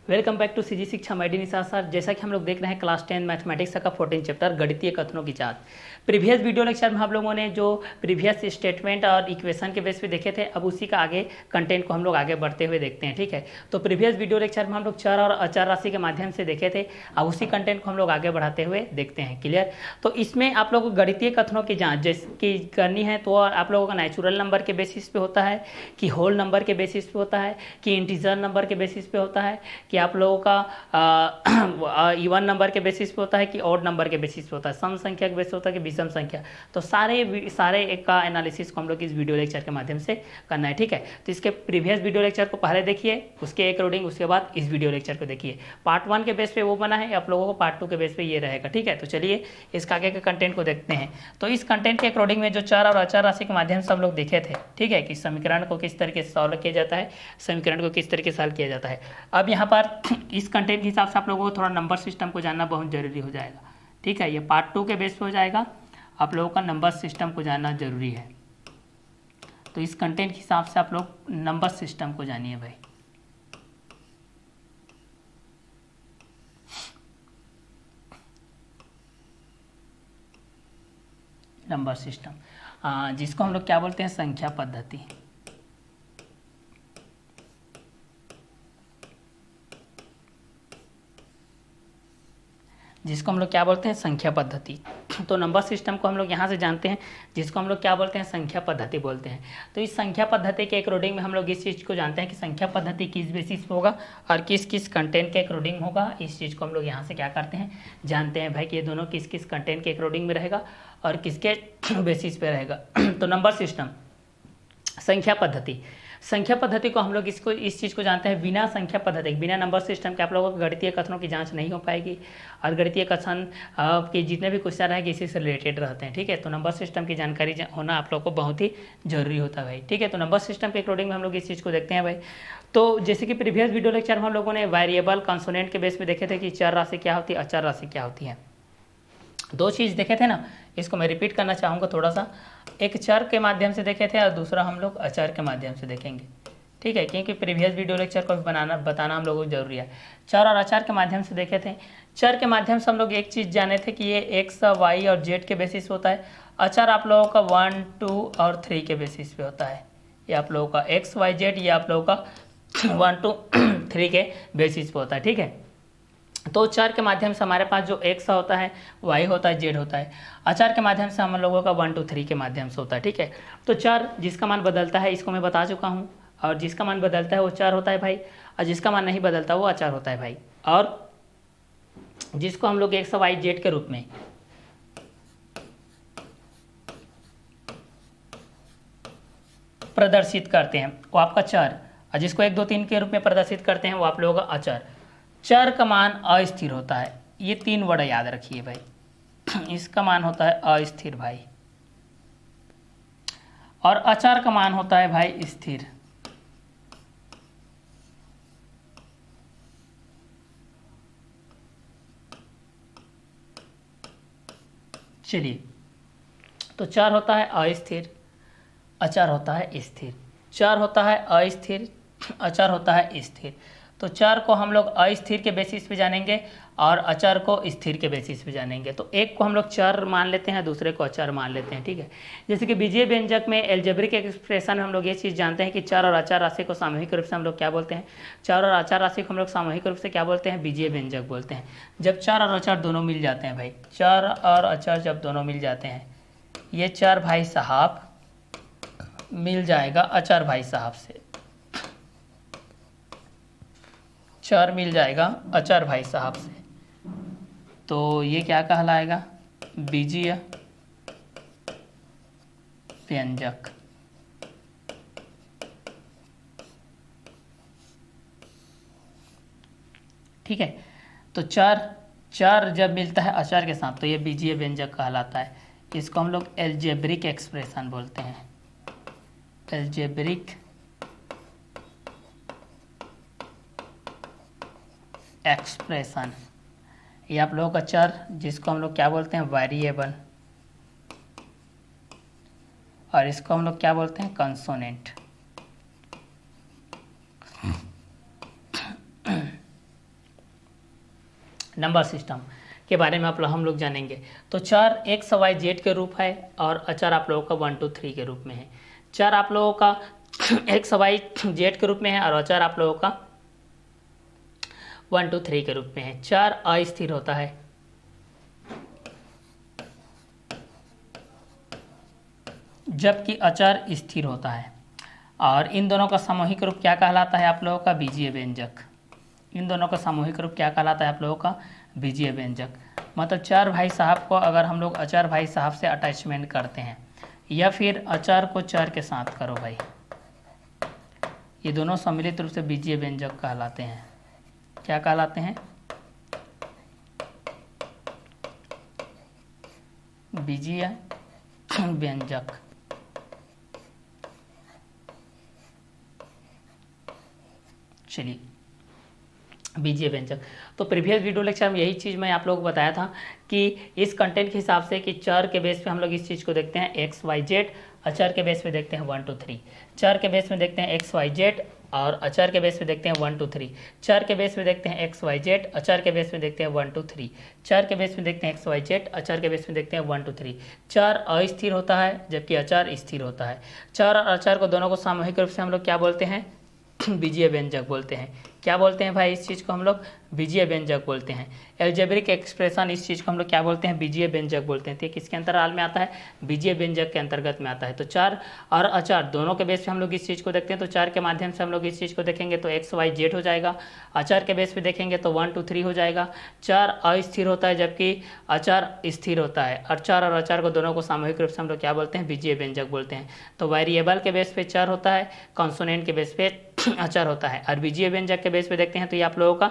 Welcome back to CG शिक्षा Maddie निशा sir. जैसा कि हम लोग देख रहे हैं क्लास 10 मैथमेटिक्स का 14 चैप्टर गणितीय कथनों की जांच। प्रीवियस वीडियो लेक्चर में हम लोगों ने जो प्रीवियस स्टेटमेंट और इक्वेशन के बेस पे देखे थे, अब उसी का आगे कंटेंट को हम लोग आगे बढ़ते हुए देखते हैं। ठीक है, तो प्रीवियस वीडियो लेक्चर में हम लोग चर और अचर राशि के माध्यम से देखे थे, अब उसी कंटेंट को हम लोग आगे बढ़ाते हुए देखते हैं। क्लियर? तो इसमें आप लोग गणितीय कथनों की जाँच जैसे कि करनी है तो आप लोगों का नेचुरल नंबर के बेसिस पे होता है, कि होल नंबर के बेसिस पे होता है, कि इंटीजर नंबर के बेसिस पे होता है, कि आप लोगों का इवन नंबर के बेसिस पे होता है, कि ऑड नंबर के बेसिस पे होता है, सम संख्या के बेसिस होता है कि विषम संख्या। तो सारे एक का एनालिसिस को हम लोग इस वीडियो लेक्चर के माध्यम से करना है। ठीक है, तो इसके प्रीवियस वीडियो लेक्चर को पहले देखिए, उसके अकॉर्डिंग उसके बाद इस वीडियो लेक्चर को देखिए। पार्ट 1 के बेस पे वो बना है, आप लोगों को पार्ट 2 के बेस पे ये रहेगा। ठीक है, तो चलिए इसका आगे के कंटेंट को देखते हैं। तो इस कंटेंट के अकॉर्डिंग में जो चर और अचर राशि के माध्यम से हम लोग देखे थे, ठीक है, कि समीकरण को किस तरीके से सॉल्व किया जाता है, समीकरण को किस तरीके से हल किया जाता है। अब यहाँ पर इस कंटेंट के हिसाब से आप लोगों को थोड़ा नंबर सिस्टम को जानना बहुत जरूरी हो जाएगा। ठीक है, ये पार्ट 2 के बेस पे हो जाएगा, आप लोगों का नंबर सिस्टम को जानना जरूरी है। तो इस कंटेंट के हिसाब से आप लोग नंबर सिस्टम को जानिए भाई। नंबर सिस्टम जिसको हम लोग क्या बोलते हैं, संख्या पद्धति। जिसको हम लोग क्या बोलते हैं, संख्या पद्धति। तो नंबर सिस्टम को हम लोग यहाँ से जानते हैं, जिसको हम लोग क्या बोलते हैं, संख्या पद्धति बोलते हैं। तो इस संख्या पद्धति के अकॉर्डिंग में हम लोग इस चीज़ को जानते हैं कि संख्या पद्धति किस बेसिस पे होगा और किस किस कंटेंट के अकॉर्डिंग होगा। इस चीज़ को हम लोग यहाँ से क्या करते हैं, जानते हैं भाई कि ये दोनों किस किस कंटेंट के अकॉर्डिंग में रहेगा और किसके बेसिस पे रहेगा। तो नंबर सिस्टम, संख्या पद्धति। संख्या पद्धति को हम लोग इस चीज़ को जानते हैं, बिना संख्या पद्धति, बिना नंबर सिस्टम के आप लोगों को गणितीय कथनों की जांच नहीं हो पाएगी और गणितीय कथन के जितने भी क्वेश्चन रहेंगे इसी से रिलेटेड रहते हैं। ठीक है, तो नंबर सिस्टम की जानकारी होना आप लोग को बहुत ही जरूरी होता है भाई। ठीक है, तो नंबर सिस्टम के अकॉर्डिंग में हम लोग इस चीज़ को देखते हैं भाई। तो जैसे कि प्रीवियस वीडियो लेक्चर में हम लोगों ने वेरिएबल कंसोनेंट के बेस पे देखे थे कि चर राशि क्या होती है, अचर राशि क्या होती है। दो चीज़ देखे थे ना, इसको मैं रिपीट करना चाहूँगा थोड़ा सा। एक चर के माध्यम से देखे थे और दूसरा हम लोग अचर के माध्यम से देखेंगे। ठीक है, क्योंकि प्रीवियस वीडियो लेक्चर को भी बताना हम लोगों को जरूरी है। चर और अचर के माध्यम से देखे थे। चर के माध्यम से हम लोग एक चीज़ जाने थे कि ये एक्स, वाई और जेड के बेसिस होता है। अचर आप लोगों का 1, 2 और 3 के बेसिस पे होता है। ये आप लोगों का एक्स, वाई, जेड, ये आप लोगों का 1, 2, 3 के बेसिस पे होता है। ठीक है, तो चर के माध्यम से हमारे पास जो एक्स होता है, वाई होता है, जेड होता है। अचर के माध्यम से हम लोगों का 1, 2, 3 के माध्यम से होता है। ठीक है, तो चर जिसका मान बदलता है इसको मैं बता चुका हूँ, और जिसका मान बदलता है वो चर होता है भाई, और जिसका मान नहीं बदलता वो अचर होता है भाई। और जिसको हम लोग एक्स, वाई, जेड के रूप में प्रदर्शित करते हैं वो आपका चर, और जिसको 1, 2, 3 के रूप में प्रदर्शित करते हैं वो आप लोगों का अचर। चर का मान अस्थिर होता है, ये 3 वर्ड याद रखिए भाई। इसका मान होता है अस्थिर भाई, और अचर का मान होता है भाई स्थिर। चलिए, तो चर होता है अस्थिर, अचर होता है स्थिर। चर होता है अस्थिर, अचर होता है स्थिर। तो चर को हम लोग अस्थिर के बेसिस पे जानेंगे और अचर को स्थिर के बेसिस पे जानेंगे। तो एक को हम लोग चर मान लेते हैं, दूसरे को अचर मान लेते हैं। ठीक है, जैसे कि बीजीय व्यंजक में एल्जेब्रिक एक्सप्रेशन में हम लोग ये चीज़ जानते हैं कि चर और अचर राशि को सामूहिक रूप से हम लोग क्या बोलते हैं, चर और अचर राशि को हम लोग सामूहिक रूप से क्या बोलते हैं, बीजीय व्यंजक बोलते हैं। जब चर और अचर दोनों मिल जाते हैं भाई, चर और अचर जब दोनों मिल जाते हैं, ये चर भाई साहब मिल जाएगा अचर भाई साहब से, चर मिल जाएगा अचर भाई साहब से। तो ये क्या कहलाएगा, बीजीय व्यंजक। ठीक है, तो चर जब मिलता है अचर के साथ तो ये बीजीय व्यंजक कहलाता है। इसको हम लोग एल्जेब्रिक एक्सप्रेशन बोलते हैं, एल्जेब्रिक एक्सप्रेशन। ये आप लोगों का चर जिसको हम लोग क्या बोलते हैं, वेरिएबल, और इसको हम लोग क्या बोलते हैं, कंसोनेंट। नंबर सिस्टम के बारे में हम लोग जानेंगे। तो चर एक्स वाई जेड के रूप है और अचर आप लोगों का 1 2 3 के रूप में है। चर आप लोगों का एक्स वाई जेड के रूप में है और अचर आप लोगों का 1 2 3 के रूप में है। चर अस्थिर होता है, जबकि अचर स्थिर होता है। और इन दोनों का सामूहिक रूप क्या कहलाता है आप लोगों का? बीजीय व्यंजक। इन दोनों का सामूहिक रूप क्या कहलाता है आप लोगों का? बीजीय व्यंजक। मतलब चर भाई साहब को अगर हम लोग अचर भाई साहब से अटैचमेंट करते हैं या फिर अचर को चर के साथ करो भाई, ये दोनों सम्मिलित रूप से बीजीय व्यंजक कहलाते हैं। क्या कहलाते हैं? बीजीय व्यंजक। चलिए, बीजीय व्यंजक। तो प्रीवियस वीडियो लेक्चर में यही चीज़ मैं आप लोगों को बताया था कि इस कंटेंट के हिसाब से कि चर के बेस पे हम लोग इस चीज़ को देखते हैं एक्स वाई जेड, अचर के बेस पे देखते हैं 1 2 3। चर के बेस में देखते हैं एक्स वाई जेड और अचर के बेस पे देखते हैं 1 2 3। चर के बेस में देखते हैं एक्स वाई जेड, अचर के बेस में देखते हैं 1 2 3। चर के बेस में देखते हैं एक्स वाई जेड, अचर के बेस में देखते हैं 1 2 3। चर अस्थिर होता है जबकि अचर स्थिर होता है। चर और अचर को दोनों को सामूहिक रूप से हम लोग क्या बोलते हैं? बीजीय व्यंजक बोलते हैं। क्या बोलते हैं भाई? इस चीज़ को हम लोग बीजीय व्यंजक बोलते हैं। एल्जेब्रिक एक्सप्रेशन, इस चीज़ को हम लोग क्या बोलते हैं? बीजीय व्यंजक बोलते हैं। तो किसके अंतराल में आता है? बीजीय व्यंजक के अंतर्गत में आता है। तो चर और अचर दोनों के बेस पे हम लोग इस चीज़ को देखते हैं। तो चर के माध्यम से हम लोग इस चीज़ को देखेंगे तो एक्स वाई जेड हो जाएगा। अचर के बेस पे देखेंगे तो 1 2 3 हो जाएगा। चर अस्थिर होता है जबकि अचर स्थिर होता है। चर और अचर को दोनों को सामूहिक रूप से हम लोग क्या बोलते हैं? बीजीय व्यंजक बोलते हैं। तो वेरिएबल के बेस पे चर होता है, कॉन्सोनेंट के बेस पे अचर होता है। और बीजीय व्यंजक के बेस पे देखते हैं तो ये आप लोगों का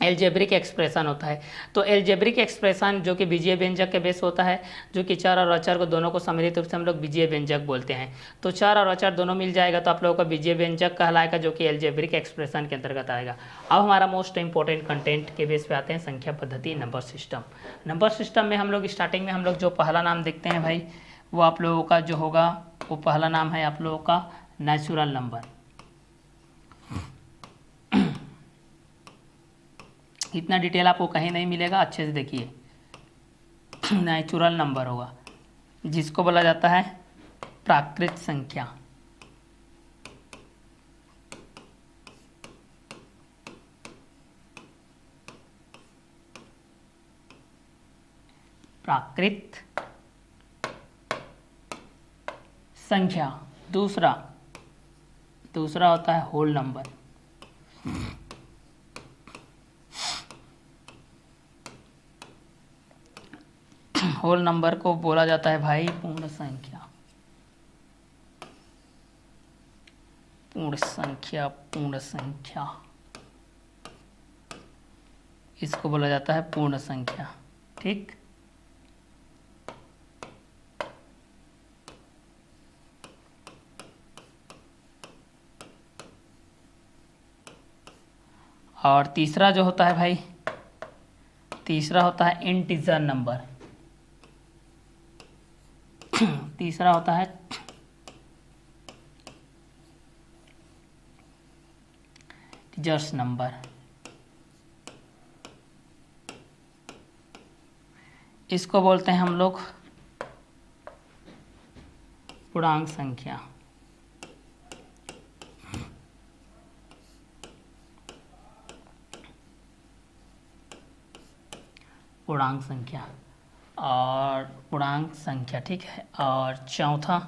एल्जेब्रिक एक्सप्रेशन होता है। तो एल्जेब्रिक एक्सप्रेशन जो कि बीजीय व्यंजक के बेस होता है, जो कि चर और अचर को दोनों को सम्मिलित रूप से हम लोग बीजीय व्यंजक बोलते हैं। तो चर और अचर दोनों मिल जाएगा तो आप लोगों का बीजीय व्यंजक कहलाएगा, जो कि एल्जेब्रिक एक्सप्रेशन के अंतर्गत आएगा। अब हमारा मोस्ट इंपॉर्टेंट कंटेंट के बेस पे आते हैं, संख्या पद्धति, नंबर सिस्टम। नंबर सिस्टम में हम लोग स्टार्टिंग में हम लोग जो पहला नाम देखते हैं भाई, वो आप लोगों का जो होगा वो पहला नाम है आप लोगों का नेचुरल नंबर। इतना डिटेल आपको कहीं नहीं मिलेगा, अच्छे से देखिए। नेचुरल नंबर होगा जिसको बोला जाता है प्राकृत संख्या। प्राकृत संख्या। दूसरा होता है होल नंबर। होल नंबर को बोला जाता है भाई पूर्ण संख्या। पूर्ण संख्या इसको बोला जाता है पूर्ण संख्या। ठीक, और तीसरा जो होता है भाई, तीसरा होता है इंटीजर नंबर। तीसरा होता है इंटीजर्स नंबर। इसको बोलते हैं हम लोग पूर्णांक संख्या। पूर्णांक संख्या और पूर्णांक संख्या, ठीक है। और चौथा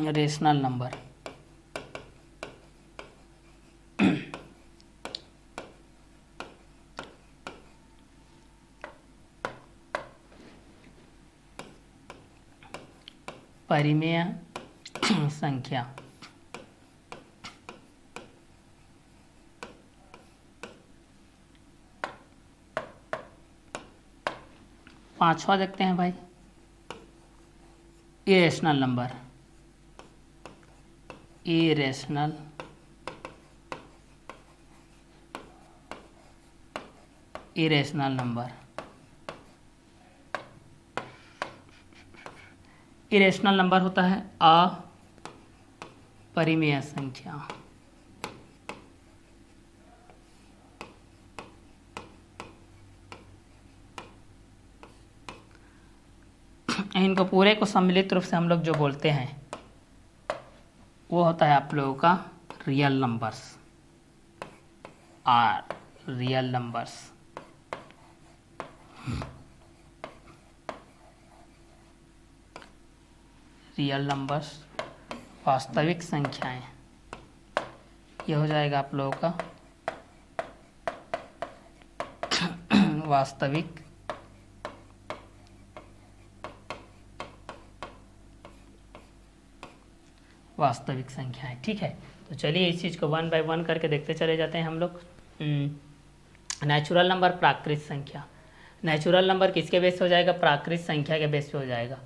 रेशनल नंबर। परिमेय संख्या। पांचवा देखते हैं भाई irrational number. Irrational number. Irrational number होता है अपरिमेय संख्या। इनको पूरे को सम्मिलित रूप से हम लोग जो बोलते हैं वो होता है आप लोगों का real numbers, are real numbers. Real numbers वास्तविक संख्याएं, ये हो जाएगा आप लोगों का वास्तविक वास्तविक संख्याएं। ठीक है, तो चलिए इस चीज़ को वन बाय वन करके देखते चले जाते हैं हम लोग। नेचुरल नंबर प्राकृत संख्या। नेचुरल नंबर किसके बेस पे हो जाएगा? प्राकृत संख्या के बेस पे हो जाएगा।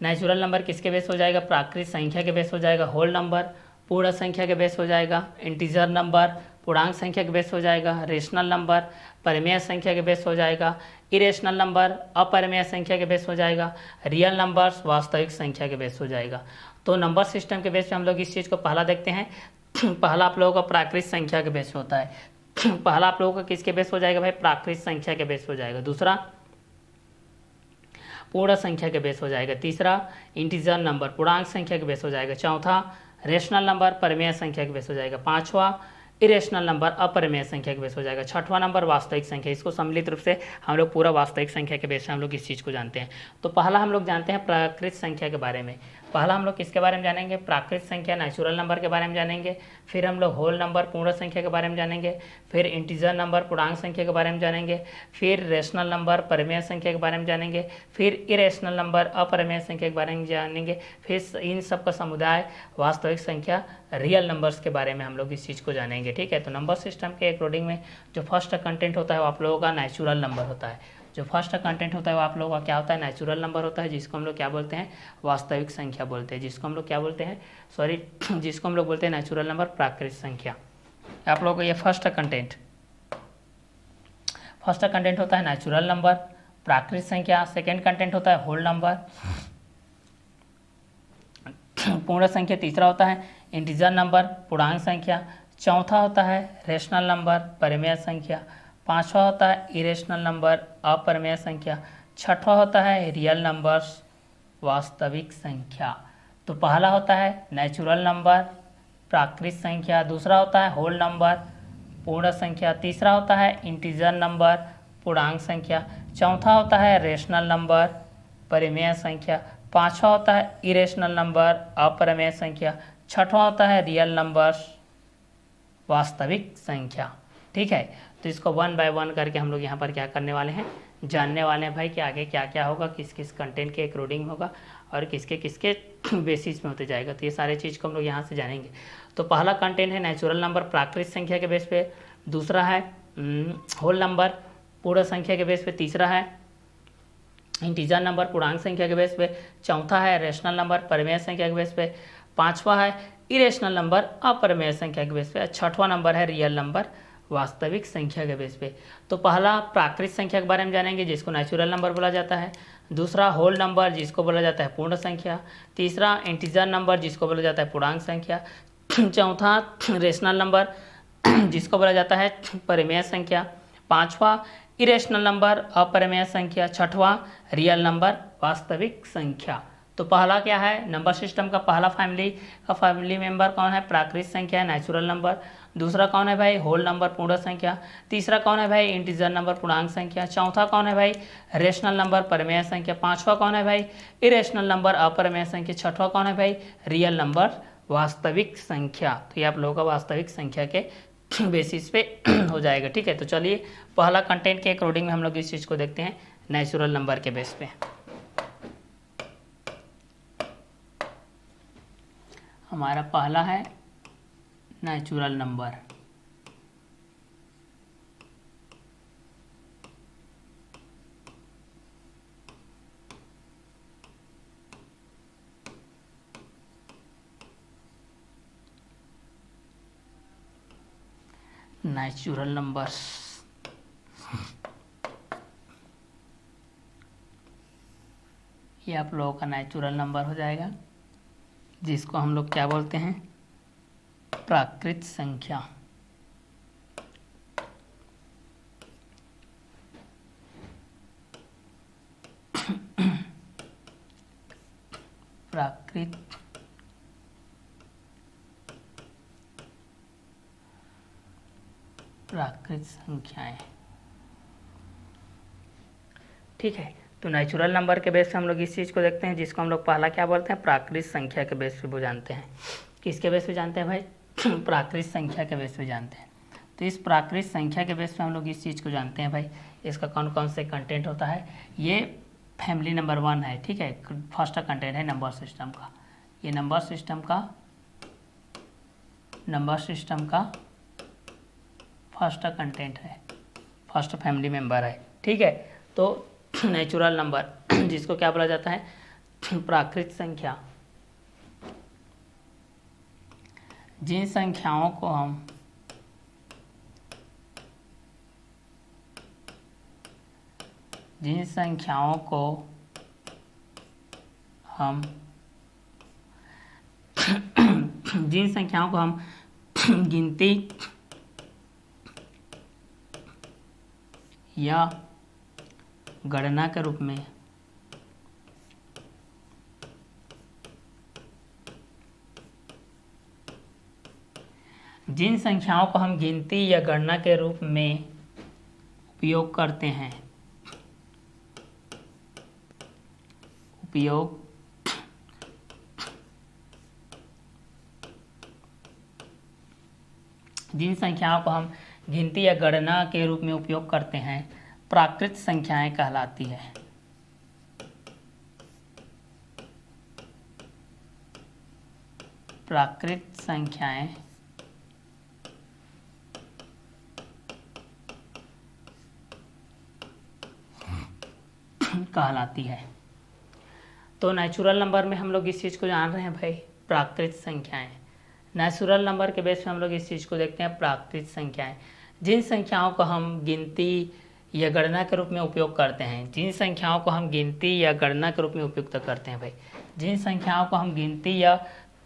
नेचुरल नंबर किसके बेस हो जाएगा? प्राकृत संख्या के बेस हो जाएगा। होल नंबर पूर्ण संख्या के बेस हो जाएगा। इंटीजर नंबर पूर्णांक संख्या के बेस हो जाएगा। रेशनल नंबर परिमेय संख्या के बेस हो जाएगा। इरेशनल नंबर अपरिमेय संख्या के बेस हो जाएगा। रियल नंबर्स वास्तविक संख्या के बेस हो जाएगा। तो नंबर सिस्टम के बेस पे हम लोग इस चीज़ को पहला देखते हैं। पहला आप लोगों का प्राकृत संख्या के बेस होता है। पहला आप लोगों का किसके बेस हो जाएगा भाई? प्राकृत संख्या के बेस हो जाएगा। दूसरा पूर्ण संख्या के बेस हो जाएगा। तीसरा इंटीजर नंबर पूर्णांक संख्या के बेस हो जाएगा। चौथा रेशनल नंबर परिमेय संख्या के बेस हो जाएगा। पांचवा इरेशनल नंबर अपरिमेय संख्या के बेस हो जाएगा। छठवां नंबर वास्तविक संख्या। इसको सम्मिलित रूप से हम लोग पूरा वास्तविक संख्या के बेस से हम लोग इस चीज़ को जानते हैं। तो पहला हम लोग जानते हैं प्राकृत संख्या के बारे में। पहला हम लोग किसके बारे में जानेंगे? प्राकृत संख्या नेचुरल नंबर के बारे में जानेंगे। फिर हम लोग होल नंबर पूर्ण संख्या के बारे में जानेंगे। फिर इंटीजर नंबर पूर्णांक संख्या के बारे में जानेंगे। फिर रेशनल नंबर परिमेय संख्या के बारे में जानेंगे। फिर इरेशनल नंबर अपरिमेय संख्या के बारे में जानेंगे। फिर इन सब का समुदाय वास्तविक संख्या रियल नंबर्स के बारे में हम लोग इस चीज़ को जानेंगे। ठीक है, तो नंबर सिस्टम के अकॉर्डिंग में जो फर्स्ट कंटेंट होता है वो आप लोगों का नेचुरल नंबर होता है। जो फर्स्ट कंटेंट होता है वो आप लोगों का क्या होता है? नेचुरल नंबर होता है, जिसको हम लोग क्या बोलते हैं? वास्तविक संख्या बोलते हैं। जिसको हम लोग क्या बोलते हैं? जिसको हम लोग बोलते हैं नेचुरल नंबर प्राकृत संख्या। आप लोगों को ये फर्स्ट कंटेंट होता है नेचुरल नंबर प्राकृत संख्या। सेकेंड कंटेंट होता है होल नंबर पूर्ण संख्या। तीसरा होता है इंटीजर नंबर पूर्णांक संख्या। चौथा होता है रेशनल नंबर परिमेय संख्या। पांचवा होता है इरेशनल नंबर अपरिमेय संख्या। छठवां होता है रियल नंबर्स वास्तविक संख्या। तो पहला होता है नेचुरल नंबर प्राकृत संख्या। दूसरा होता है होल नंबर पूर्ण संख्या। तीसरा होता है इंटीजर नंबर पूर्णांक संख्या। चौथा होता है रेशनल नंबर परिमेय संख्या। पांचवा होता है इरेशनल नंबर अपरिमेय संख्या। छठवां होता है रियल नंबर्स वास्तविक संख्या। ठीक है, तो इसको वन बाय वन करके हम लोग यहाँ पर क्या करने वाले हैं? जानने वाले हैं भाई कि आगे क्या क्या होगा, किस किस कंटेंट के अकॉर्डिंग होगा और किसके किसके बेसिस में होते जाएगा। तो ये सारे चीज़ को हम लोग यहाँ से जानेंगे। तो पहला कंटेंट है नेचुरल नंबर प्राकृत संख्या के बेस पे। दूसरा है होल नंबर पूर्ण संख्या के बेस पे। तीसरा है इंटीजर नंबर पूर्णांक संख्या के बेस पे। चौथा है रेशनल नंबर परिमेय संख्या के बेस पे। पांचवा है इरेशनल नंबर अपरिमेय संख्या के बेस पे। छठवां नंबर है रियल नंबर वास्तविक संख्या के बेस पे। तो पहला प्राकृत संख्या के बारे में जानेंगे, जिसको नेचुरल नंबर बोला जाता है। दूसरा होल नंबर, जिसको बोला जाता है पूर्ण संख्या। तीसरा इंटीजर नंबर, जिसको बोला जाता है पूर्णांक संख्या। चौथा रेशनल नंबर, जिसको बोला जाता है परिमेय संख्या। पांचवा इरेशनल नंबर अपरिमेय संख्या। छठवां रियल नंबर वास्तविक संख्या। तो पहला क्या है? नंबर सिस्टम का पहला फैमिली मेंबर कौन है? प्राकृत संख्या है, नेचुरल नंबर। दूसरा कौन है भाई? होल नंबर पूर्ण संख्या। तीसरा कौन है भाई? इंटीजर नंबर पूर्णांक संख्या। चौथा कौन है भाई? रेशनल नंबर परिमेय संख्या। पांचवा कौन है भाई? इरेशनल नंबर अपरिमेय संख्या। छठवा कौन है भाई? रियल नंबर वास्तविक संख्या। तो ये आप लोगों का वास्तविक संख्या के बेसिस पे हो जाएगा। ठीक है, तो चलिए पहला कंटेंट के अकॉर्डिंग में हम लोग इस चीज़ को देखते हैं नेचुरल नंबर के बेस पे। हमारा पहला है नेचुरल नंबर। नेचुरल नंबर्स ये आप लोगों का नेचुरल नंबर हो जाएगा, जिसको हम लोग क्या बोलते हैं, प्राकृत संख्या। प्राकृत संख्याएं। ठीक है, तो नेचुरल नंबर के बेस पे हम लोग इस चीज़ को देखते हैं, जिसको हम लोग पहला क्या बोलते हैं, प्राकृत संख्या के बेस पे वो जानते हैं। किसके बेस पे जानते हैं भाई? प्राकृत संख्या के बेस पे जानते हैं। तो इस प्राकृत संख्या के बेस पे हम लोग इस चीज़ को जानते हैं भाई, इसका कौन कौन से कंटेंट होता है। ये फैमिली नंबर 1 है, ठीक है, फर्स्ट कंटेंट है नंबर सिस्टम का। ये नंबर सिस्टम का फर्स्ट कंटेंट है, फर्स्ट फैमिली मेंबर है, ठीक है। तो नेचुरल नंबर जिसको क्या बोला जाता है, प्राकृत संख्या। जिन संख्याओं को हम जिन संख्याओं को हम गिनती या गणना के रूप में जिन संख्याओं को हम गिनती या गणना के रूप में उपयोग करते हैं, जिन संख्याओं को हम गिनती या गणना के रूप में उपयोग करते हैं, प्राकृत संख्याएं कहलाती है। प्राकृत संख्याएं कहलाती है। तो नेचुरल नंबर में हम लोग इस चीज़ को जान रहे हैं भाई, प्राकृत संख्याएं। नेचुरल नंबर के बेस पे हम लोग इस चीज़ को देखते हैं, प्राकृत संख्याएं। जिन संख्याओं को हम गिनती या गणना के रूप में उपयोग करते हैं, जिन संख्याओं को हम गिनती या गणना के रूप में उपयोग करते हैं भाई, जिन संख्याओं को हम गिनती या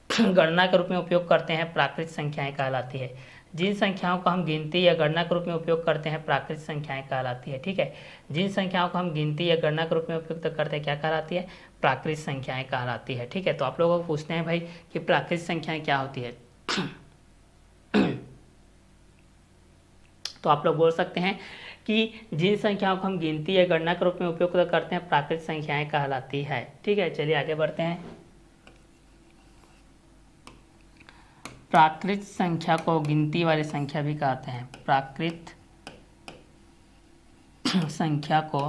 गणना के रूप में उपयोग करते हैं, प्राकृत संख्याएं कहलाती है। जिन संख्याओं को हम गिनती या गणना के रूप में उपयोग करते हैं, प्राकृत संख्याएं कहलाती है, ठीक है। जिन संख्याओं को हम गिनती या गणना के रूप में उपयोग करते हैं, क्या कहलाती है, प्राकृत संख्याएं कहलाती है, ठीक है। तो आप लोगों को पूछते हैं भाई कि प्राकृत संख्याएं क्या होती है, तो आप लोग बोल सकते हैं कि जिन संख्याओं को हम गिनती या गणना के रूप में उपयोग करते हैं, प्राकृत संख्याएं कहलाती है, ठीक है। चलिए आगे बढ़ते हैं। प्राकृत संख्या को गिनती वाली संख्या भी कहते हैं। प्राकृत संख्या को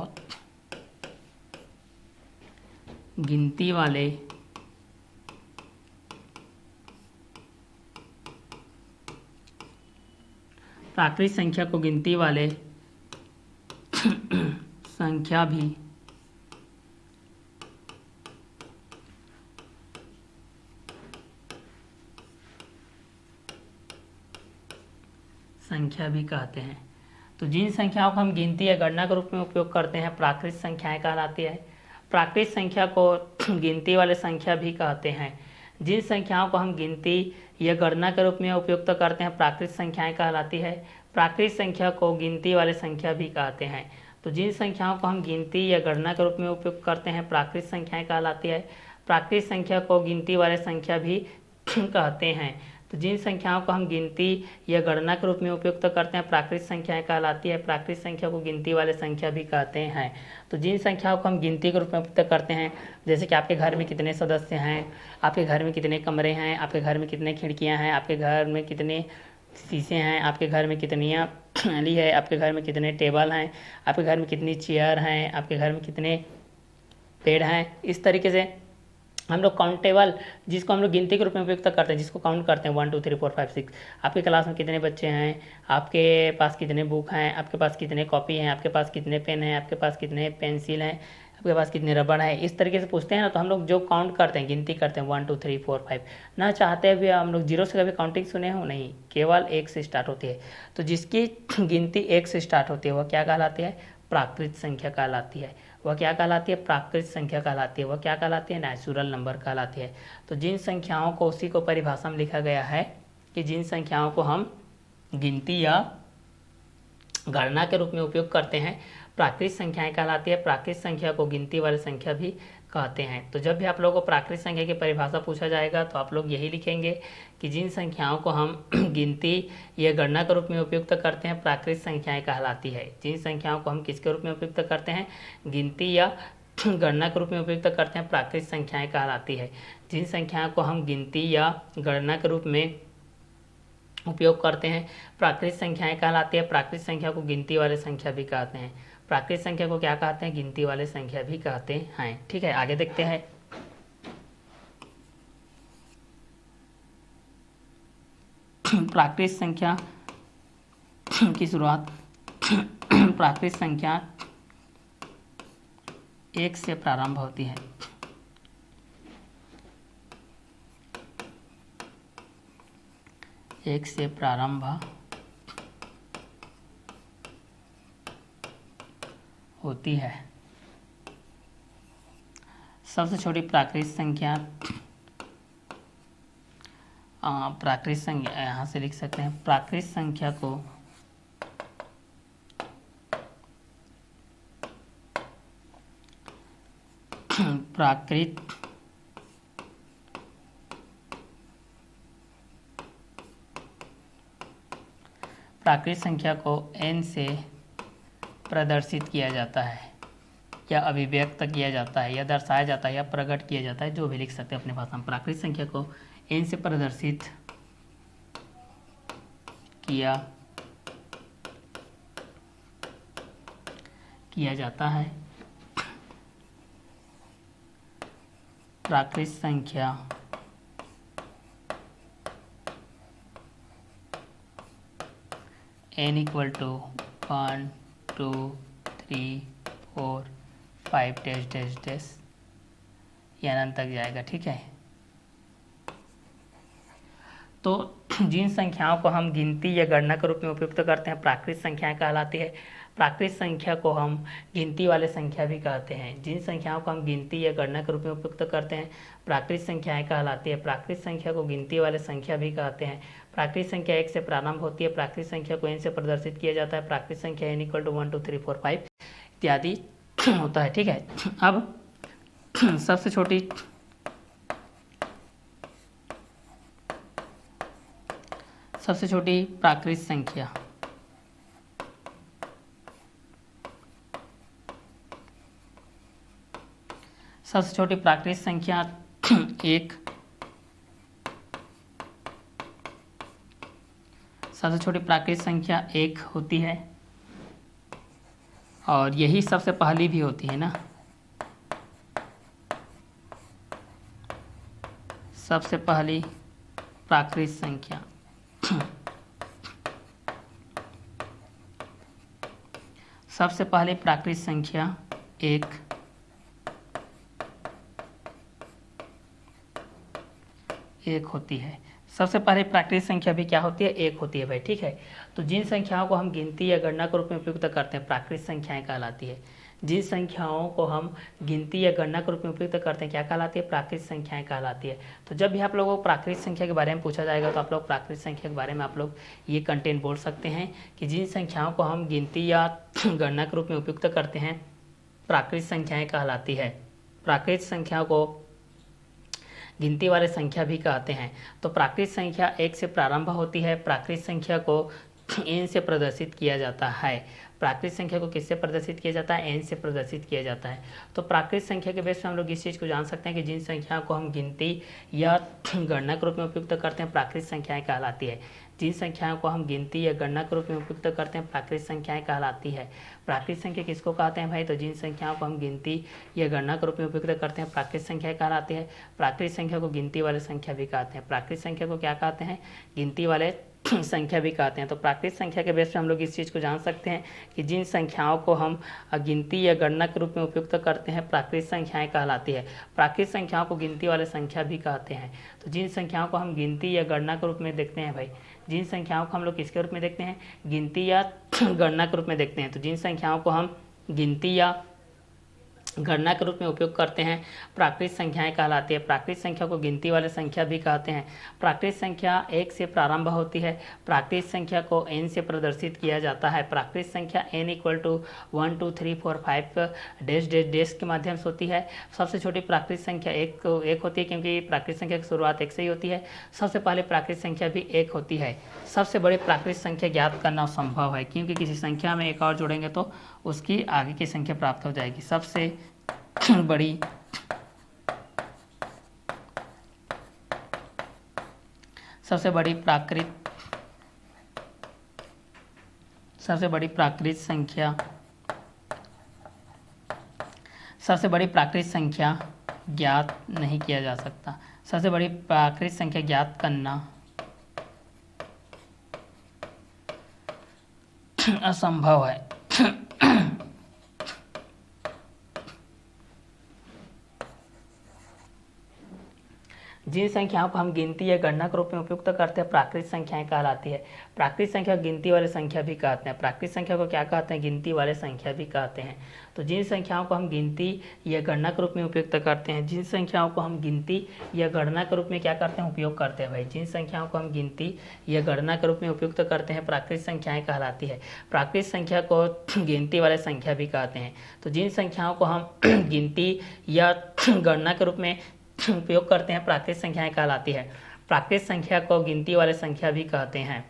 गिनती वाले प्राकृत संख्या को गिनती वाले संख्या भी कहते हैं। तो जिन संख्याओं को हम गिनती या गणना के रूप में उपयोग करते हैं, प्राकृत संख्याएं कहलाती है। प्राकृत संख्या को गिनती वाले संख्या भी कहते हैं। जिन संख्याओं को हम गिनती या गणना के रूप में उपयोग करते हैं, प्राकृत संख्याएं कहलाती है। प्राकृत संख्या को गिनती वाले संख्या भी कहते हैं। तो जिन संख्याओं को हम गिनती या गणना के रूप में उपयोग करते हैं, प्राकृत संख्याएं कहलाती है। प्राकृत संख्या को गिनती वाले संख्या भी कहते हैं। तो जिन संख्याओं को हम गिनती या गणना के रूप में उपयोग करते हैं, प्राकृत संख्याएं कहलाती है। प्राकृत संख्या को गिनती वाले संख्या भी कहते हैं। तो जिन संख्याओं को हम गिनती के रूप में उपयोग करते हैं, जैसे कि आपके घर में कितने सदस्य हैं, आपके घर में कितने कमरे हैं, आपके घर में कितने खिड़कियां हैं, आपके घर में कितने शीशे हैं, आपके घर में कितनी थाली है, आपके घर में कितने टेबल हैं, आपके घर में कितनी चेयर हैं, आपके घर में कितने पेड़ हैं। इस तरीके से हम लोग काउंटेबल, जिसको हम लोग गिनती के रूप में उपयोग करते हैं, जिसको काउंट करते हैं 1 2 3 4 5 6। आपके क्लास में कितने बच्चे हैं, आपके पास कितने बुक हैं, आपके पास कितने कॉपी हैं, आपके पास कितने पेन हैं, आपके पास कितने पेंसिल हैं, आपके पास कितने रबड़ है। इस तरीके से पूछते हैं ना, तो हम लोग जो काउंट करते हैं, गिनती करते हैं 1 2 3 4 5, ना चाहते हुए हम लोग 0 से कभी काउंटिंग सुने हो नहीं, केवल 1 से स्टार्ट होती है। तो जिसकी गिनती 1 से स्टार्ट होती है, वह क्या कहलाती है, प्राकृत संख्या कहलाती है। वह क्या कहलाती है, प्राकृत संख्या कहलाती है। वह क्या कहलाती है, नेचुरल नंबर कहलाती है। तो जिन संख्याओं को, उसी को परिभाषा में लिखा गया है कि जिन संख्याओं को हम गिनती या गणना के रूप में उपयोग करते हैं, प्राकृत संख्याएं कहलाती है। प्राकृत संख्या को गिनती वाली संख्या भी कहते हैं। तो जब भी आप लोगों को प्राकृत संख्या की परिभाषा पूछा जाएगा तो आप लोग यही लिखेंगे कि जिन संख्याओं को हम गिनती या गणना के रूप में उपयुक्त करते हैं, प्राकृत संख्याएं कहलाती है। जिन संख्याओं को हम किसके रूप में उपयुक्त करते हैं, गिनती या गणना के रूप में उपयुक्त करते हैं, प्राकृत संख्याएं कहलाती है। जिन संख्याओं को हम गिनती या गणना के रूप में उपयोग करते हैं, प्राकृत संख्याएं कहलाती है। प्राकृत संख्या को गिनती वाले संख्या भी कहते हैं। प्राकृत संख्या को क्या कहते हैं, गिनती वाले संख्या भी कहते हैं। ठीक है, आगे देखते हैं। प्राकृत संख्या की शुरुआत प्राकृत संख्या 1 से प्रारंभ होती है। एक से प्रारंभ होती है। सबसे छोटी प्राकृत संख्या प्राकृत संख्या यहाँ से लिख सकते हैं, प्राकृत संख्या को प्राकृत संख्या को n से प्रदर्शित किया जाता है या अभिव्यक्त किया जाता है या दर्शाया जाता है या प्रकट किया जाता है, जो भी लिख सकते हैं अपने भाषा में। प्राकृत संख्या को n से प्रदर्शित किया जाता है। प्राकृत संख्या n equal to 1 2 3 4 5 dash dash dash या n तक जाएगा। ठीक है, तो जिन संख्याओं को हम गिनती या गणना के रूप में उपयुक्त करते हैं, प्राकृत संख्याएं कहलाती है। प्राकृत संख्या को हम गिनती वाले संख्या भी कहते हैं। जिन संख्याओं को हम गिनती या गणना के रूप में उपयुक्त करते हैं, प्राकृत संख्याएं कहलाती है। प्राकृत संख्या को गिनती वाले संख्या भी कहते हैं। प्राकृत संख्या 1 से प्रारंभ होती है। प्राकृत संख्या को n से प्रदर्शित किया जाता है। प्राकृत संख्या n इक्वल टू 1 2 3 4 5 इत्यादि होता है। ठीक है, अब सबसे छोटी प्राकृत संख्या सबसे छोटी प्राकृत संख्या 1 सबसे छोटी प्राकृत संख्या 1 होती है और यही सबसे पहली भी होती है ना। सबसे पहली प्राकृत संख्या सबसे पहली प्राकृत संख्या 1 होती है। सबसे पहले प्राकृत संख्या भी क्या होती है, 1 होती है भाई। ठीक है, तो जिन संख्याओं को हम गिनती या गणना के रूप में उपयुक्त करते हैं, प्राकृत संख्याएं कहलाती है। जिन संख्याओं को हम गिनती या गणना के रूप में उपयुक्त करते हैं, क्या कहलाती है, प्राकृत संख्याएं कहलाती है। तो जब भी आप लोगों को प्राकृत संख्या के बारे में पूछा जाएगा तो आप लोग प्राकृत संख्या के बारे में आप लोग ये कंटेंट बोल सकते हैं कि जिन संख्याओं को हम गिनती या गणना के रूप में उपयुक्त करते हैं, प्राकृत संख्याएं कहलाती है। प्राकृत संख्या को गिनती वाले संख्या भी कहते हैं। तो प्राकृत संख्या 1 से प्रारंभ होती है। प्राकृत संख्या को n से प्रदर्शित किया जाता है। प्राकृत संख्या को किससे प्रदर्शित किया जाता है, n से प्रदर्शित किया जाता है। तो प्राकृत संख्या के बेस पर हम लोग इस चीज़ को जान सकते हैं कि जिन संख्याओं को हम गिनती या गणना के रूप में उपयुक्त करते हैं, प्राकृत संख्याएं कहलाती है। जिन संख्याओं को हम गिनती या गणना के रूप में उपयुक्त करते हैं, प्राकृत संख्याएं कहलाती है। प्राकृत संख्या किसको कहते हैं भाई, तो जिन संख्याओं को हम गिनती या गणना के रूप में उपयुक्त करते हैं, प्राकृत संख्या कहलाती है। प्राकृत संख्या को गिनती वाले संख्या भी कहते हैं। प्राकृत संख्या को क्या कहते हैं, गिनती वाले संख्या भी कहते हैं। तो प्राकृत संख्या के बेस पे हम लोग इस चीज़ को जान सकते हैं कि जिन संख्याओं को हम गिनती या गणना के रूप में उपयुक्त करते हैं, प्राकृत संख्याएं कहलाती है। प्राकृत संख्याओं को गिनती वाले संख्या भी कहते हैं। तो जिन संख्याओं को हम गिनती या गणना के रूप में देखते हैं भाई, जिन संख्याओं को हम लोग किसके रूप में देखते हैं, गिनती या गणना के रूप में देखते हैं। तो जिन संख्याओं को हम गिनती या गणना के रूप में उपयोग करते हैं प्राकृत संख्याएं कहलाती है। प्राकृत संख्या को गिनती वाले संख्या भी कहते हैं। प्राकृत संख्या 1 से प्रारंभ होती है। प्राकृत संख्या को n से प्रदर्शित किया जाता है। प्राकृत संख्या n equal to 1 2 3 4 5 dash dash dash के माध्यम से होती है। सबसे छोटी प्राकृत संख्या एक होती है, क्योंकि प्राकृत संख्या की शुरुआत 1 से ही होती है। सबसे पहले प्राकृत संख्या भी 1 होती है। सबसे बड़ी प्राकृत संख्या ज्ञात करना संभव है, क्योंकि किसी संख्या में एक और जोड़ेंगे तो उसकी आगे की संख्या प्राप्त हो जाएगी। सबसे बड़ी प्राकृत संख्या ज्ञात नहीं किया जा सकता। सबसे बड़ी प्राकृत संख्या ज्ञात करना असंभव है। जिन संख्याओं को हम गिनती या गणना के रूप में उपयुक्त करते हैं प्राकृत संख्याएं कहलाती है। प्राकृत संख्या गिनती वाले संख्या भी कहते हैं। प्राकृत संख्या को क्या कहते हैं? गिनती वाले संख्या भी कहते हैं। तो जिन संख्याओं को हम गिनती या गणना के रूप में उपयुक्त करते हैं, जिन संख्याओं को हम गिनती या गणना के रूप में क्या करते हैं? उपयोग करते हैं भाई। जिन संख्याओं को हम गिनती या गणना के रूप में उपयुक्त करते हैं प्राकृत संख्याएं कहलाती है। प्राकृत संख्या को गिनती वाले संख्या भी कहते हैं। तो जिन संख्याओं को हम गिनती या गणना के रूप में उपयोग करते हैं प्राकृत संख्याएं कहलाती है। प्राकृत संख्या को गिनती वाले संख्या भी कहते हैं।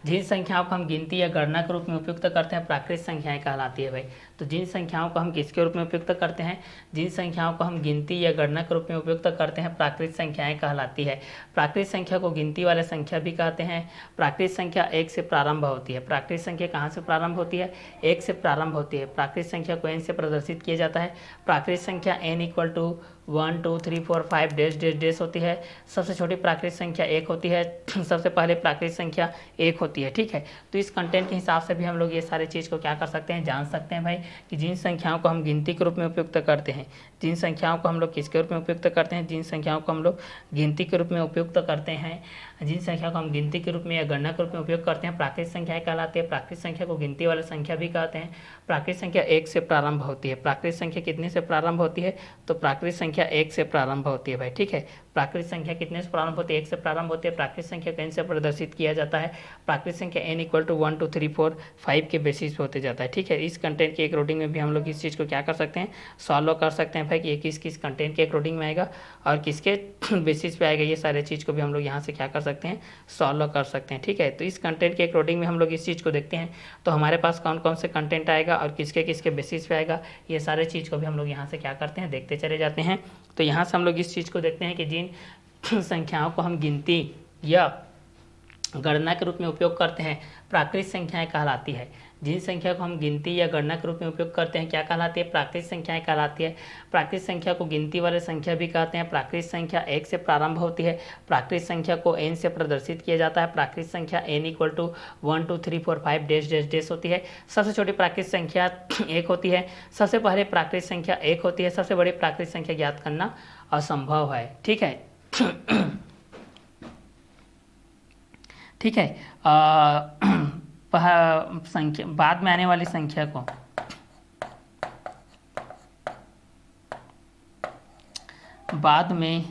जिन संख्याओं को हम गिनती या गणना के रूप में उपयुक्त करते हैं प्राकृत संख्याएं कहलाती है भाई। तो जिन संख्याओं को हम किसके रूप में उपयुक्त करते हैं? जिन संख्याओं को हम गिनती या गणना के रूप में उपयुक्त करते हैं प्राकृत संख्याएं कहलाती है। प्राकृत संख्या को गिनती वाले संख्या भी कहते हैं। प्राकृत संख्या 1 से प्रारंभ होती है। प्राकृत संख्या कहाँ से प्रारंभ होती है? 1 से प्रारंभ होती है। प्राकृत संख्या को n से प्रदर्शित किया जाता है। प्राकृत संख्या n equal to 1 2 3 4 5 dash dash dash होती है। सबसे छोटी प्राकृत संख्या 1 होती है। सबसे पहले प्राकृत संख्या 1 होती है। ठीक है, तो इस कंटेंट के हिसाब से भी हम लोग ये सारे चीज़ को क्या कर सकते हैं? जान सकते हैं भाई कि जिन संख्याओं को हम गिनती के रूप में उपयुक्त करते हैं, जिन संख्याओं को हम लोग किसके रूप में उपयुक्त करते हैं? जिन संख्याओं को हम लोग गिनती के रूप में उपयुक्त करते हैं, जिन संख्या को हम गिनती के रूप में या गणना के रूप में उपयोग करते हैं प्राकृत संख्याएं कहलाती है। प्राकृत संख्या को गिनती वाली संख्या भी कहते हैं। प्राकृत संख्या 1 से प्रारंभ होती है। प्राकृत संख्या कितने से प्रारंभ होती है? तो प्राकृत संख्या 1 से प्रारंभ होती है भाई। ठीक है, प्राकृत संख्या कितने से प्रारंभ होती है? 1 से प्रारंभ होती है। प्राकृत संख्या को n से प्रदर्शित किया जाता है। प्राकृत संख्या n इक्वल टू 1 2 3 4 5 के बेसिस पे होते जाता है। ठीक है, इस कंटेंट के अकॉर्डिंग में भी हम लोग इस चीज़ को क्या कर सकते हैं? सॉल्व कर सकते हैं भाई कि ये किस किस कंटेंट के अकॉर्डिंग में आएगा और किसके बेसिस पे आएगा। ये सारे चीज़ को भी हम लोग यहाँ से क्या कर सकते हैं? सॉल्व कर सकते हैं। ठीक है, तो इस कंटेंट के अकॉर्डिंग में हम लोग इस चीज़ को देखते हैं तो हमारे पास कौन कौन से कंटेंट आएगा और किसके किसके बेसिस पे आएगा, ये सारे चीज़ को भी हम लोग यहाँ से क्या करते हैं? देखते चले जाते हैं। तो यहाँ से हम लोग इस चीज़ को देखते हैं कि जिन संख्याओं को हम गिनती या गणना के रूप में उपयोग करते हैं प्राकृत संख्याएं कहलाती है। जिन संख्या को हम गिनती या गणना के रूप में उपयोग करते हैं क्या कहलाती है? प्राकृत संख्याएं कहलाती है। प्राकृत संख्या को गिनती वाले संख्या भी कहते हैं। प्राकृत संख्या 1 से प्रारंभ होती है। प्राकृत संख्या को n से प्रदर्शित किया जाता है। प्राकृत संख्या n equal to 1 2 3 4 5 dash dash dash होती है। सबसे छोटी प्राकृत संख्या 1 होती है। सबसे पहले प्राकृत संख्या 1 होती है। सबसे बड़ी प्राकृत संख्या ज्ञात करना असंभव है। ठीक है, ठीक है, संख्या बाद में आने वाली संख्या को बाद में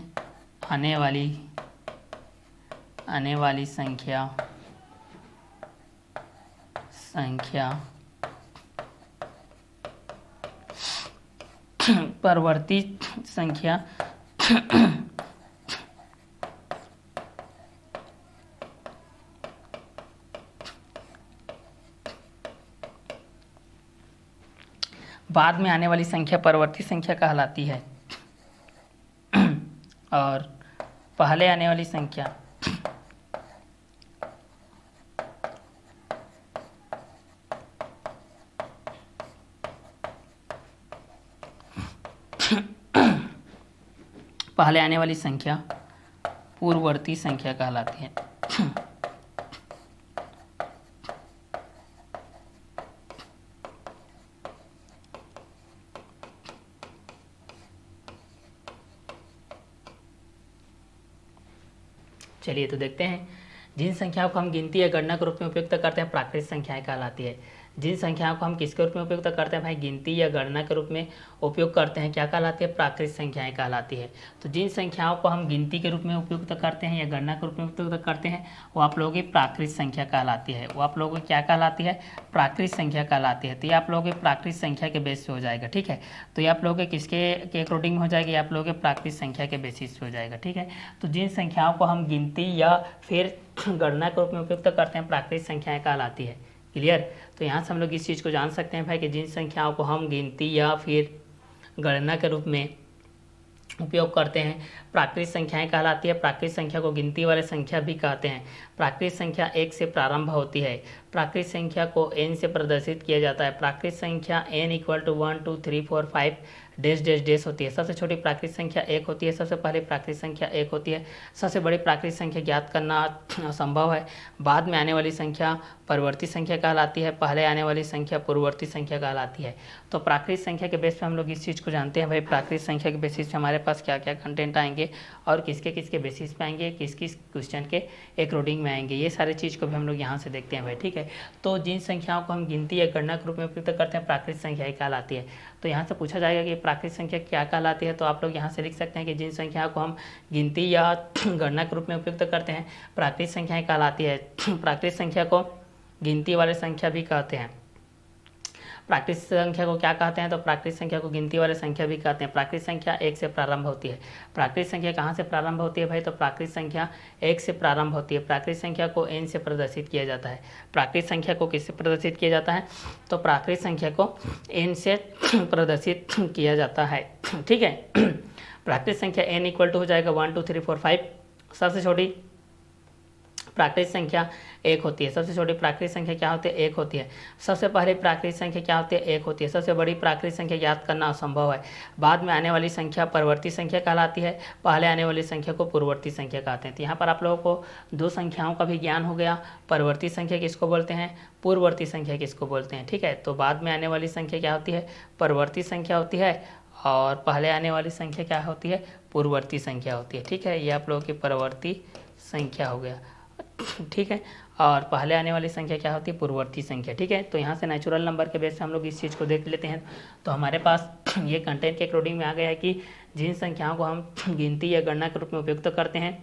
आने वाली संख्या परवर्ती संख्या बाद में आने वाली संख्या परवर्ती संख्या कहलाती है और पहले आने वाली संख्या पूर्ववर्ती संख्या कहलाती है। चलिए तो देखते हैं, जिन संख्याओं को हम गिनती या गणना के रूप में उपयुक्त करते हैं प्राकृत संख्याएं कहलाती है। जिन संख्याओं को हम किसके रूप में उपयोग करते हैं भाई, गिनती या गणना के रूप में उपयोग करते हैं, क्या कहलाती है, प्राकृत संख्याएं कहलाती है। तो जिन संख्याओं को हम गिनती के रूप में उपयोग करते हैं या गणना के रूप में उपयोग करते हैं वो आप लोगों की प्राकृत संख्या कहलाती है। वो आप लोगों की क्या कहलाती है, प्राकृत संख्या कहलाती है। तो ये आप लोगों के प्राकृत संख्या के बेस पे हो जाएगा, ठीक है। तो ये आप लोगों के किसके के अकॉर्डिंग हो जाएगा, आप लोगों के प्राकृत संख्या के बेसिस पे हो जाएगा, ठीक है। तो जिन संख्याओं को हम गिनती या फिर गणना के रूप में उपयोग करते हैं प्राकृत संख्याएं कहलाती है। क्लियर। तो यहाँ से हम लोग इस चीज़ को जान सकते हैं भाई कि जिन संख्याओं को हम गिनती या फिर गणना के रूप में उपयोग करते हैं प्राकृत संख्याएं कहलाती है। प्राकृत संख्या को गिनती वाले संख्या भी कहते हैं। प्राकृत संख्या 1 से प्रारंभ होती है। प्राकृत संख्या को n से प्रदर्शित किया जाता है। प्राकृत संख्या n = 1 2 3 4 5 डैश डैश डैश होती है। सबसे छोटी प्राकृत संख्या 1 होती है। सबसे पहले प्राकृत संख्या 1 होती है। सबसे बड़ी प्राकृत संख्या ज्ञात करना असंभव है। बाद में आने वाली संख्या परवर्ती संख्या कहलाती है। पहले आने वाली संख्या पूर्ववर्ती संख्या कहलाती है। तो प्राकृत संख्या के बेस पे हम लोग इस चीज़ को जानते हैं भाई, प्राकृत संख्या के बेसिस पे हमारे पास क्या क्या कंटेंट आएंगे और किसके किसके बेसिस पे आएंगे, किस किस क्वेश्चन के अकॉर्डिंग में आएंगे, ये सारी चीज़ को भी हम लोग यहाँ से देखते हैं भाई, ठीक है। तो जिन संख्याओं को हम गिनती या गणना के रूप में उपयोग करते हैं प्राकृत संख्या कहलाती है। तो यहाँ से पूछा जाएगा कि प्राकृत संख्या क्या कहलाती है, तो आप लोग यहाँ से लिख सकते हैं कि जिन संख्याओं को हम गिनती या गणना के रूप में उपयोग करते हैं प्राकृत संख्याएं कहलाती है। प्राकृत संख्या को गिनती वाले संख्या भी कहते हैं। प्राकृत संख्या को क्या कहते हैं, तो प्राकृत संख्या को गिनती वाले संख्या भी कहते हैं। प्राकृत संख्या 1 से प्रारंभ होती है। प्राकृत संख्या कहाँ से प्रारंभ होती है भाई, तो प्राकृत संख्या 1 से प्रारंभ होती है। प्राकृत संख्या को n से प्रदर्शित किया जाता है। प्राकृत संख्या को किससे प्रदर्शित किया जाता है, तो प्राकृत संख्या को n से प्रदर्शित किया जाता है, ठीक है। प्राकृत संख्या n = हो जाएगा 1 2 3 4 5। सबसे छोटी प्राकृत संख्या 1 होती है। सबसे छोटी प्राकृत संख्या क्या होती है, 1 होती है। सबसे पहले प्राकृत संख्या क्या होती है, 1 होती है। सबसे बड़ी प्राकृत संख्या ज्ञात करना असंभव है। बाद में आने वाली संख्या परवर्ती संख्या कहलाती है। पहले आने वाली संख्या को पूर्ववर्ती संख्या कहते हैं। तो यहाँ पर आप लोगों को दो संख्याओं का भी ज्ञान हो गया। परवर्ती संख्या किसको बोलते हैं, पूर्ववर्ती संख्या किसको बोलते हैं, ठीक है। तो बाद में आने वाली संख्या क्या होती है, परवर्ती संख्या होती है और पहले आने वाली संख्या क्या होती है, पूर्ववर्ती संख्या होती है, ठीक है। ये आप लोगों की परवर्ती संख्या हो गया, ठीक है। और पहले आने वाली संख्या क्या होती है, पूर्ववर्ती संख्या, ठीक है। तो यहाँ से नेचुरल नंबर के बेस से हम लोग इस चीज़ को देख लेते हैं। तो हमारे पास ये कंटेंट के अकॉर्डिंग में आ गया है कि जिन संख्याओं को हम गिनती या गणना के रूप में उपयोग करते हैं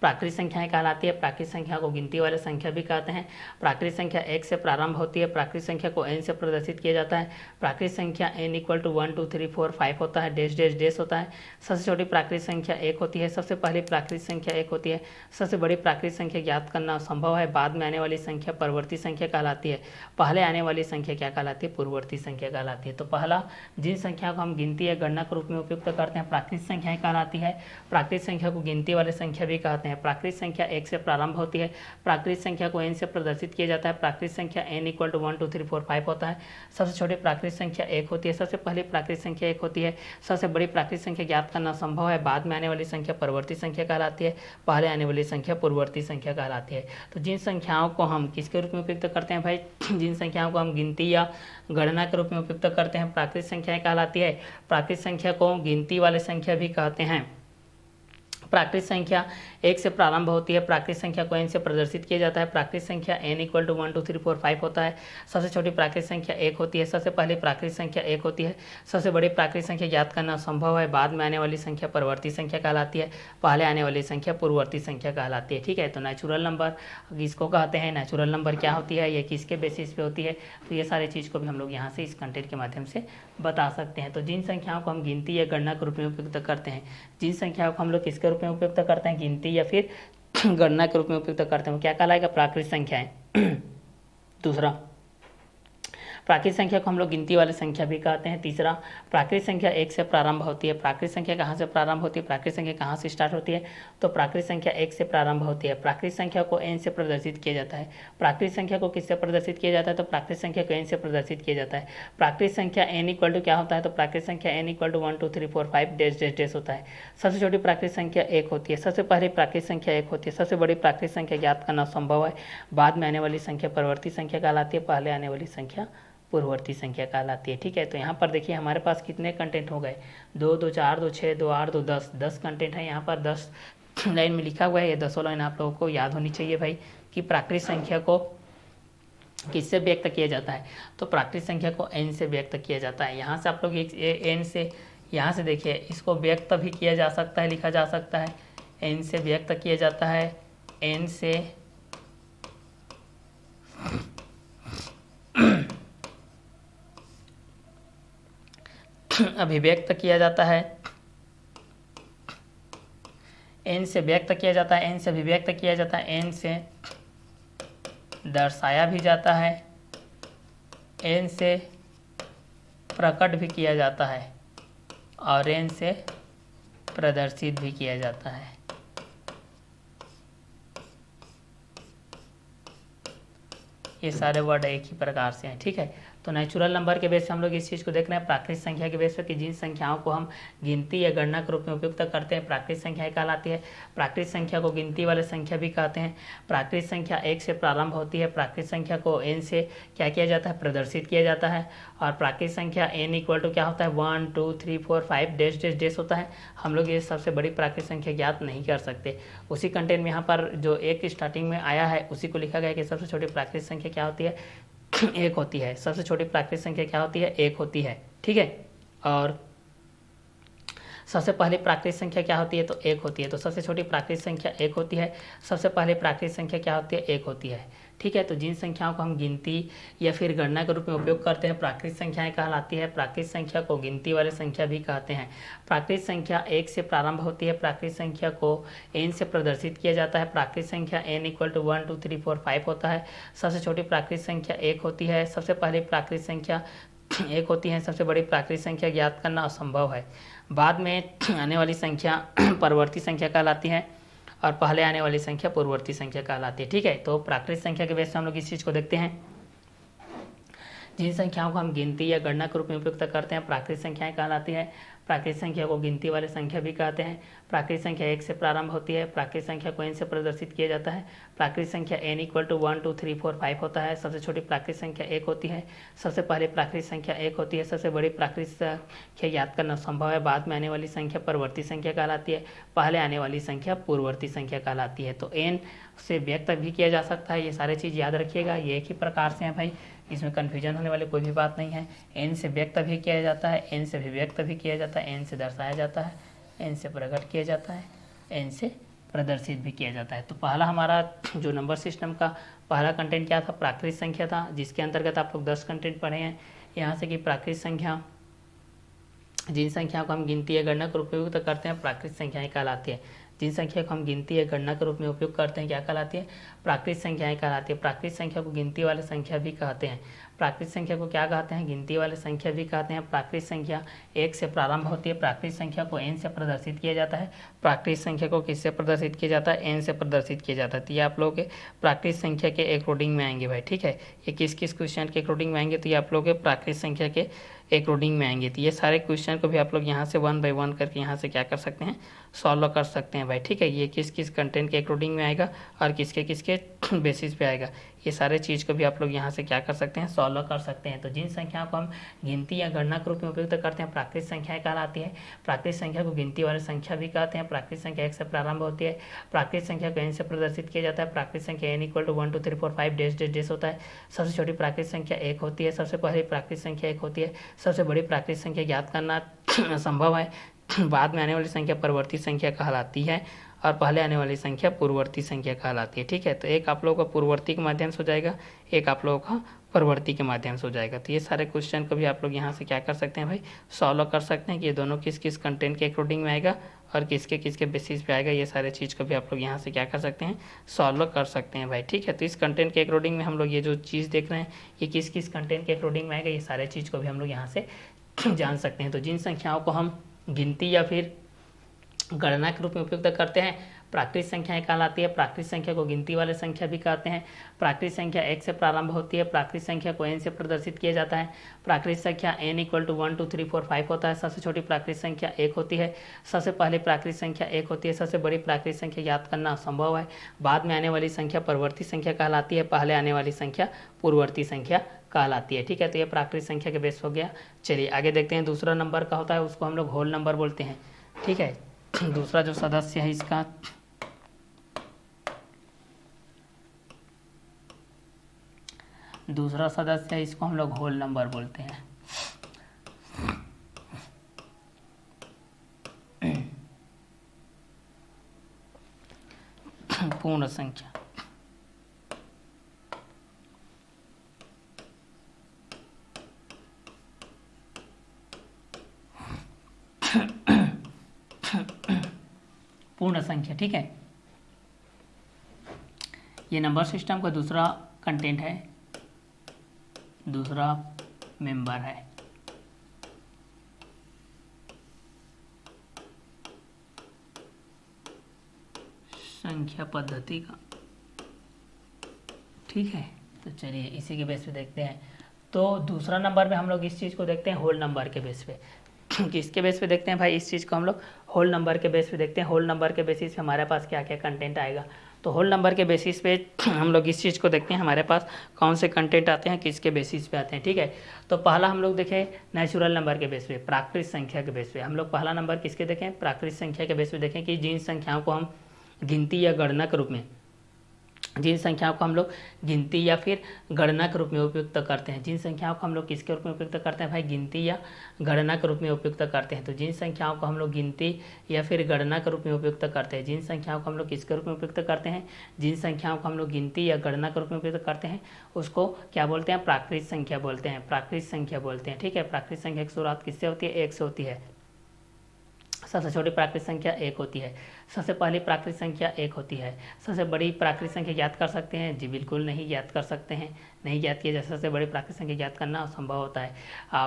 प्राकृत संख्याएं कहलाती है। प्राकृत संख्या को गिनती वाले संख्या भी कहते हैं। प्राकृत संख्या 1 से प्रारंभ होती है। प्राकृत संख्या को n से प्रदर्शित किया जाता है। प्राकृत संख्या n = 1 2 3 4 5 होता है, डैश डैश डैश होता है। सबसे छोटी प्राकृत संख्या 1 होती है। सबसे पहली प्राकृत संख्या 1 होती है। सबसे बड़ी प्राकृत संख्या ज्ञात करना संभव है। बाद में आने वाली संख्या परवर्ती संख्या कहलाती है। पहले आने वाली संख्या क्या कहलाती है, पूर्ववर्ती संख्या कहलाती है। तो पहला जिन संख्या को हम गिनती या गणना के रूप में उपयोग करते हैं प्राकृत संख्याएं कहलाती है। प्राकृत संख्या को गिनती वाले संख्या भी कहते हैं। प्राकृत संख्या 1 से प्रारंभ होती है। प्राकृत संख्या को n से प्रदर्शित किया जाता है। प्राकृत संख्या n = 1 2 3 4 5 होता है। सबसे छोटी प्राकृत संख्या 1 होती है। सबसे पहली प्राकृत संख्या 1 होती है। सबसे बड़ी प्राकृत संख्या ज्ञात करना संभव है। बाद में आने वाली संख्या परवर्ती संख्या कहलाती है। पहले आने वाली संख्या पूर्ववर्ती संख्या कहलाती है। तो जिन संख्याओं को हम किसके रूप में उपयोग करते हैं भाई, जिन संख्याओं को हम गिनती या गणना के रूप में उपयोग करते हैं प्राकृत संख्याएं कहलाती है। प्राकृत संख्या को गिनती वाले संख्या भी कहते हैं। प्राकृत संख्या 1 से प्रारंभ होती है। प्राकृत संख्या को n से प्रदर्शित किया जाता है। प्राकृत संख्या n = 1 2 3 4 5 होता है। सबसे छोटी प्राकृत संख्या 1 होती है। सबसे पहली प्राकृत संख्या 1 होती है। सबसे बड़ी प्राकृत संख्या ज्ञात करना संभव है। बाद में आने वाली संख्या परवर्ती संख्या कहलाती है। पहले आने वाली संख्या पूर्ववर्ती संख्या कहलाती है, ठीक है। तो नेचुरल नंबर इसको कहते हैं। नेचुरल नंबर क्या होती है, ये किसके बेसिस पे होती है, तो ये सारी चीज़ को भी हम लोग यहाँ से इस कंटेंट के माध्यम से बता सकते हैं। तो जिन संख्याओं को हम गिनती या गणना के रूप में उपयोग करते हैं, जिन संख्याओं को हम लोग किसके रूप में उपयोग करते हैं, गिनती या फिर गणना के रूप में उपयोग करते हैं, क्या कहलाएगा, प्राकृत संख्याएं। दूसरा, प्राकृत संख्या को हम लोग गिनती वाली संख्या भी कहते हैं। तीसरा, प्राकृत संख्या 1 से प्रारंभ होती है। प्राकृत संख्या कहाँ से प्रारंभ होती है, प्राकृत संख्या कहाँ से स्टार्ट होती है, तो प्राकृत संख्या 1 से प्रारंभ होती है। प्राकृत संख्या को n से प्रदर्शित किया जाता है। प्राकृत संख्या को किससे प्रदर्शित किया जाता है, तो प्राकृत संख्या को n से प्रदर्शित किया जाता है। प्राकृत संख्या n = क्या होता है, तो प्राकृत संख्या n = 1 2 3 4 5 डैश डैश डैश होता है। सबसे छोटी प्राकृत संख्या 1 होती है। सबसे पहली प्राकृत संख्या 1 होती है। सबसे बड़ी प्राकृत संख्या ज्ञात करना संभव है। बाद में आने वाली संख्या परवर्ती संख्या कहलाती है। पहले आने वाली संख्या पूर्ववर्ती संख्या कहलाती है, ठीक है। तो यहाँ पर देखिए हमारे पास कितने कंटेंट हो गए, 2 2 4 2 6 2 8 2 10 कंटेंट है। यहाँ पर 10 लाइन में लिखा हुआ है। ये 10 लाइन आप लोगों को याद होनी चाहिए भाई, कि प्राकृत संख्या को किससे व्यक्त किया जाता है, तो प्राकृतिक संख्या को n से व्यक्त किया जाता है। यहाँ से आप लोग n से, यहाँ से देखिए इसको व्यक्त भी किया जा सकता है, लिखा जा सकता है, n से व्यक्त किया जाता है, n से अभिव्यक्त किया जाता है, n से व्यक्त किया जाता है, n से अभिव्यक्त किया जाता है, n से दर्शाया भी जाता है, n से प्रकट भी किया जाता है और n से प्रदर्शित भी किया जाता है। ये सारे वर्ड एक ही प्रकार से हैं, ठीक है। तो नेचुरल नंबर के बेस पे हम लोग इस चीज़ को देख रहे हैं, प्राकृतिक संख्या के बेस पे कि जिन संख्याओं को हम गिनती या गणना के रूप में उपयुक्त करते हैं प्राकृतिक संख्याएं कहलाती है। प्राकृतिक संख्या को गिनती वाले संख्या भी कहते हैं। प्राकृतिक संख्या 1 से प्रारंभ होती है। प्राकृतिक संख्या को n से क्या किया जाता है, प्रदर्शित किया जाता है। और प्राकृतिक संख्या n इक्वल टू क्या होता है, 1 2 3 4 5 डैश डैश डैश होता है। हम लोग ये सबसे बड़ी प्राकृतिक संख्या ज्ञात नहीं कर सकते। उसी कंटेंट में यहाँ पर जो एक स्टार्टिंग में आया है उसी को लिखा गया कि सबसे छोटी प्राकृतिक संख्या क्या होती है, एक होती है। सबसे छोटी प्राकृतिक संख्या क्या होती है, एक होती है, ठीक है। और सबसे पहली प्राकृतिक संख्या क्या होती है, तो एक होती है। तो सबसे छोटी प्राकृतिक संख्या एक होती है। सबसे पहली प्राकृतिक संख्या क्या होती है, एक होती है, ठीक है। तो जिन संख्याओं को हम गिनती या फिर गणना के रूप में उपयोग करते हैं प्राकृतिक संख्याएं कहलाती है। प्राकृतिक संख्या को गिनती वाले संख्या भी कहते हैं। प्राकृतिक संख्या 1 से प्रारंभ होती है। प्राकृतिक संख्या को n से प्रदर्शित किया जाता है। प्राकृतिक संख्या n इक्वल टू 1 2 3 4 5 होता है। सबसे छोटी प्राकृतिक संख्या एक होती है। सबसे पहली प्राकृतिक संख्या एक होती है। सबसे बड़ी प्राकृतिक संख्या ज्ञात करना असंभव है। बाद में आने वाली संख्या परवर्ती संख्या कहलाती है और पहले आने वाली संख्या पूर्ववर्ती संख्या कहलाती है, ठीक है। तो प्राकृतिक संख्या के बेस से हम लोग इस चीज़ को देखते हैं, जिन संख्याओं को हम गिनती या गणना के रूप में उपयुक्त करते हैं प्राकृतिक संख्याएं कहलाती है। प्राकृतिक संख्या को गिनती वाले संख्या भी कहते हैं। प्राकृतिक संख्या 1 से प्रारंभ होती है। प्राकृतिक संख्या को n से प्रदर्शित किया जाता है। प्राकृतिक संख्या n इक्वल टू 1 2 3 4 5 होता है। सबसे छोटी प्राकृतिक संख्या एक होती है। सबसे पहले प्राकृतिक संख्या एक होती है। सबसे बड़ी प्राकृतिक संख्या याद करना संभव है। बाद में आने वाली संख्या परवर्ती संख्या कहलाती है। पहले आने वाली संख्या पूर्ववर्ती संख्या कहलाती है। तो n से व्यक्त भी किया जा सकता है। ये सारे चीज़ याद रखिएगा, ये एक ही प्रकार से हैं भाई, इसमें कन्फ्यूजन होने वाली कोई भी बात नहीं है। n से व्यक्त भी किया जाता है, n से अभिव्यक्त भी किया जाता है, n से दर्शाया जाता है, n से प्रकट किया जाता है, n से प्रदर्शित भी किया जाता है। तो पहला हमारा जो नंबर सिस्टम का पहला कंटेंट क्या था, प्राकृतिक संख्या था, जिसके अंतर्गत आप लोग 10 कंटेंट पढ़े हैं। यहाँ से कि प्राकृतिक संख्या, जिन संख्याओं को हम गिनती या गणना के रूप में उपयोग करते हैं प्राकृतिक संख्याएं कहलाती है। जिन संख्या को हम गिनती या गणना के रूप में उपयोग करते हैं क्या कहलाती है, प्राकृतिक संख्याएं कहलाती है। प्राकृतिक संख्या को गिनती वाले संख्या भी कहते हैं। प्राकृतिक संख्या को क्या कहते हैं, गिनती वाले संख्या भी कहते हैं। प्राकृतिक संख्या 1 से प्रारंभ होती है। प्राकृतिक संख्या को n से प्रदर्शित किया जाता है। प्राकृतिक संख्या को किससे प्रदर्शित किया जाता है, n से प्रदर्शित किया जाता है। तो ये आप लोग के प्राकृतिक संख्या के अकॉर्डिंग में आएंगे भाई, ठीक है। ये किस किस क्वेश्चन के अकॉर्डिंग में आएंगे, तो ये आप लोग के प्राकृतिक संख्या के अकॉर्डिंग में आएंगे। तो ये सारे क्वेश्चन को भी आप लोग यहाँ से 1 बाय 1 करके यहाँ से क्या कर सकते हैं, सॉल्व कर सकते हैं भाई, ठीक है। ये किस किस कंटेंट के अकॉर्डिंग में आएगा और किसके किसके बेसिस पे आएगा, ये सारे चीज़ को भी आप लोग यहाँ से क्या कर सकते हैं, सॉल्व कर सकते हैं। तो जिन संख्याओं को हम गिनती या गणना के रूप में उपयोग करते हैं प्राकृतिक संख्याएं कहलाती है। प्राकृतिक संख्या को गिनती वाली संख्या भी कहते हैं। प्राकृतिक संख्या 1 से प्रारंभ होती है। प्राकृतिक संख्या को n से प्रदर्शित किया जाता है। प्राकृतिक संख्या n equal to 1 2 3 4 5 dash dash dash होता है। सबसे छोटी प्राकृतिक संख्या एक होती है। सबसे पहली प्राकृतिक संख्या एक होती है। सबसे बड़ी प्राकृतिक संख्या ज्ञात करना संभव है। बाद में आने वाली संख्या परवर्ती संख्या कहलाती है और पहले आने वाली संख्या पूर्ववर्ती संख्या कहलाती है, ठीक है। तो एक आप लोगों का पूर्ववर्ती के माध्यम से हो जाएगा, एक आप लोगों का परवर्ती के माध्यम से हो जाएगा। तो ये सारे क्वेश्चन को भी आप लोग यहाँ से क्या कर सकते हैं भाई, सॉल्व कर सकते हैं कि ये दोनों किस किस कंटेंट के अकॉर्डिंग में आएगा और किसके किसके बेसिस पे आएगा। ये सारे चीज़ को भी आप लोग यहाँ से क्या कर सकते हैं, सॉल्व कर सकते हैं भाई, ठीक है। तो इस कंटेंट के अकॉर्डिंग में हम लोग ये जो चीज़ देख रहे हैं ये किस किस कंटेंट के अकॉर्डिंग में आएगा, ये सारे चीज़ को भी हम लोग यहाँ से जान सकते हैं। तो जिन संख्याओं को हम गिनती या फिर गणना के रूप में उपयोग करते हैं प्राकृतिक संख्याएं कहलाती है। प्राकृतिक संख्या को गिनती वाले संख्या भी कहते हैं। प्राकृतिक संख्या 1 से प्रारंभ होती है। प्राकृतिक संख्या को n से प्रदर्शित किया जाता है। प्राकृतिक संख्या n इक्वल टू 1 2 3 4 5 होता है। सबसे छोटी प्राकृतिक संख्या एक होती है। सबसे पहले प्राकृतिक संख्या एक होती है। सबसे बड़ी प्राकृतिक संख्या याद करना असंभव है। बाद में आने वाली संख्या परवर्ती संख्या कहलाती है। पहले आने वाली संख्या पूर्ववर्ती संख्या कहलाती है, ठीक है। तो ये प्राकृतिक संख्या के बेस हो गया। चलिए आगे देखते हैं। दूसरा नंबर का होता है उसको हम लोग होल नंबर बोलते हैं, ठीक है। दूसरा जो सदस्य है इसका दूसरा सदस्य है, इसको हम लोग होल नंबर बोलते हैं। पूर्ण संख्या। पूर्ण संख्या, ठीक है। ये नंबर सिस्टम का दूसरा कंटेंट है, दूसरा मेंबर है। संख्या पद्धति का, ठीक है। तो चलिए इसी के बेस पे देखते हैं। तो दूसरा नंबर में हम लोग इस चीज़ को देखते हैं होल नंबर के बेस पे। किसके बेस पे देखते हैं भाई? इस चीज़ को हम लोग होल नंबर के बेस पे देखते हैं। होल नंबर के बेसिस पे हमारे पास क्या क्या कंटेंट आएगा। तो होल नंबर के बेसिस पे हम लोग इस चीज़ को देखते हैं, हमारे पास कौन से कंटेंट आते हैं, किसके बेसिस पे आते हैं, ठीक है। तो पहला हम लोग देखें नेचुरल नंबर के बेस पे, प्राकृतिक संख्या के बेस पे। हम लोग पहला नंबर किसके देखें? प्राकृतिक संख्या के बेस पे देखें कि जिन संख्याओं को हम गिनती या गणना के रूप में, जिन संख्याओं को हम लोग गिनती या फिर गणना के रूप में उपयुक्त करते हैं, जिन संख्याओं को हम लोग किसके रूप में उपयुक्त करते हैं भाई? गिनती या गणना के रूप में उपयुक्त करते हैं। तो जिन संख्याओं को हम लोग गिनती या फिर गणना के रूप में उपयुक्त करते हैं, जिन संख्याओं को हम लोग किसके रूप में उपयुक्त करते हैं? जिन संख्याओं को हम लोग गिनती या गणना के रूप में उपयुक्त करते हैं, उसको क्या बोलते हैं? प्राकृतिक संख्या बोलते हैं, प्राकृतिक संख्या बोलते हैं, ठीक है। प्राकृतिक संख्या की शुरुआत किससे होती है? 1 से होती है। सबसे छोटी प्राकृतिक संख्या 1 होती है। सबसे पहली प्राकृतिक संख्या 1 होती है। सबसे बड़ी प्राकृतिक संख्या ज्ञात कर सकते हैं? जी बिल्कुल नहीं ज्ञात कर सकते हैं, नहीं ज्ञात किया जा सकता। सबसे बड़ी प्राकृतिक संख्या ज्ञात करना असंभव होता है।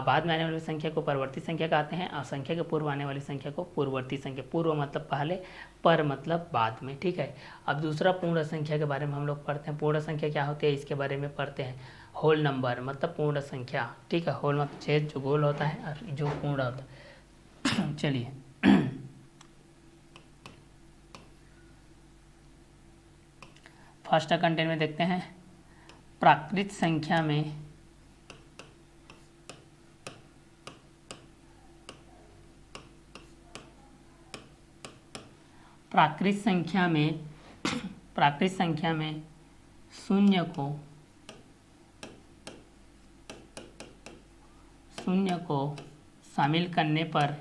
बाद में आने वाली संख्या को परवर्ती संख्या कहते हैं, और संख्या के पूर्व आने वाली संख्या को पूर्ववर्ती संख्या। पूर्व मतलब पहले, पर मतलब बाद में, ठीक है। अब दूसरा पूर्ण संख्या के बारे में हम लोग पढ़ते हैं। पूर्ण संख्या क्या होती है, इसके बारे में पढ़ते हैं। होल नंबर मतलब पूर्ण संख्या, ठीक है। होल मतलब छेद जो गोल होता है और जो पूर्ण होता है। चलिए फर्स्ट कंटेंट में देखते हैं। प्राकृतिक संख्या में प्राकृतिक संख्या में शून्य को शामिल करने पर,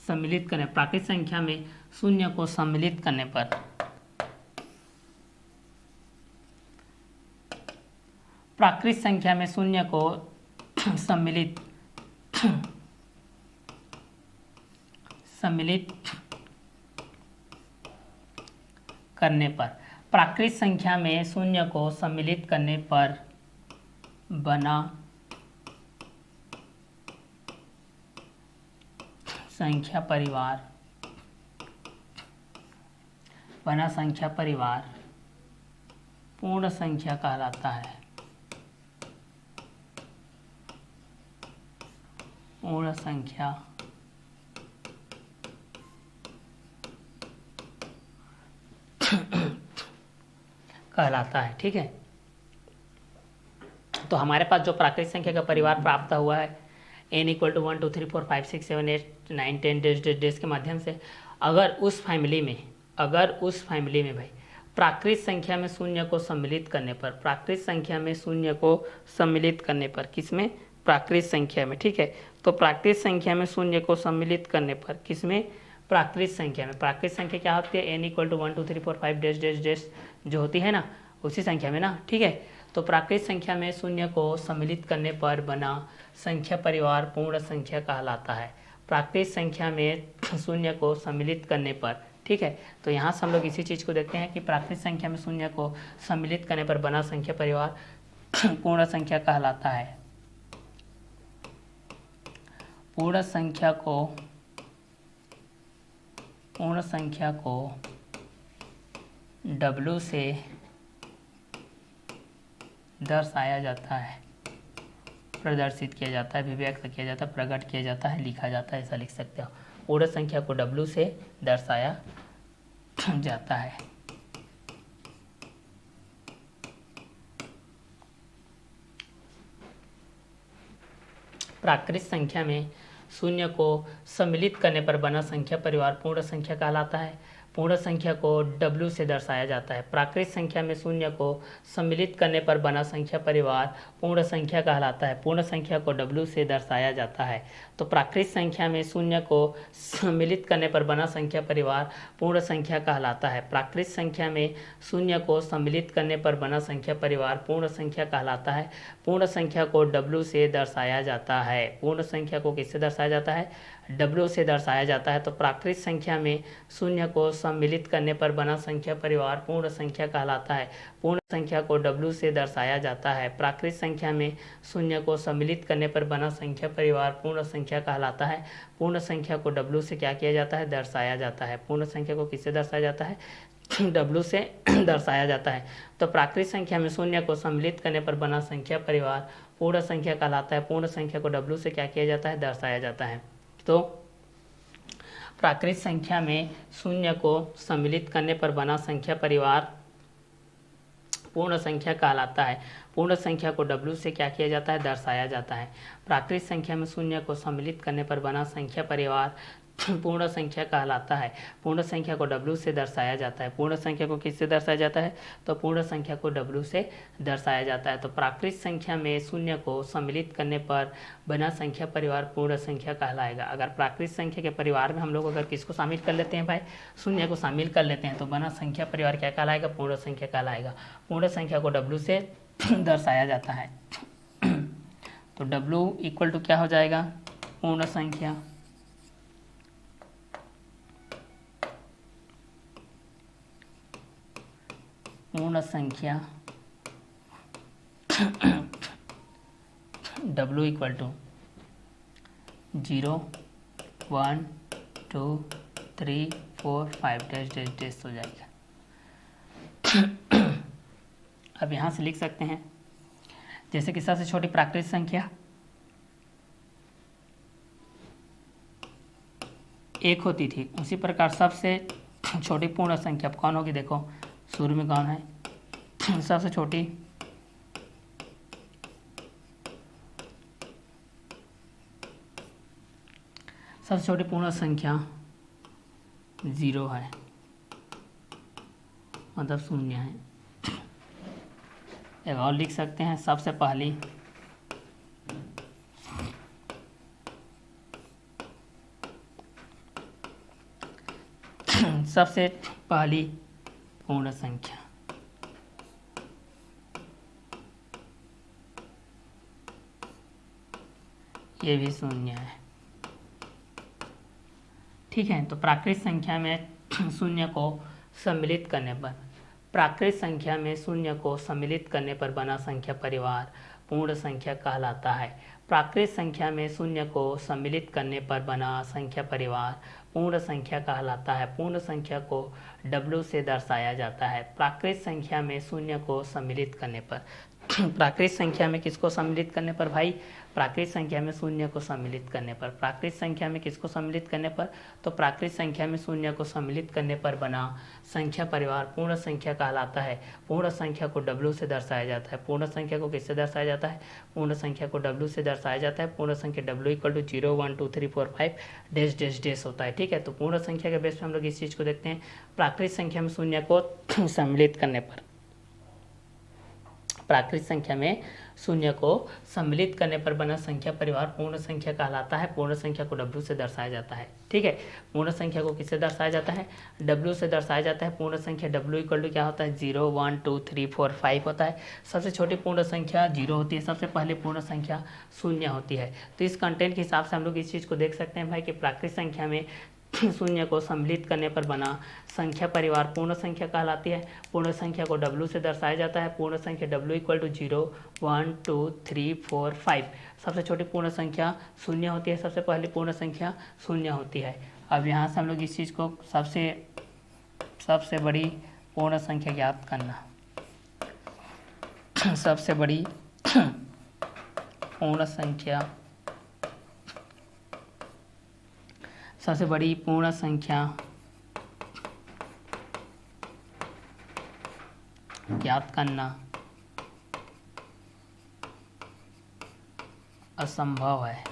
सम्मिलित करने, प्राकृतिक संख्या में शून्य को सम्मिलित करने पर, प्राकृतिक संख्या में शून्य को सम्मिलित करने पर, प्राकृतिक संख्या में शून्य को सम्मिलित करने पर बना संख्या परिवार पूर्ण संख्या कहलाता है। पूर्ण संख्या कहलाता है, ठीक है। तो हमारे पास जो प्राकृतिक संख्या का परिवार प्राप्त हुआ है n = 1 2 3 4 5 6 7 8 9 10 डेज के माध्यम से, अगर उस फैमिली में भाई प्राकृतिक संख्या में शून्य को सम्मिलित करने पर, प्राकृतिक संख्या में शून्य को सम्मिलित करने पर, किसमें? प्राकृतिक संख्या में, ठीक है। तो प्राकृतिक संख्या में शून्य को सम्मिलित करने पर किसमें? प्राकृतिक संख्या में। प्राकृतिक संख्या क्या होती है? n = 1 2 3 4 5 डेज जो होती है ना, उसी संख्या में ना, ठीक है। तो प्राकृतिक संख्या में शून्य को सम्मिलित करने पर बना संख्या परिवार पूर्ण संख्या कहलाता है। प्राकृतिक संख्या में शून्य को सम्मिलित करने पर, ठीक है। तो यहाँ से हम लोग इसी चीज़ को देखते हैं कि प्राकृतिक संख्या में शून्य को सम्मिलित करने पर बना संख्या परिवार पूर्ण संख्या कहलाता है। पूर्ण संख्या को W से दर्शाया जाता है, प्रदर्शित किया जाता है, अभिव्यक्त किया जाता है, प्रकट किया जाता है, लिखा जाता है, ऐसा लिख सकते हो। पूर्ण संख्या को W से दर्शाया जाता है। प्राकृतिक संख्या में शून्य को सम्मिलित करने पर बना संख्या परिवार पूर्ण संख्या कहलाता है। पूर्ण संख्या को W से दर्शाया जाता है। प्राकृत संख्या में शून्य को सम्मिलित करने पर बना संख्या परिवार पूर्ण संख्या कहलाता है। पूर्ण संख्या को W से दर्शाया जाता है। तो प्राकृत संख्या में शून्य को सम्मिलित करने पर बना संख्या परिवार पूर्ण संख्या कहलाता है। प्राकृत संख्या में शून्य को सम्मिलित करने पर बना संख्या परिवार पूर्ण संख्या कहलाता है। पूर्ण संख्या को W से दर्शाया जाता है। पूर्ण संख्या को किससे दर्शाया जाता है? W से दर्शाया जाता है। तो प्राकृत संख्या में शून्य को सम्मिलित करने पर बना संख्या परिवार पूर्ण संख्या कहलाता है। पूर्ण संख्या को W से दर्शाया जाता है। प्राकृत संख्या में शून्य को सम्मिलित करने पर बना संख्या परिवार पूर्ण संख्या कहलाता है। पूर्ण संख्या को W से क्या किया जाता है? दर्शाया जाता है। पूर्ण संख्या को किससे दर्शाया जाता है? W से दर्शाया जाता है। तो प्राकृत संख्या में शून्य को सम्मिलित करने पर बना संख्या परिवार पूर्ण संख्या कहलाता है। पूर्ण संख्या को W से क्या किया जाता है? दर्शाया जाता है। तो प्राकृत संख्या में शून्य को सम्मिलित करने पर बना संख्या परिवार पूर्ण संख्या कहलाता है। पूर्ण संख्या को W से क्या किया जाता है? दर्शाया जाता है। प्राकृत संख्या में शून्य को सम्मिलित करने पर बना संख्या परिवार पूर्ण संख्या कहलाता है। पूर्ण संख्या को W से दर्शाया जाता है। पूर्ण संख्या को किससे दर्शाया जाता है? तो पूर्ण संख्या को W से दर्शाया जाता है। तो प्राकृत संख्या में शून्य को सम्मिलित करने पर बना संख्या परिवार पूर्ण संख्या कहलाएगा। अगर प्राकृत संख्या के परिवार में हम लोग अगर किसको शामिल कर लेते हैं भाई? शून्य को शामिल कर लेते हैं तो बना संख्या परिवार क्या कहलाएगा? पूर्ण संख्या कहलाएगा। पूर्ण संख्या को W से दर्शाया जाता है। तो W इक्वल टू क्या हो जाएगा? पूर्ण संख्या पूर्ण संख्या W equal to 0 1 2 3 4 5 dash dash dash हो जाएगा। अब यहाँ से लिख सकते हैं जैसे कि सबसे छोटी प्राकृत संख्या 1 होती थी, उसी प्रकार सबसे छोटी पूर्ण संख्या कौन होगी? देखो शुरू में कौन है? सबसे छोटी पूर्ण संख्या 0 है, मतलब शून्य है। एक और लिख सकते हैं सबसे पहली पूर्ण संख्या ये भी शून्य है। ठीक है। तो प्राकृत संख्या में शून्य को सम्मिलित करने पर बना संख्या परिवार पूर्ण संख्या कहलाता है। प्राकृत संख्या में शून्य को सम्मिलित करने पर बना संख्या परिवार पूर्ण संख्या कहलाता है। पूर्ण संख्या को W से दर्शाया जाता है। प्राकृत संख्या में शून्य को सम्मिलित करने पर प्राकृत संख्या में किसको सम्मिलित करने पर भाई? प्राकृत संख्या में शून्य को सम्मिलित करने पर। प्राकृत संख्या में किसको सम्मिलित करने पर? तो प्राकृत संख्या में शून्य को सम्मिलित करने पर बना संख्या परिवार पूर्ण संख्या कहलाता है। पूर्ण संख्या को W से दर्शाया जाता है। पूर्ण संख्या को किससे दर्शाया जाता है? पूर्ण संख्या को W से दर्शाया जाता है। पूर्ण संख्या W equal to 0 1 2 3 4 5 dash dash dash होता है। ठीक है। तो पूर्ण संख्या के बेस पे हम लोग इस चीज़ को देखते हैं। प्राकृत संख्या में शून्य को सम्मिलित करने पर प्राकृत संख्या में शून्य को सम्मिलित करने पर बना संख्या परिवार पूर्ण संख्या कहलाता है। पूर्ण संख्या को W से दर्शाया जाता है। ठीक है। पूर्ण संख्या को किससे दर्शाया जाता है? W से दर्शाया जाता है। पूर्ण संख्या W इक्वल टू क्या होता है? 0 1 2 3 4 5 होता है। सबसे छोटी पूर्ण संख्या 0 होती है। सबसे पहली पूर्ण संख्या शून्य होती है। तो इस कंटेंट के हिसाब से हम लोग इस चीज़ को देख सकते हैं भाई कि प्राकृत संख्या में शून्य को सम्मिलित करने पर बना संख्या परिवार पूर्ण संख्या कहलाती है। पूर्ण संख्या को W से दर्शाया जाता है। पूर्ण संख्या W इक्वल टू 0 1 2 3 4 5। सबसे छोटी पूर्ण संख्या शून्य होती है। सबसे पहली पूर्ण संख्या शून्य होती है। अब यहाँ से हम लोग इस चीज़ को सबसे बड़ी पूर्ण संख्या ज्ञात करना। सबसे बड़ी पूर्ण संख्या ज्ञात करना असंभव है।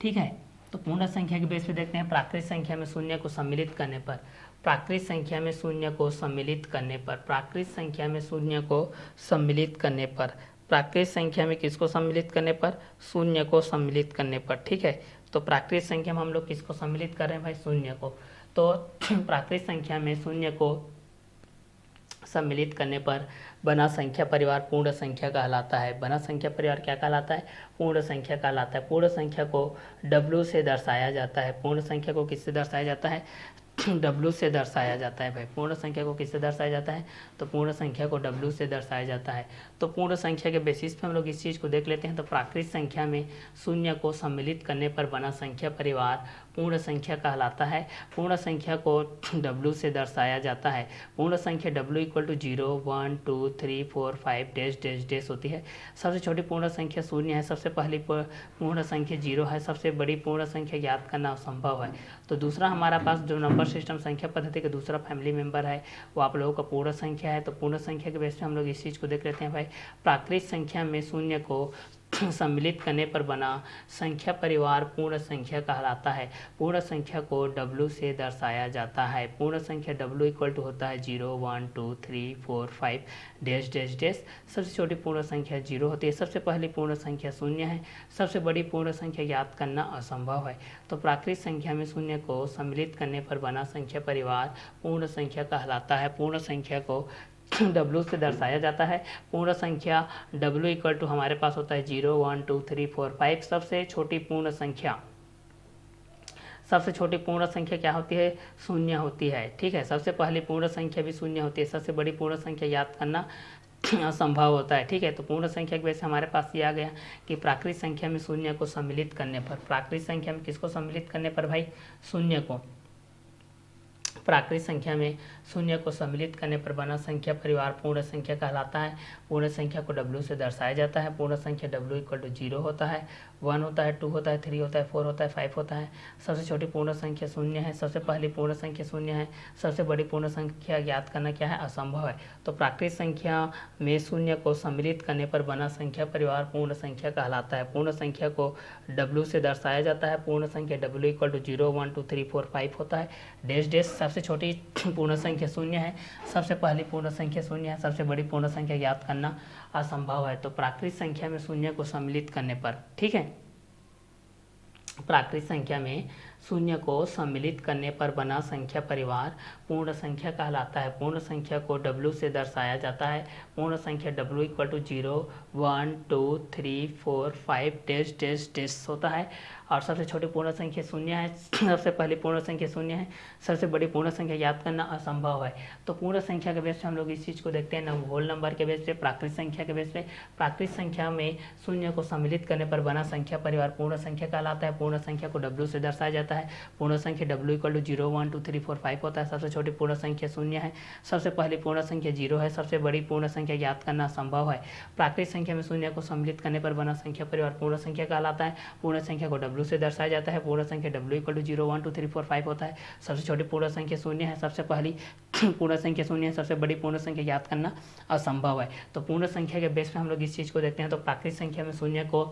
ठीक है। तो पूर्ण संख्या के बेस पे देखते हैं प्राकृत संख्या में शून्य को सम्मिलित करने पर, प्राकृत संख्या में शून्य को सम्मिलित करने पर, प्राकृत संख्या में शून्य को सम्मिलित करने पर, प्राकृत संख्या में किसको सम्मिलित करने पर, शून्य को सम्मिलित करने पर। ठीक है, तो प्राकृत संख्या में हम लोग किसको सम्मिलित कर रहे हैं भाई, शून्य को। तो प्राकृत संख्या में शून्य को सम्मिलित करने पर बना संख्या परिवार पूर्ण संख्या कहलाता है। बना संख्या परिवार क्या कहलाता है, पूर्ण संख्या कहलाता है। पूर्ण संख्या को W से दर्शाया जाता है। पूर्ण संख्या को किससे दर्शाया जाता है, W से दर्शाया जाता है भाई। पूर्ण संख्या को किससे दर्शाया जाता है, तो पूर्ण संख्या को W से दर्शाया जाता है। तो पूर्ण संख्या के बेसिस पे हम लोग इस चीज़ को देख लेते हैं। तो प्राकृत संख्या में शून्य को सम्मिलित करने पर बना संख्या परिवार पूर्ण संख्या कहलाता है। पूर्ण संख्या को W से दर्शाया जाता है। पूर्ण संख्या W equal to 0, 1, 2, 3, 4, 5 dash dash dash होती है। सबसे छोटी पूर्ण संख्या शून्य है, सबसे पहली पूर्ण संख्या 0 है, सबसे बड़ी पूर्ण संख्या ज्ञात करना असंभव है। तो दूसरा हमारा पास जो नंबर सिस्टम संख्या पद्धति का दूसरा फैमिली मेंबर है वो आप लोगों का पूर्ण संख्या है। तो पूर्ण संख्या के बेस पे हम लोग इस चीज़ को देख लेते हैं भाई। प्राकृत संख्या में शून्य को सम्मिलित करने पर बना संख्या परिवार पूर्ण संख्या कहलाता है। पूर्ण संख्या को W से दर्शाया जाता है। पूर्ण संख्या W इक्वल टू होता है 0, 1, 2, 3, 4, 5 डैश डैश डैश। सबसे छोटी पूर्ण संख्या 0 होती है, सबसे पहली पूर्ण संख्या शून्य है, सबसे बड़ी पूर्ण संख्या ज्ञात करना असंभव है। तो प्राकृत संख्या में शून्य को सम्मिलित करने पर बना संख्या परिवार पूर्ण संख्या कहलाता है। पूर्ण संख्या को W से दर्शाया जाता है। पूर्ण संख्या W इक्वल टू हमारे पास होता है 0, 1, 2, 3, 4, 5। सबसे छोटी पूर्ण संख्या, सबसे छोटी पूर्ण संख्या क्या होती है, शून्य होती है। ठीक है, सबसे पहली पूर्ण संख्या भी शून्य होती है, सबसे बड़ी पूर्ण संख्या याद करना असंभव होता है। ठीक है, तो पूर्ण संख्या के वजह हमारे पास ये आ गया कि प्राकृत संख्या में शून्य को सम्मिलित करने पर, प्राकृत संख्या में किसको सम्मिलित करने पर भाई, शून्य को। प्राकृत संख्या में शून्य को सम्मिलित करने पर बना संख्या परिवार पूर्ण संख्या कहलाता है। पूर्ण संख्या को W से दर्शाया जाता है। पूर्ण संख्या W इक्वल टू 0 होता है, 1 होता है, 2 होता है, 3 होता है, 4 होता है, 5 होता है। सबसे छोटी पूर्ण संख्या शून्य है, सबसे पहली पूर्ण संख्या शून्य है, सबसे बड़ी पूर्ण संख्या ज्ञात करना क्या है, असंभव है। तो प्राकृत संख्या में शून्य को सम्मिलित करने पर बना संख्या परिवार पूर्ण संख्या कहलाता है। पूर्ण संख्या को W से दर्शाया जाता है। पूर्ण संख्या W इक्वल टू 0, 1, 2, 3, 4, 5 होता है, डैश डैश। सबसे छोटी पूर्ण संख्या शून्य है, सबसे पहली पूर्ण संख्या शून्य है, सबसे बड़ी पूर्ण संख्या ज्ञात करना असंभव है। तो प्राकृत संख्या में शून्य को सम्मिलित करने पर, ठीक है, प्राकृत संख्या में शून्य को सम्मिलित करने पर बना संख्या परिवार पूर्ण संख्या कहलाता है। पूर्ण संख्या को W से दर्शाया जाता है। पूर्ण संख्या W equal to 0, 1, 2, 3, 4, 5 dash dash dash होता है। और सबसे छोटी पूर्ण संख्या शून्य है, सबसे पहली पूर्ण संख्या शून्य है, सबसे बड़ी पूर्ण संख्या ज्ञात करना असंभव है। तो पूर्ण संख्या के बेस पे हम लोग इस चीज़ को देखते हैं, होल नंबर के बेस पे, प्राकृत संख्या के बेस पे। प्राकृत संख्या में शून्य को सम्मिलित करने पर बना संख्या परिवार पूर्ण संख्या कहलाता है। पूर्ण संख्या को W से दर्शाया जाता है। पूर्ण संख्या W इक्वल टू 0, 1, 2, 3, 4, 5 होता है। सबसे छोटी पूर्ण संख्या शून्य है, सबसे पहली पूर्ण संख्या 0 है, सबसे बड़ी पूर्ण संख्या ज्ञात करना संभव है। प्राकृत संख्या में शून्य को सम्मिलित करने पर बना संख्या परिवार पूर्ण संख्या कहलाता है। पूर्ण संख्या को W से दर्शाया जाता है। पूर्ण संख्या W इक्वल टू 0, 1, 2, 3, 4, 5 होता है। सबसे छोटी पूर्ण संख्या शून्य है, सबसे पहली पूर्ण संख्या शून्य है, सबसे बड़ी पूर्ण संख्या ज्ञात करना असंभव है। तो पूर्ण संख्या के बेस पे हम लोग इस चीज़ को देखते हैं। तो प्राकृत संख्या में शून्य को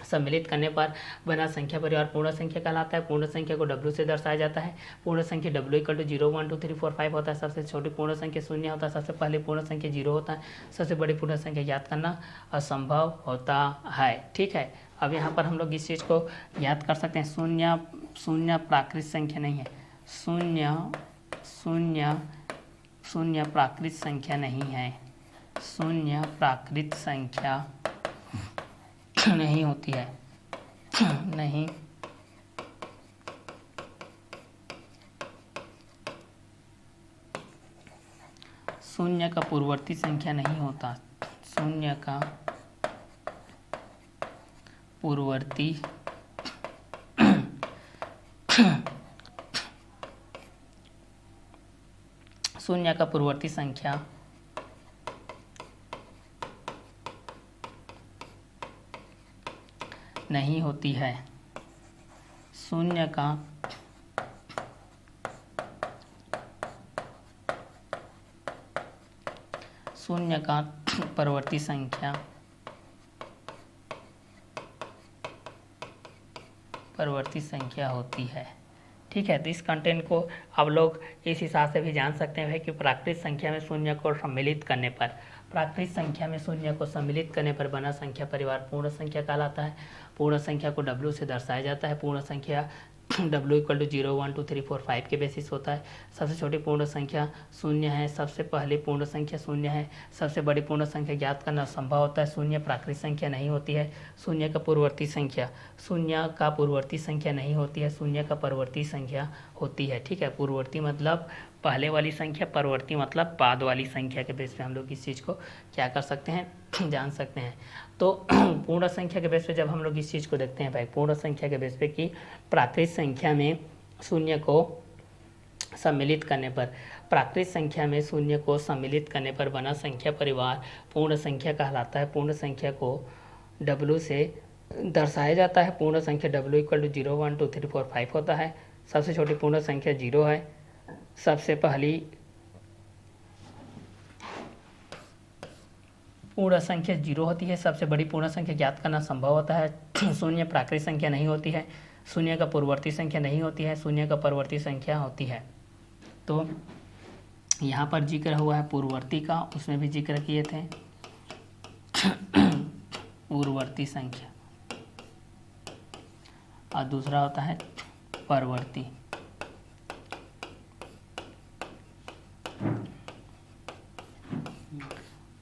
सम्मिलित करने पर बना संख्या परिवार पूर्ण संख्या कहलाता है। पूर्ण संख्या को W से दर्शाया जाता है। पूर्ण संख्या W इक्वल टू 0, 1, 2, 3, 4, 5 होता है। सबसे छोटी पूर्ण संख्या शून्य होता है, सबसे पहले पूर्ण संख्या 0 होता है, सबसे बड़ी पूर्ण संख्या ज्ञात करना असंभव होता है। ठीक है, अब यहाँ पर हम लोग इस चीज़ को याद कर सकते हैं, शून्य प्राकृत संख्या नहीं है, शून्य प्राकृत संख्या नहीं है, शून्य प्राकृत संख्या नहीं होती है, नहीं शून्य का पूर्ववर्ती संख्या नहीं होता, शून्य का पूर्ववर्ती शून्य का पूर्ववर्ती संख्या नहीं होती है, शून्य का परवर्ती संख्या परवर्ती संख्या होती है। ठीक है, तो इस कंटेंट को आप लोग इस हिसाब से भी जान सकते हैं कि प्राकृत संख्या में शून्य को सम्मिलित करने पर, प्राकृत संख्या में शून्य को सम्मिलित करने पर बना संख्या परिवार पूर्ण संख्या कहलाता है। पूर्ण संख्या को W से दर्शाया जाता है। पूर्ण संख्या W इक्वल टू 0 1 2 3 4 5 के बेसिस होता है। सबसे छोटी पूर्ण संख्या शून्य है, सबसे पहली पूर्ण संख्या शून्य है। सबसे बड़ी पूर्ण संख्या ज्ञात करना संभव होता है। शून्य प्राकृत संख्या नहीं होती है। शून्य का पूर्ववर्ती संख्या, शून्य का पूर्ववर्ती संख्या नहीं होती है, शून्य का परवर्ती संख्या होती है। ठीक है, पूर्ववर्ती मतलब पहले वाली संख्या, परवर्ती मतलब बाद वाली संख्या के बेस पे हम लोग इस चीज़ को क्या कर सकते हैं, जान सकते हैं। तो पूर्ण संख्या के बेस पे जब हम लोग इस चीज़ को देखते हैं भाई, पूर्ण संख्या के बेस पे कि प्राकृत संख्या में शून्य को सम्मिलित करने पर, प्राकृत संख्या में शून्य को सम्मिलित करने पर बना संख्या परिवार पूर्ण संख्या कहलाता है। पूर्ण संख्या को W से दर्शाया जाता है। पूर्ण संख्या W इक्वल टू 0 1 2 3 4 5 होता है। सबसे छोटी पूर्ण संख्या 0 है। सबसे पहली पूर्ण संख्या 0 होती है। सबसे बड़ी पूर्ण संख्या ज्ञात करना संभव होता है। शून्य प्राकृत संख्या नहीं होती है। शून्य का पूर्ववर्ती संख्या नहीं होती है। शून्य का परवर्ती संख्या होती है। तो यहाँ पर जिक्र हुआ है पूर्ववर्ती का, उसमें भी जिक्र किए थे पूर्ववर्ती संख्या, और दूसरा होता है परवर्ती।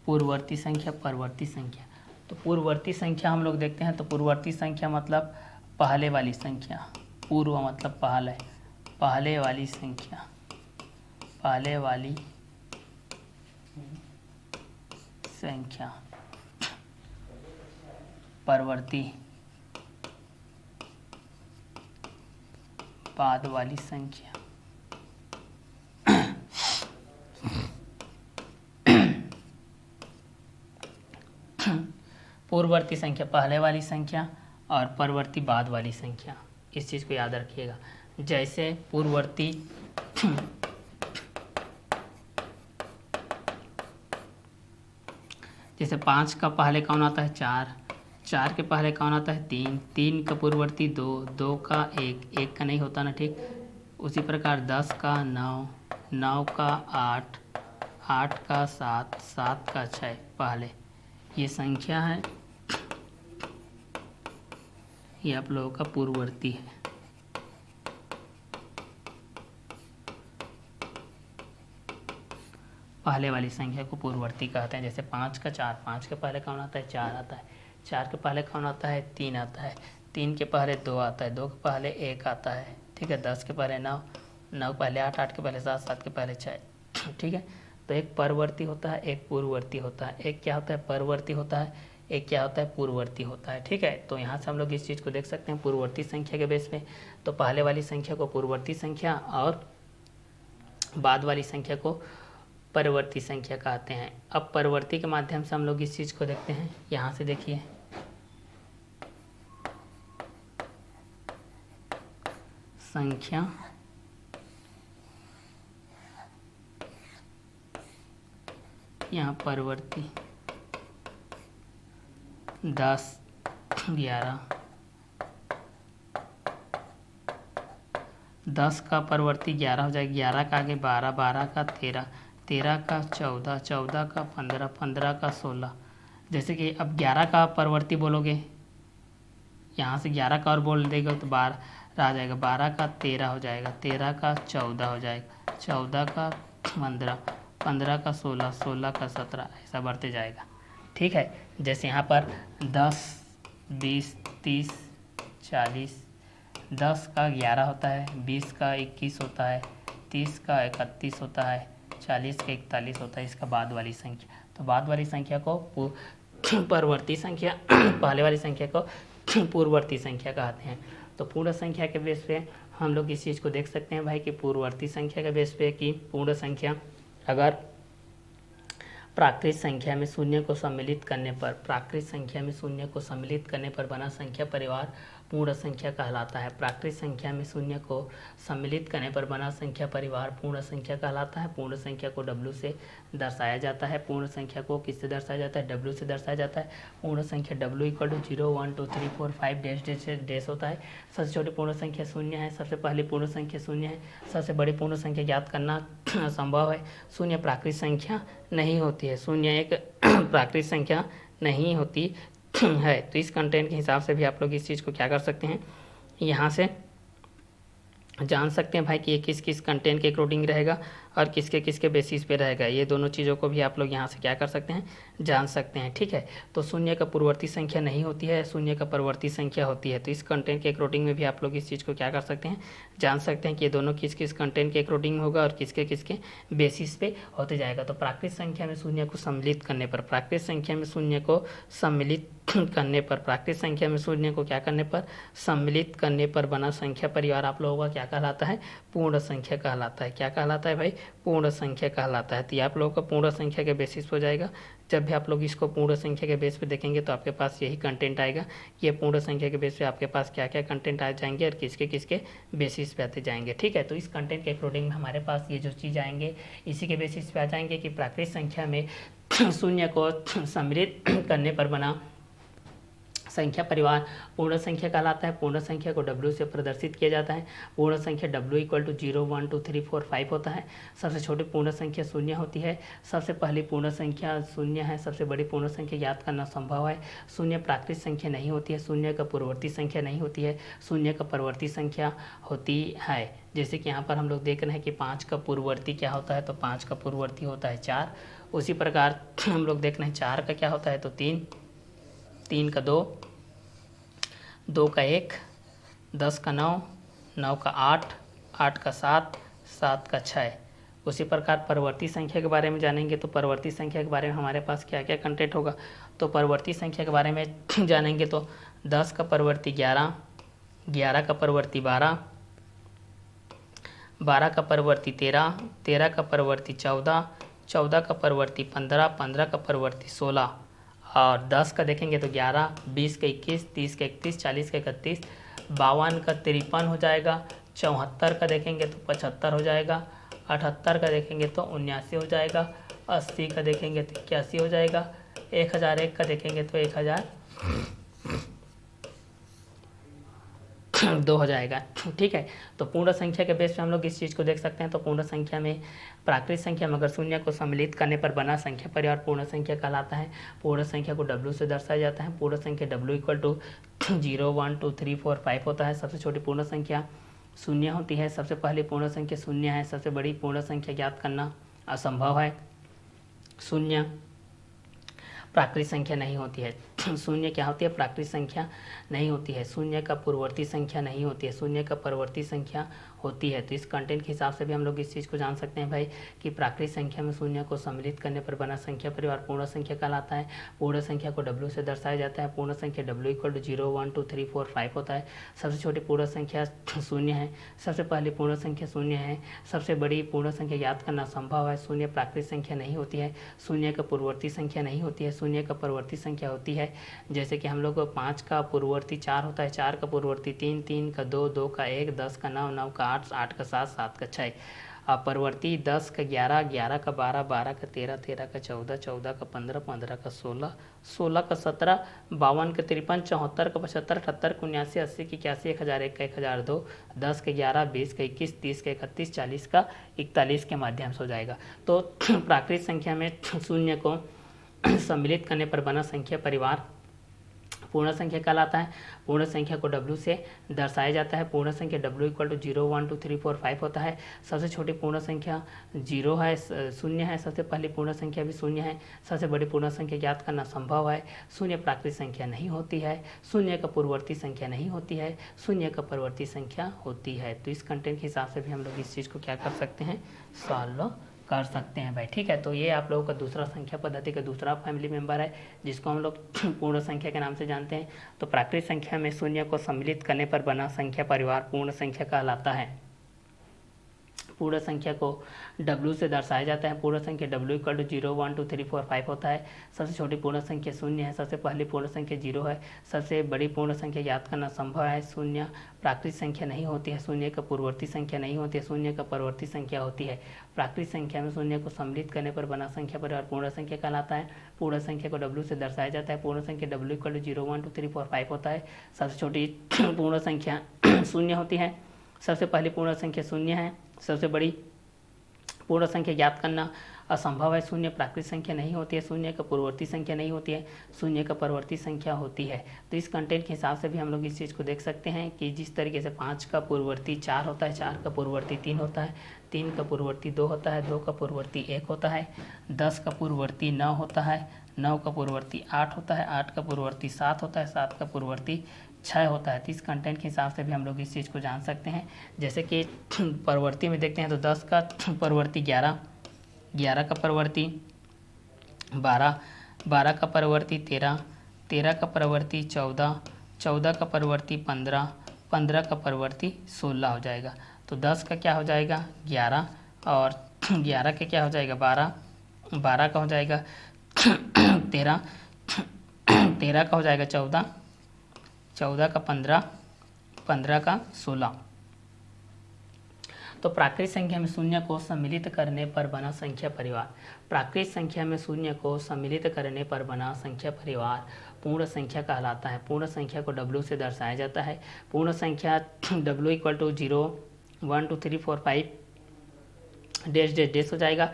पूर्ववर्ती संख्या, परवर्ती संख्या। तो पूर्ववर्ती संख्या हम लोग देखते हैं तो पूर्ववर्ती संख्या मतलब पहले वाली संख्या, पूर्व मतलब पहले, पहले वाली संख्या, पहले वाली संख्या। परवर्ती बाद वाली संख्या। पूर्ववर्ती संख्या पहले वाली संख्या और परवर्ती बाद वाली संख्या, इस चीज़ को याद रखिएगा। जैसे पूर्ववर्ती जैसे 5 का पहले कौन आता है 4, 4 के पहले कौन आता है 3, 3 का पूर्ववर्ती 2, 2 का 1, 1 का नहीं होता ना, ठीक। उसी प्रकार 10 का 9, 9 का 8, 8 का 7, 7 का 6 पहले। ये संख्या है, ये आप लोगों का पूर्ववर्ती है। पहले वाली संख्या को पूर्ववर्ती कहते हैं। जैसे 5 का 4, 5 के पहले कौन आता है 4 आता है, 4 के पहले कौन आता है 3 आता है, 3 के पहले 2 आता है, 2 के पहले 1 आता है, ठीक है। 10 के पहले 9, 9 के पहले 8, 8 के पहले 7, 7 के पहले 6, ठीक है। तो एक परवर्ती होता है, एक पूर्ववर्ती होता है। एक क्या होता है परवर्ती होता है, एक क्या होता है पूर्ववर्ती होता है, ठीक है। तो यहाँ से हम लोग इस चीज़ को देख सकते हैं पूर्ववर्ती संख्या के बेस पे। तो पहले वाली संख्या को पूर्ववर्ती संख्या और बाद वाली संख्या को परवर्ती संख्या कहते हैं। अब परवर्ती के माध्यम से हम लोग इस चीज़ को देखते हैं। यहाँ से देखिए, संख्या यहाँ परवर्ती 10 11, 10 का परवर्ती 11 हो जाएगा, 11 का आगे 12, 12 का 13, 13 का 14, 14 का 15, 15 का 16। जैसे कि अब 11 का परवर्ती बोलोगे, यहाँ से 11 का और बोल देगा तो 12 आ जाएगा, 12 का 13 हो जाएगा, 13 का 14 हो जाएगा, 14 का 15, 15 का 16, 16 का 17, ऐसा बढ़ते जाएगा, ठीक है। जैसे यहाँ पर 10, 20, 30, 40, 10 का 11 होता है, 20 का 21 होता है, 30 का 31 होता है, 40 का 41 होता है, इसका बाद वाली संख्या। तो बाद वाली संख्या को परवर्ती संख्या, पहले वाली संख्या को पूर्ववर्ती संख्या कहते हैं। तो पूर्ण संख्या के बेस पे हम लोग इस चीज़ को देख सकते हैं भाई कि पूर्ववर्ती संख्या के बेस पे कि पूर्ण संख्या अगर प्राकृत संख्या में शून्य को सम्मिलित करने पर, प्राकृत संख्या में शून्य को सम्मिलित करने पर बना संख्या परिवार पूर्ण संख्या कहलाता है। प्राकृत संख्या में शून्य को सम्मिलित करने पर बना संख्या परिवार पूर्ण संख्या कहलाता है। पूर्ण संख्या को W से दर्शाया जाता है। पूर्ण संख्या को किससे दर्शाया जाता है? W से दर्शाया जाता है। पूर्ण संख्या W इक्वल टू 0 1 2 3 4 5 डैश होता है। सबसे छोटी पूर्ण संख्या शून्य है। सबसे पहली पूर्ण संख्या शून्य है। सबसे बड़ी पूर्ण संख्या ज्ञात करना असंभव है। शून्य प्राकृत संख्या नहीं होती है। शून्य एक प्राकृत संख्या नहीं होती है। तो इस कंटेंट के हिसाब से भी आप लोग इस चीज़ को क्या कर सकते हैं, यहाँ से जान सकते हैं भाई कि ये किस किस कंटेंट के अकॉर्डिंग रहेगा और किसके किसके बेसिस पे रहेगा। ये दोनों चीज़ों को भी आप लोग यहाँ से क्या कर सकते हैं, जान सकते हैं। ठीक है, तो शून्य का पूर्ववर्ती संख्या नहीं होती है, शून्य का परवर्ती संख्या होती है। तो इस कंटेंट के अकॉर्डिंग में भी आप लोग इस चीज़ को क्या कर सकते हैं, जान सकते हैं कि ये दोनों किस किस कंटेंट के अकॉर्डिंग होगा और किसके किसके बेसिस पे होते जाएगा। तो प्राकृत संख्या में शून्य को सम्मिलित करने पर, प्राकृत संख्या में शून्य को सम्मिलित करने पर, प्राकृत संख्या में शून्य को क्या करने पर, सम्मिलित करने पर बना संख्या परिवार आप लोगों का क्या कहलाता है, पूर्ण संख्या कहलाता है। क्या कहलाता है भाई, पूर्ण संख्या कहलाता है। तो ये आप लोगों का पूर्ण संख्या के बेसिस हो जाएगा। जब भी आप लोग इसको पूर्ण संख्या के बेस पे देखेंगे तो आपके पास यही कंटेंट आएगा कि ये पूर्ण संख्या के बेस पे आपके पास क्या क्या कंटेंट आ जाएंगे और किसके किसके बेसिस पे आते जाएंगे। ठीक है, तो इस कंटेंट के अकॉर्डिंग में हमारे पास ये जो चीज़ आएंगे इसी के बेसिस पे आ जाएंगे कि प्राकृत संख्या में शून्य को सम्मिलित करने पर बना संख्या परिवार पूर्ण संख्या कहलाता है। पूर्ण संख्या को W से प्रदर्शित किया जाता है। पूर्ण संख्या W इक्वल टू 0 1 2 3 4 5 होता है। सबसे छोटी पूर्ण संख्या शून्य होती है। सबसे पहली पूर्ण संख्या शून्य है। सबसे बड़ी पूर्ण संख्या याद करना संभव है। शून्य प्राकृत संख्या नहीं होती है। शून्य का पूर्ववर्ती संख्या नहीं होती है। शून्य का परवर्ती संख्या होती है। जैसे कि यहाँ पर हम लोग देख रहे हैं कि 5 का पूर्ववर्ती क्या होता है, तो 5 का पूर्ववर्ती होता है 4। उसी प्रकार हम लोग देख रहे हैं 4 का क्या होता है, तो 3, 3 का 2, 2 का 1, 10 का 9, 9 का 8, 8 का 7, 7 का 6। उसी प्रकार परवर्ती संख्या के बारे में जानेंगे तो परवर्ती संख्या के बारे में हमारे पास क्या क्या कंटेंट होगा। तो परवर्ती संख्या के बारे में जानेंगे तो 10 का परवर्ती 11, 11 का परवर्ती 12, 12 का परवर्ती 13, 13 का परवर्ती 14, 14 का परवर्ती 15, 15 का परवर्ती 16 और 10 का देखेंगे तो 11, 20 का 21, 30 का 31, 40 का 31, 52 का 53 हो जाएगा, 74 का देखेंगे तो 75 हो जाएगा, 78 का देखेंगे तो 79 हो जाएगा, 80 का देखेंगे तो 81 हो जाएगा, 1001 का देखेंगे तो 1002 हो जाएगा। ठीक है, तो पूर्ण संख्या के बेस पे हम लोग इस चीज़ को देख सकते हैं। तो पूर्ण संख्या में प्राकृत संख्या में अगर शून्य को सम्मिलित करने पर बना संख्या परिवार पूर्ण संख्या कहलाता है। पूर्ण संख्या को W से दर्शाया जाता है। पूर्ण संख्या W इक्वल टू 0 1 2 3 4 5 होता है। सबसे छोटी पूर्ण संख्या शून्य होती है। सबसे पहली पूर्ण संख्या शून्य है। सबसे बड़ी पूर्ण संख्या ज्ञात करना असंभव है। शून्य प्राकृत संख्या नहीं होती है। शून्य क्या होती है, प्राकृत संख्या नहीं होती है। शून्य का पूर्ववर्ती संख्या नहीं होती है। शून्य का परवर्ती संख्या होती है। तो इस कंटेंट के हिसाब से भी हम लोग इस चीज़ को जान सकते हैं भाई कि प्राकृत संख्या में शून्य को सम्मिलित करने पर बना संख्या परिवार पूर्ण संख्या कहलाता है। पूर्ण संख्या को W से दर्शाया जाता है। पूर्ण संख्या W इक्वल टू 0 1 2 3 4 5 होता है। सबसे छोटी पूर्ण संख्या शून्य है। सबसे पहली पूर्ण संख्या शून्य है। सबसे बड़ी पूर्ण संख्या याद करना संभव है। शून्य प्राकृत संख्या नहीं होती है। शून्य का पूर्ववर्ती संख्या नहीं होती है। शून्य का परवर्ती संख्या होती है। जैसे कि हम लोग 5 का पूर्ववर्ती 4 होता है, 4 का पूर्ववर्ती 3, 3 का 2, 2 का 1, 10 का 9, 9 का 8, 8 का 7, 7 का 6। परवर्ती 10 का 11, 11 का 12, 12 का 13, 13 का 14, 14 का 15, 15 का 16, 16 का 17, 52 का 53, 74 का 75, 78 का 79, 80 की 81, 1001 का 1002, 10 का 11, 20 का 21, 30 का 31, 40 का 41 के माध्यम से हो जाएगा। तो प्राकृत संख्या में शून्य को सम्मिलित करने पर बना संख्या परिवार पूर्ण संख्या कहलाता है। पूर्ण संख्या को W से दर्शाया जाता है। पूर्ण संख्या W इक्वल टू 0 1 2 3 4 5 होता है। सबसे छोटी पूर्ण संख्या 0 है, शून्य है। सबसे पहली पूर्ण संख्या भी शून्य है। सबसे बड़ी पूर्ण संख्या ज्ञात करना संभव है। शून्य प्राकृत संख्या नहीं होती है। शून्य का पूर्ववर्ती संख्या नहीं होती है। शून्य का परवर्ती संख्या होती है। तो इस कंटेंट के हिसाब से भी हम लोग इस चीज़ को क्या कर सकते हैं, सॉल्व कर सकते हैं भाई। ठीक है, तो ये आप लोगों का दूसरा संख्या पद्धति का दूसरा फैमिली मेंबर है जिसको हम लोग पूर्ण संख्या के नाम से जानते हैं। तो प्राकृत संख्या में शून्य को सम्मिलित करने पर बना संख्या परिवार पूर्ण संख्या कहलाता है। पूर्ण संख्या को W से दर्शाया जाता है। पूर्ण संख्या W इक्वल टू 0 1 2 3 4 5 होता है। सबसे छोटी पूर्ण संख्या शून्य है। सबसे पहली पूर्ण संख्या 0 है। सबसे बड़ी पूर्ण संख्या याद करना संभव है। शून्य प्राकृतिक संख्या नहीं होती है। शून्य का पूर्ववर्ती संख्या नहीं होती है। शून्य का परवर्ती संख्या होती है। प्राकृतिक संख्या में शून्य को सम्मिलित करने पर बना संख्या परिवार पूर्ण संख्या कहलाता है। पूर्ण संख्या को W से दर्शाया जाता है। पूर्ण संख्या W इक्वल टू 0 1 2 3 4 5 होता है। सबसे छोटी पूर्ण संख्या शून्य होती है। सबसे पहली पूर्ण संख्या शून्य है। सबसे बड़ी पूर्ण संख्या ज्ञात करना असंभव है। शून्य प्राकृतिक संख्या नहीं होती है। शून्य का पूर्ववर्ती संख्या नहीं होती है। शून्य का परवर्ती संख्या होती है। तो इस कंटेंट के हिसाब से भी हम लोग इस चीज़ को देख सकते हैं कि जिस तरीके से 5 का पूर्ववर्ती 4 होता है, 4 का पूर्ववर्ती 3 होता है, 3 का पूर्ववर्ती 2 होता है, 2 का पूर्ववर्ती 1 होता है, 10 का पूर्ववर्ती 9 होता है, 9 का पूर्ववर्ती 8 होता है, 8 का पूर्ववर्ती 7 होता है, 7 का पूर्ववर्ती 6 होता है। तो इस कंटेंट के हिसाब से भी हम लोग इस चीज़ को जान सकते हैं। जैसे कि परवर्ती में देखते हैं तो 10 का परवर्ती 11, 11 का परवर्ती 12, 12 का परवर्ती 13, 13 का परवर्ती 14, 14 का परवर्ती 15, 15 का परवर्ती 16 हो जाएगा। तो 10 का क्या हो जाएगा 11 और 11 का क्या हो जाएगा 12, 12 का हो जाएगा 13, 13 का हो जाएगा 14, 14 का 15, 15 का 16। तो प्राकृतिक संख्या में शून्य को सम्मिलित करने पर बना संख्या परिवार, प्राकृतिक संख्या में शून्य को सम्मिलित करने पर बना संख्या परिवार पूर्ण संख्या कहलाता है। पूर्ण संख्या को W से दर्शाया जाता है। पूर्ण संख्या W equal to 0 1 2 3 4 5 dash dash dash हो जाएगा।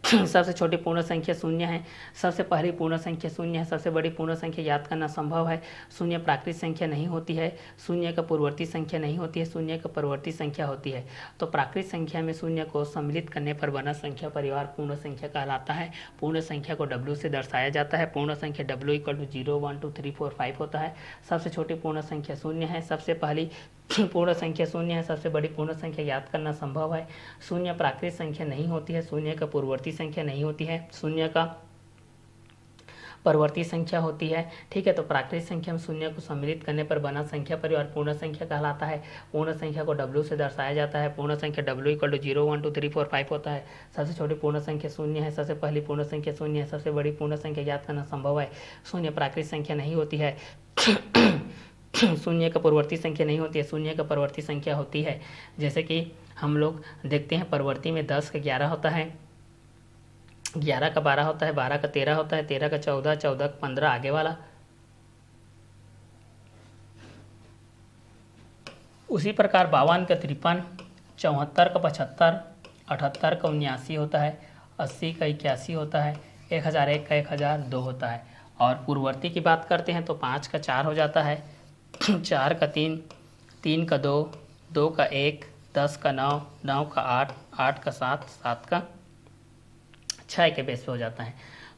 सबसे छोटी पूर्ण संख्या शून्य है। सबसे पहली पूर्ण संख्या शून्य है। सबसे बड़ी पूर्ण संख्या याद करना संभव है। शून्य प्राकृतिक संख्या नहीं होती है। शून्य का पूर्ववर्ती संख्या नहीं होती है। शून्य का परवर्ती संख्या होती है। तो प्राकृतिक संख्या में शून्य को सम्मिलित करने पर बना संख्या परिवार पूर्ण संख्या कहलाता है। पूर्ण संख्या को W से दर्शाया जाता है। पूर्ण संख्या W इक्वल टू 0 1 2 3 4 5 होता है। सबसे छोटी पूर्ण संख्या शून्य है। सबसे पहली पूर्ण संख्या शून्य है। सबसे बड़ी पूर्ण संख्या याद करना संभव है। शून्य प्राकृतिक संख्या नहीं होती है। शून्य का पूर्ववर्ती संख्या नहीं होती है। शून्य का परवर्ती संख्या होती है। ठीक है, तो प्राकृतिक संख्या में शून्य को सम्मिलित करने पर बना संख्या परिवार पूर्ण संख्या कहलाता है। पूर्ण संख्या को W से दर्शाया जाता है। पूर्ण संख्या W इक्वल टू 0 1 2 3 4 5 होता है। सबसे छोटी पूर्ण संख्या शून्य है। सबसे पहली पूर्ण संख्या शून्य है। सबसे बड़ी पूर्ण संख्या याद करना संभव है। शून्य प्राकृतिक संख्या नहीं होती है। शून्य का पूर्ववर्ती संख्या नहीं होती है। शून्य का परवर्ती संख्या होती है। जैसे कि हम लोग देखते हैं परवर्ती में 10 का 11 होता है, 11 का 12 होता है, 12 का 13 होता है, 13 का 14, 14 का 15 आगे वाला। उसी प्रकार 52 का 53, 74 का 75, 78 का 79 होता है, 80 का 81 होता है, 1001 का 1002 होता है। और पूर्ववर्ती की बात करते हैं तो 5 का 4 हो जाता है, 4 का 3, 3 का 2, 2 का 1, 10 का 9, 9 का 8, 8 का 7, 7 का 6 के बेस पे हो जाता है।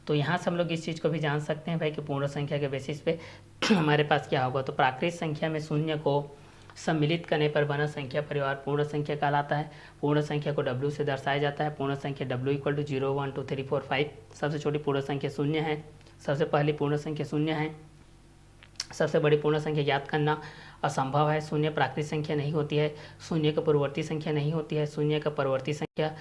तो यहाँ से हम लोग इस चीज़ को भी जान सकते हैं भाई कि पूर्ण संख्या के बेसिस पे हमारे पास क्या होगा। तो प्राकृतिक संख्या में शून्य को सम्मिलित करने पर बना संख्या परिवार पूर्ण संख्या कहलाता है। पूर्ण संख्या को W से दर्शाया जाता है। पूर्ण संख्या W इक्वल टू 0 1 2 3 4 5। सबसे छोटी पूर्ण संख्या शून्य है। सबसे पहली पूर्ण संख्या शून्य है। सबसे बड़ी पूर्ण संख्या ज्ञात करना असंभव है। शून्य प्राकृतिक संख्या नहीं होती है। शून्य का पूर्ववर्ती संख्या नहीं होती है। शून्य का परवर्ती संख्या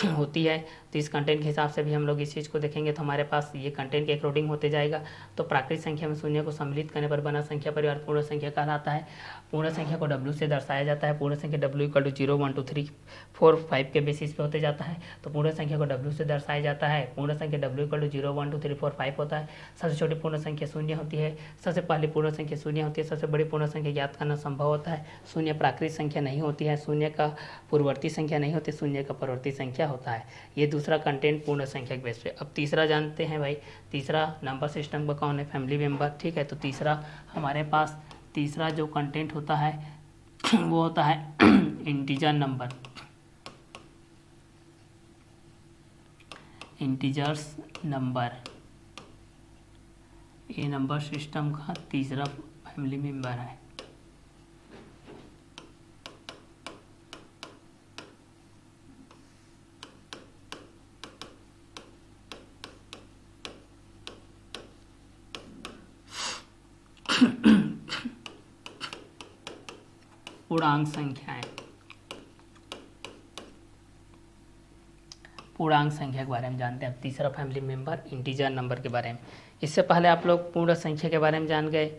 होती है। तो इस कंटेंट के हिसाब से भी हम लोग इस चीज़ को देखेंगे तो हमारे पास ये कंटेंट के अकॉर्डिंग होते जाएगा। तो प्राकृतिक संख्या में शून्य को सम्मिलित करने पर बना संख्या परिवार पूर्ण संख्या कहलाता है। पूर्ण संख्या को W से दर्शाया जाता है। पूर्ण संख्या W इक्वल टू 0 1 2 3 4 5 के बेसिस पे होते जाता है। तो पूर्ण संख्या को W से दर्शाया जाता है। पूर्ण संख्या W इक्वल टू 0 1 2 3 4 5 होता है। सबसे छोटी पूर्ण संख्या शून्य होती है। सबसे पहली पूर्ण संख्या शून्य होती है। सबसे बड़ी पूर्ण संख्या ज्ञात करना संभव होता है। शून्य प्राकृतिक संख्या नहीं होती है। शून्य का पूर्ववर्ती संख्या नहीं होती। शून्य का परवर्ती संख्या होता है। ये दूसरा कंटेंट पूर्ण संख्या के बेस पे। अब तीसरा जानते हैं भाई, तीसरा नंबर सिस्टम का कौन है, फैमिली मेंबर। ठीक है, तो तीसरा हमारे पास तीसरा जो कंटेंट होता है वो होता है इंटीजर नंबर, इंटीजर्स नंबर। ये नंबर सिस्टम का तीसरा फैमिली मेंबर है। पूर्णांक संख्याएं, पूर्णांक संख्या के बारे में जानते हैं। अब तीसरा फैमिली मेंबर इंटीजर नंबर के बारे में। इससे पहले आप लोग पूर्ण संख्या के बारे में जान गए,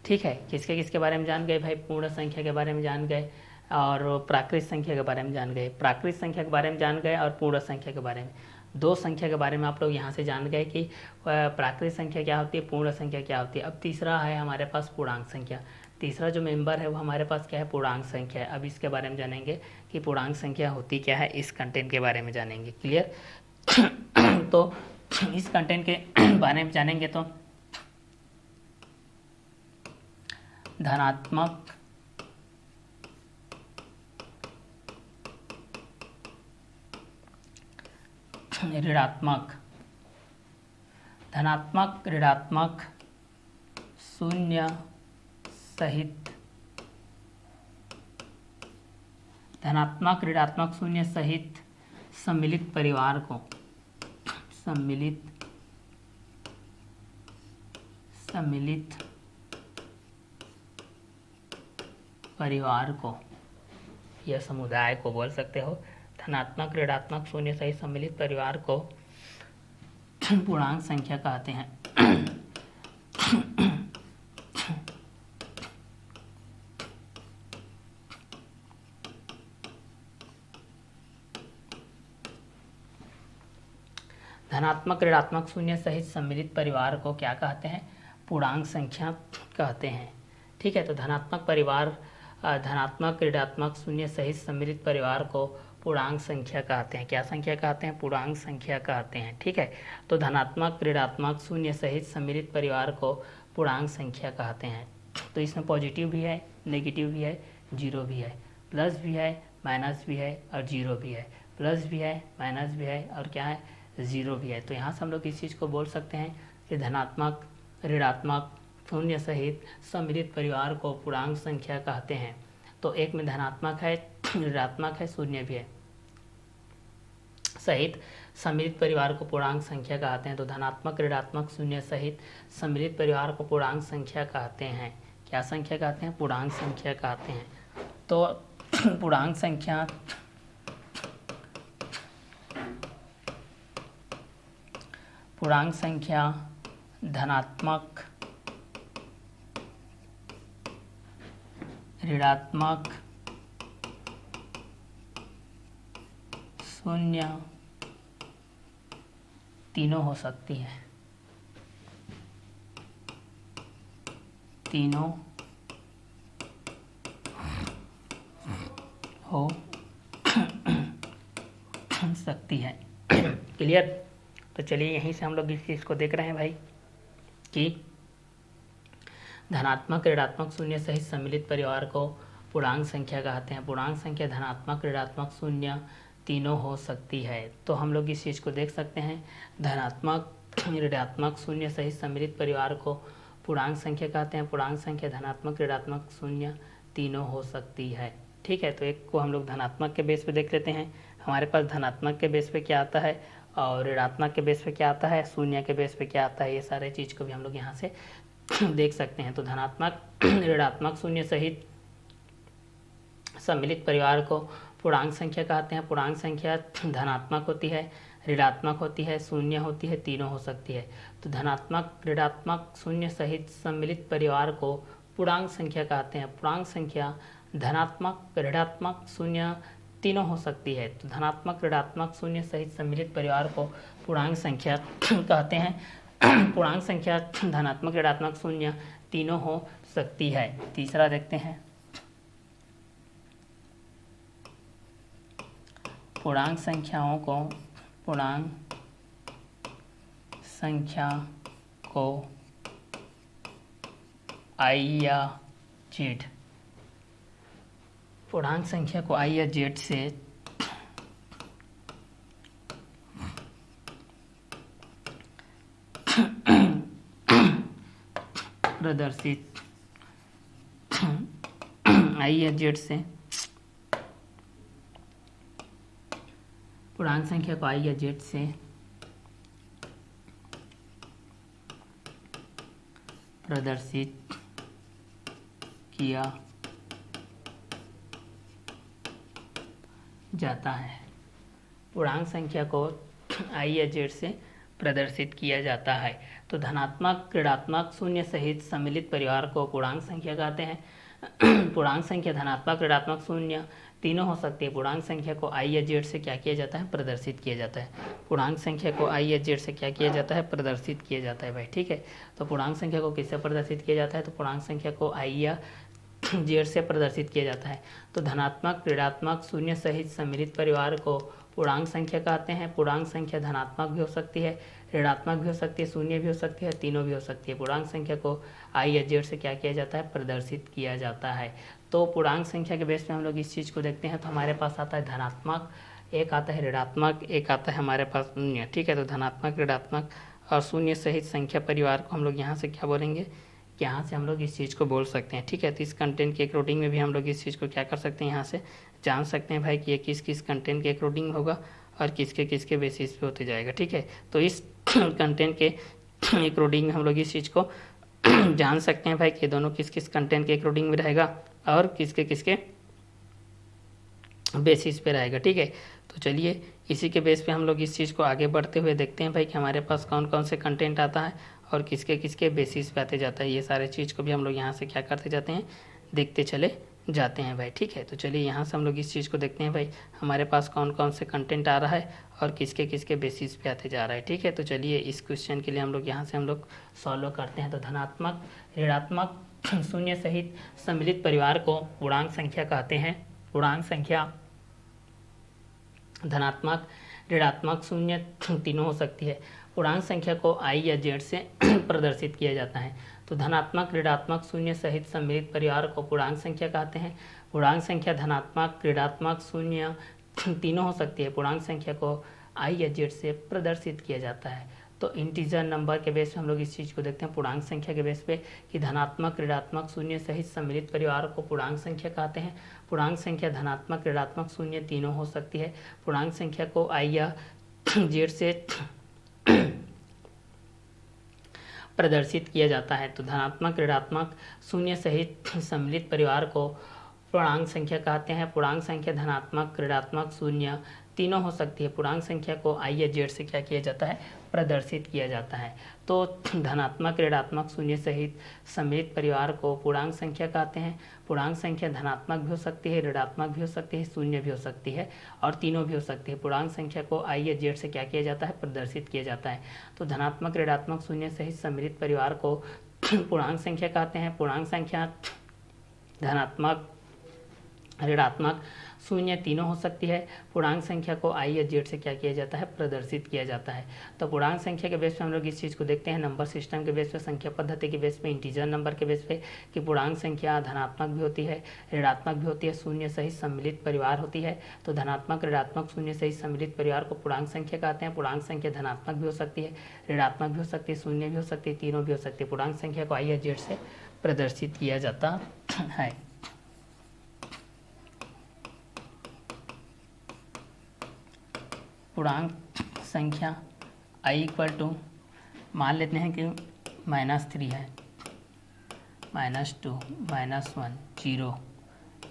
ठीक है। किसके किसके बारे में जान गए भाई? पूर्ण संख्या के बारे में जान गए और प्राकृत संख्या के बारे में जान गए। प्राकृत संख्या के बारे में जान गए और पूर्ण संख्या के बारे में। दो संख्या के बारे में आप लोग यहाँ से जान गए कि प्राकृत संख्या क्या होती है, पूर्ण संख्या क्या होती है। अब तीसरा है हमारे पास पूर्णांक संख्या। तीसरा जो मेंबर है वो हमारे पास क्या है? पूर्णांक संख्या है। अब इसके बारे में जानेंगे कि पूर्णांक संख्या होती क्या है, इस कंटेंट के बारे में जानेंगे। क्लियर? तो इस कंटेंट के बारे में जानेंगे तो धनात्मक, ऋणात्मक, धनात्मक, ऋणात्मक, शून्य सहित, धनात्मक, ऋणात्मक, शून्य सहित सम्मिलित परिवार को, सम्मिलित परिवार को या समुदाय को बोल सकते हो। धनात्मक, ऋणात्मक, शून्य सहित सम्मिलित परिवार को पूर्णांक संख्या कहते हैं। धनात्मक, ऋणात्मक, शून्य सहित सम्मिलित परिवार को क्या कहते हैं? पूर्णांक संख्या कहते हैं। ठीक है, तो धनात्मक परिवार, धनात्मक, ऋणात्मक, शून्य सहित सम्मिलित परिवार को पूर्णांक संख्या कहते हैं। क्या संख्या कहते हैं? पूर्णांक संख्या कहते हैं। ठीक है, तो धनात्मक, ऋणात्मक, शून्य सहित सम्मिलित परिवार को पूर्णांक संख्या कहते हैं। तो इसमें पॉजिटिव भी है, नेगेटिव भी है, जीरो भी है, प्लस भी है, माइनस भी है और जीरो भी है, प्लस भी है, माइनस भी है और क्या है? जीरो भी है। तो यहाँ से हम लोग इस चीज़ को बोल सकते हैं कि धनात्मक, ऋणात्मक, शून्य सहित सम्मिलित परिवार को पूर्णांक संख्या कहते हैं। तो एक में धनात्मक है, ऋणात्मक है, शून्य भी है, सहित सम्मिलित परिवार को पूर्णांक संख्या कहते हैं। तो धनात्मक, ऋणात्मक, शून्य सहित सम्मिलित परिवार को पूर्णांक संख्या कहते हैं। क्या संख्या कहते हैं? पूर्णांक संख्या कहते हैं। तो पूर्णांक संख्या धनात्मक, ऋणात्मक, शून्य तीनों हो सकती है, तीनों हो सकती है। क्लियर? तो चलिए यहीं से हम लोग इस चीज़ को देख रहे हैं भाई कि धनात्मक, ऋणात्मक, शून्य सहित सम्मिलित परिवार को पूर्णांक संख्या कहते हैं। पूर्णांक संख्या धनात्मक, ऋणात्मक, शून्य तीनों हो सकती है। तो हम लोग इस चीज़ को देख सकते हैं, धनात्मक, ऋणात्मक, शून्य सहित सम्मिलित परिवार को पूर्णांक संख्या कहते हैं। पूर्णांक संख्या धनात्मक, ऋणात्मक, शून्य तीनों हो सकती है। ठीक है, तो एक को हम लोग धनात्मक के बेस पे देख लेते हैं। हमारे पास धनात्मक के बेस पे क्या आता है और ऋणात्मक के बेस पे क्या आता है, शून्य के बेस पे क्या आता है, ये सारे चीज़ को भी हम लोग यहाँ से देख सकते हैं। तो धनात्मक, ऋणात्मक, शून्य सहित सम्मिलित परिवार को पूर्णांक संख्या कहते हैं। पूर्णांक संख्या धनात्मक होती है, ऋणात्मक होती है, शून्य होती है, तीनों हो सकती है। तो धनात्मक, ऋणात्मक, शून्य सहित सम्मिलित परिवार को पूर्णांक संख्या कहते हैं। पूर्णांक संख्या धनात्मक, ऋणात्मक, शून्य तीनों हो सकती है। तो धनात्मक, ऋणात्मक, शून्य सहित सम्मिलित परिवार को पूर्णांक संख्या कहते हैं। पूर्णांक संख्या धनात्मक, ऋणात्मक, शून्य तीनों हो सकती है। तीसरा देखते हैं, पूर्णांक संख्याओं को, पूर्णांक संख्या को आई या जेड, पूर्णांक संख्या को आई या जेड से प्रदर्शित, आई या जेड से पूर्णांक संख्या को आई या जेड से प्रदर्शित किया जाता है। पूर्णांक संख्या को आई या जेड से प्रदर्शित किया जाता है। तो धनात्मक, ऋणात्मक, शून्य सहित सम्मिलित परिवार को पूर्णांक संख्या कहते हैं। पूर्णांक संख्या धनात्मक, ऋणात्मक, शून्य तीनों हो सकती है। पूर्णांक संख्या को आई या जेड से क्या किया जाता है, प्रदर्शित किया जाता है। पूर्णांक संख्या को आई या जेड से क्या किया जाता है, प्रदर्शित किया जाता है भाई, ठीक है। तो पूर्णांक संख्या को किससे प्रदर्शित किया जाता है, तो पूर्णांक संख्या को आई या जेड से प्रदर्शित किया जाता है। तो धनात्मक, ऋणात्मक, शून्य सहित सम्मिलित परिवार को पूर्णांक संख्या कहते हैं। पूर्णांक संख्या धनात्मक भी हो सकती है, ऋणात्मक भी हो सकती है, शून्य भी हो सकती है, तीनों भी हो सकती है। पूर्णांक संख्या को आई या जेड से क्या किया जाता है, प्रदर्शित किया जाता है। तो पूर्णांक संख्या के बेस पे हम लोग इस चीज़ को देखते हैं। तो हमारे पास आता है धनात्मक, एक आता है ऋणात्मक, एक आता है हमारे पास शून्य, ठीक है। तो धनात्मक, ऋणात्मक और शून्य सहित संख्या परिवार को हम लोग यहाँ से क्या बोलेंगे, यहाँ से हम लोग इस चीज़ को बोल सकते हैं, ठीक है। तो इस कंटेंट के अकॉर्डिंग में भी हम लोग इस चीज़ को क्या कर सकते हैं, यहाँ से जान सकते हैं भाई कि ये किस किस कंटेंट के अकॉर्डिंग होगा और किसके किसके बेसिस पे होते जाएगा, ठीक है। तो इस कंटेंट के अकॉर्डिंग हम लोग इस चीज़ को जान सकते हैं भाई कि दोनों किस किस कंटेंट के अकॉर्डिंग में रहेगा और किसके किसके बेसिस पे रहेगा, ठीक है। तो चलिए इसी के बेस पे हम लोग इस चीज़ को आगे बढ़ते हुए देखते हैं भाई कि हमारे पास कौन कौन से कंटेंट आता है और किसके किसके बेसिस पे आते जाता है। ये सारे चीज़ को भी हम लोग यहाँ से क्या करते जाते हैं, देखते चले जाते हैं भाई, ठीक है। तो चलिए यहाँ से हम लोग इस चीज़ को देखते हैं भाई हमारे पास कौन कौन से कंटेंट आ रहा है और किसके किसके बेसिस पे आते जा रहा है, ठीक है। तो चलिए इस क्वेश्चन के लिए हम लोग यहाँ से हम लोग सॉल्व करते हैं। तो धनात्मक, ऋणात्मक, शून्य सहित सम्मिलित परिवार को पूर्णांक संख्या कहते हैं। पूर्णांक संख्या धनात्मक, ऋणात्मक, शून्य तीनों हो सकती है। पूर्णांक संख्या को आई या जेड से प्रदर्शित किया जाता है। तो धनात्मक, ऋणात्मक, शून्य सहित सम्मिलित परिवार को पूर्णांक संख्या कहते हैं। पूर्णांक संख्या धनात्मक, ऋणात्मक, शून्य तीनों हो सकती है। पूर्णांक संख्या को आई या जेड से प्रदर्शित किया जाता है। तो इंटीजर नंबर के बेस पे हम लोग इस चीज़ को देखते हैं, पूर्णांक संख्या के बेस पे कि धनात्मक, ऋणात्मक, शून्य सहित सम्मिलित परिवार को पूर्णांक संख्या कहते हैं। पूर्णांक संख्या धनात्मक, ऋणात्मक, शून्य तीनों हो सकती है। पूर्णांक संख्या को आई या जेड से प्रदर्शित किया जाता है। तो धनात्मक, ऋणात्मक, शून्य सहित सम्मिलित परिवार को पूर्णांक संख्या कहते हैं। पूर्णांक संख्या धनात्मक, ऋणात्मक, शून्य तीनों हो सकती है। पूर्णांक संख्या को आई या जेड से क्या किया जाता है, प्रदर्शित किया जाता है। तो धनात्मक, ऋणात्मक, शून्य सहित सम्मिलित परिवार को पूर्णांक संख्या कहते हैं। पूर्णांक संख्या धनात्मक भी हो सकती है, ऋणात्मक भी हो सकती है, शून्य भी हो सकती है और तीनों भी हो सकती है। पूर्णांक संख्या को आई या जेड से क्या किया जाता है, प्रदर्शित किया जाता है। तो धनात्मक, ऋणात्मक, शून्य सहित सम्मिलित परिवार को पूर्णांक संख्या कहते हैं। पूर्णांक संख्या धनात्मक, ऋणात्मक, शून्य तीनों हो सकती है। पूर्णांक संख्या को आई या जेड से क्या किया जाता है, प्रदर्शित किया जाता है। तो पूर्णांक संख्या के बेस पे हम लोग इस चीज़ को देखते हैं, नंबर सिस्टम के बेस पे, संख्या पद्धति के बेस पे, इंटीजर नंबर के बेस पे कि पूर्णांक संख्या धनात्मक भी होती है, ऋणात्मक भी होती है, शून्य सहित सम्मिलित परिवार होती है। तो धनात्मक, ऋणात्मक, शून्य सहित सम्मिलित परिवार को पूर्णांक संख्या कहते हैं। पूर्णांक संख्या धनात्मक भी हो सकती है, ऋणात्मक भी हो सकती है, शून्य भी हो सकती है, तीनों भी हो सकती है। पूर्णांक संख्या को आई या जेड से प्रदर्शित किया जाता है। पूर्णांक संख्या i इक्वल टू मान लेते हैं कि -3 है, -2, -1, 0,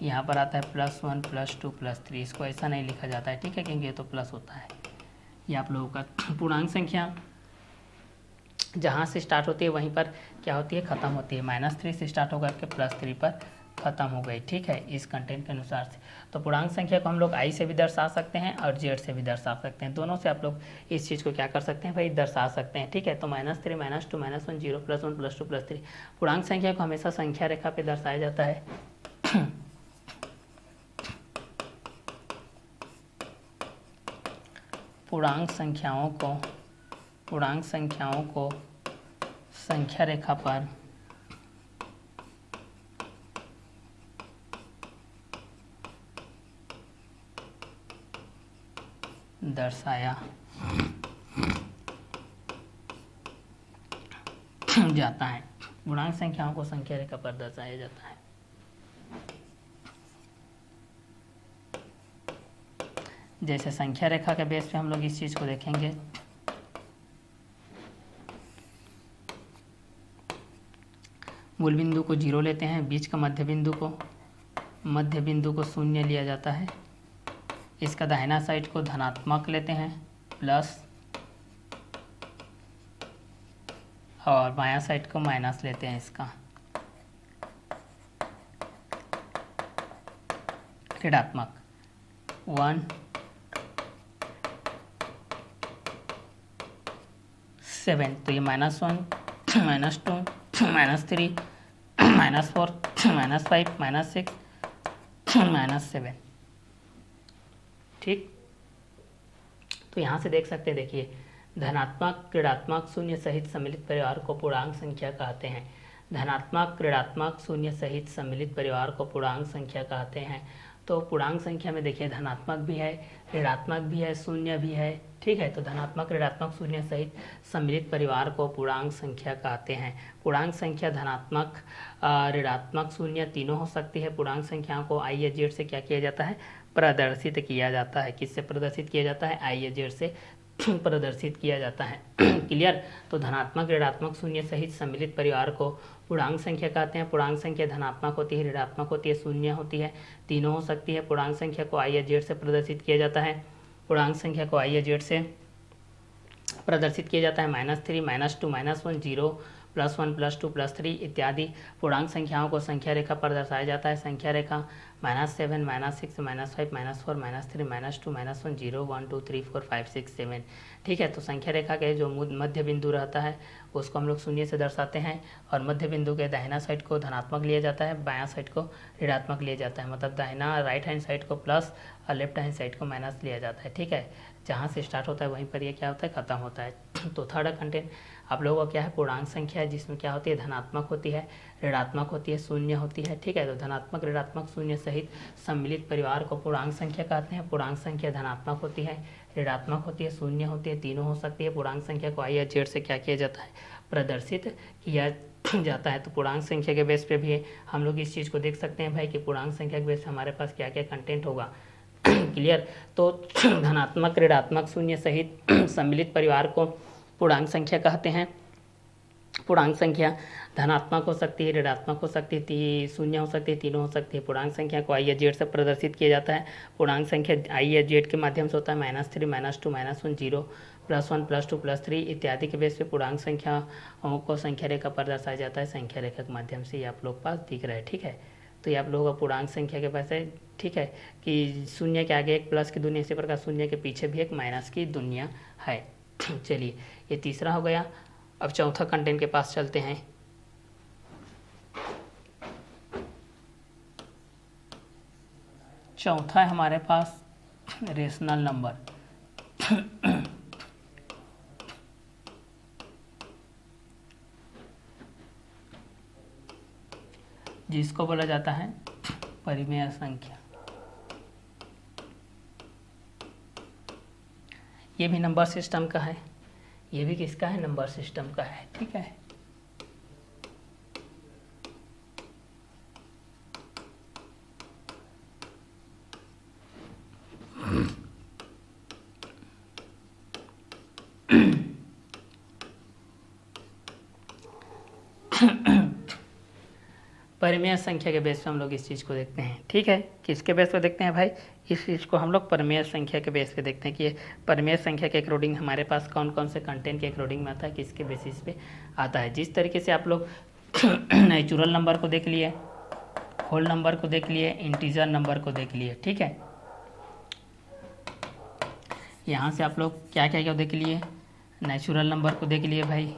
यहाँ पर आता है +1, +2, +3। इसको ऐसा नहीं लिखा जाता है, ठीक है, क्योंकि ये तो प्लस होता है। ये आप लोगों का पूर्णांक संख्या जहाँ से स्टार्ट होती है वहीं पर क्या होती है, ख़त्म होती है। -3 से स्टार्ट होकर के +3 पर ख़त्म हो गई, ठीक है, इस कंटेंट के अनुसार से। तो पूर्णांक संख्या को हम लोग आई से भी दर्शा सकते हैं और जेड से भी दर्शा सकते हैं। दोनों से आप लोग इस चीज़ को क्या कर सकते हैं भाई, दर्शा सकते हैं, ठीक है। तो -3, -2, -1, 0, +1, +2, +3 पूर्णांक संख्या को हमेशा संख्या रेखा पे दर्शाया जाता है। पूर्णांक संख्याओं को संख्या रेखा पर दर्शाया जाता है। पूर्णांक संख्याओं को संख्या रेखा पर दर्शाया जाता है। जैसे संख्या रेखा के बेस पे हम लोग इस चीज़ को देखेंगे, मूल बिंदु को 0 लेते हैं, बीच का मध्य बिंदु को 0 लिया जाता है। इसका दाहिना साइड को धनात्मक लेते हैं, प्लस और बायां साइड को माइनस लेते हैं इसका, ऋणात्मक 1 7, तो ये -1 -2 -3 -4 -5 -6 -7, ठीक। तो यहाँ से देख सकते हैं, देखिए धनात्मक ऋणात्मक शून्य सहित सम्मिलित परिवार को पूर्णांक संख्या कहते हैं। धनात्मक ऋणात्मक शून्य सहित सम्मिलित परिवार को पूर्णांक संख्या कहते हैं। तो पूर्णांक संख्या में देखिए धनात्मक भी है, ऋणात्मक भी है, शून्य भी है, ठीक है। तो धनात्मक ऋणात्मक शून्य सहित सम्मिलित परिवार को पूर्णांक संख्या कहते हैं। पूर्णांक संख्या धनात्मक ऋणात्मक शून्य तीनों हो सकती है। पूर्णांक संख्याओं को आई या जेड से क्या किया जाता है, प्रदर्शित किया जाता है। किससे प्रदर्शित किया जाता है, आई या जेड से प्रदर्शित किया जाता है। क्लियर। तो धनात्मक ऋणात्मक शून्य सहित सम्मिलित परिवार को पूर्णांक संख्या कहते हैं। पूर्णांक संख्या धनात्मक होती है, ऋणात्मक होती है, शून्य होती है, तीनों हो सकती है। पूर्णांक संख्या को आई या जेड से प्रदर्शित किया जाता है। पूर्णांक संख्या को आई या जेड से प्रदर्शित किया जाता है। -3 -2 -1 0 +1 +2 +3 इत्यादि पूर्णांक संख्याओं को संख्या रेखा पर दर्शाया जाता है। संख्या रेखा -7 -6 -5 -4 -3 -2 -1 0 1 2 3 4 5 6 7, ठीक है। तो संख्या रेखा के जो मध्य बिंदु रहता है उसको हम लोग शून्य से दर्शाते हैं, और मध्य बिंदु के दाहिना साइड को धनात्मक लिया जाता है, बायां साइड को ऋणात्मक लिया जाता है। मतलब दाहिना राइट हैंड साइड को प्लस और लेफ्ट हैंड साइड को माइनस लिया जाता है, ठीक है। जहाँ से स्टार्ट होता है वहीं पर ये क्या होता है, खत्म होता है। तो थर्ड कंटेंट आप लोगों का क्या है, पूर्णांक संख्या है, जिसमें क्या होती है, धनात्मक होती है, ऋणात्मक होती है, शून्य होती है, ठीक है। तो धनात्मक ऋणात्मक शून्य सहित सम्मिलित परिवार को पूर्णांक संख्या कहते हैं। पूर्णांक संख्या धनात्मक होती है, ऋणात्मक होती है, शून्य होती है, तीनों हो सकती है। पूर्णांक संख्या को आई या जेड से क्या किया जाता है, प्रदर्शित किया जाता है। तो पूर्णांक संख्या के बेस पे भी हम लोग इस चीज़ को देख सकते हैं भाई कि पूर्णांक संख्या के बेस पे हमारे पास क्या क्या कंटेंट होगा। क्लियर। तो धनात्मक ऋणात्मक शून्य सहित सम्मिलित परिवार को पूर्णांक संख्या कहते हैं। पूर्णांक संख्या धनात्मक हो सकती है, ऋणात्मक हो सकती है, शून्य हो सकती है, तीनों हो सकती है। पूर्णांक संख्या को आई या जेड से प्रदर्शित किया जाता है। पूर्णांक संख्या आई या जेड के माध्यम से होता है। -3 -2 -1 0 +1 +2 +3 इत्यादि के बेस पे पूर्णांक संख्याओं को संख्या रेखा पर दर्शाया जाता है। संख्या रेखा के माध्यम से ये आप लोग पास दिख रहा है, ठीक है। तो ये आप लोगों का पूर्णांक संख्या के पास है, ठीक है, कि शून्य के आगे एक प्लस की दुनिया, इसी प्रकार शून्य के पीछे भी एक माइनस की दुनिया है। चलिए ये तीसरा हो गया। अब चौथा कंटेंट के पास चलते हैं। चौथा है हमारे पास रेशनल नंबर। जिसको बोला जाता है परिमेय संख्या। ये भी नंबर सिस्टम का है, ये भी किसका है, नंबर सिस्टम का है, ठीक है। परिमेय संख्या के बेस पे हम लोग इस चीज़ को देखते हैं, ठीक है। किसके बेस पे देखते हैं भाई, इस चीज़ को हम लोग परिमेय संख्या के बेस पे देखते हैं कि परिमेय संख्या के अकॉर्डिंग हमारे पास कौन कौन से कंटेंट के अकॉर्डिंग में आता है, किसके बेसिस पे आता है। जिस तरीके से आप लोग नेचुरल नंबर को देख लिए, होल नंबर को देख लिए, इंटीजर नंबर को देख लिए, ठीक है। यहाँ से आप लोग क्या क्या क्या देख लिए, नेचुरल नंबर को देख लिए भाई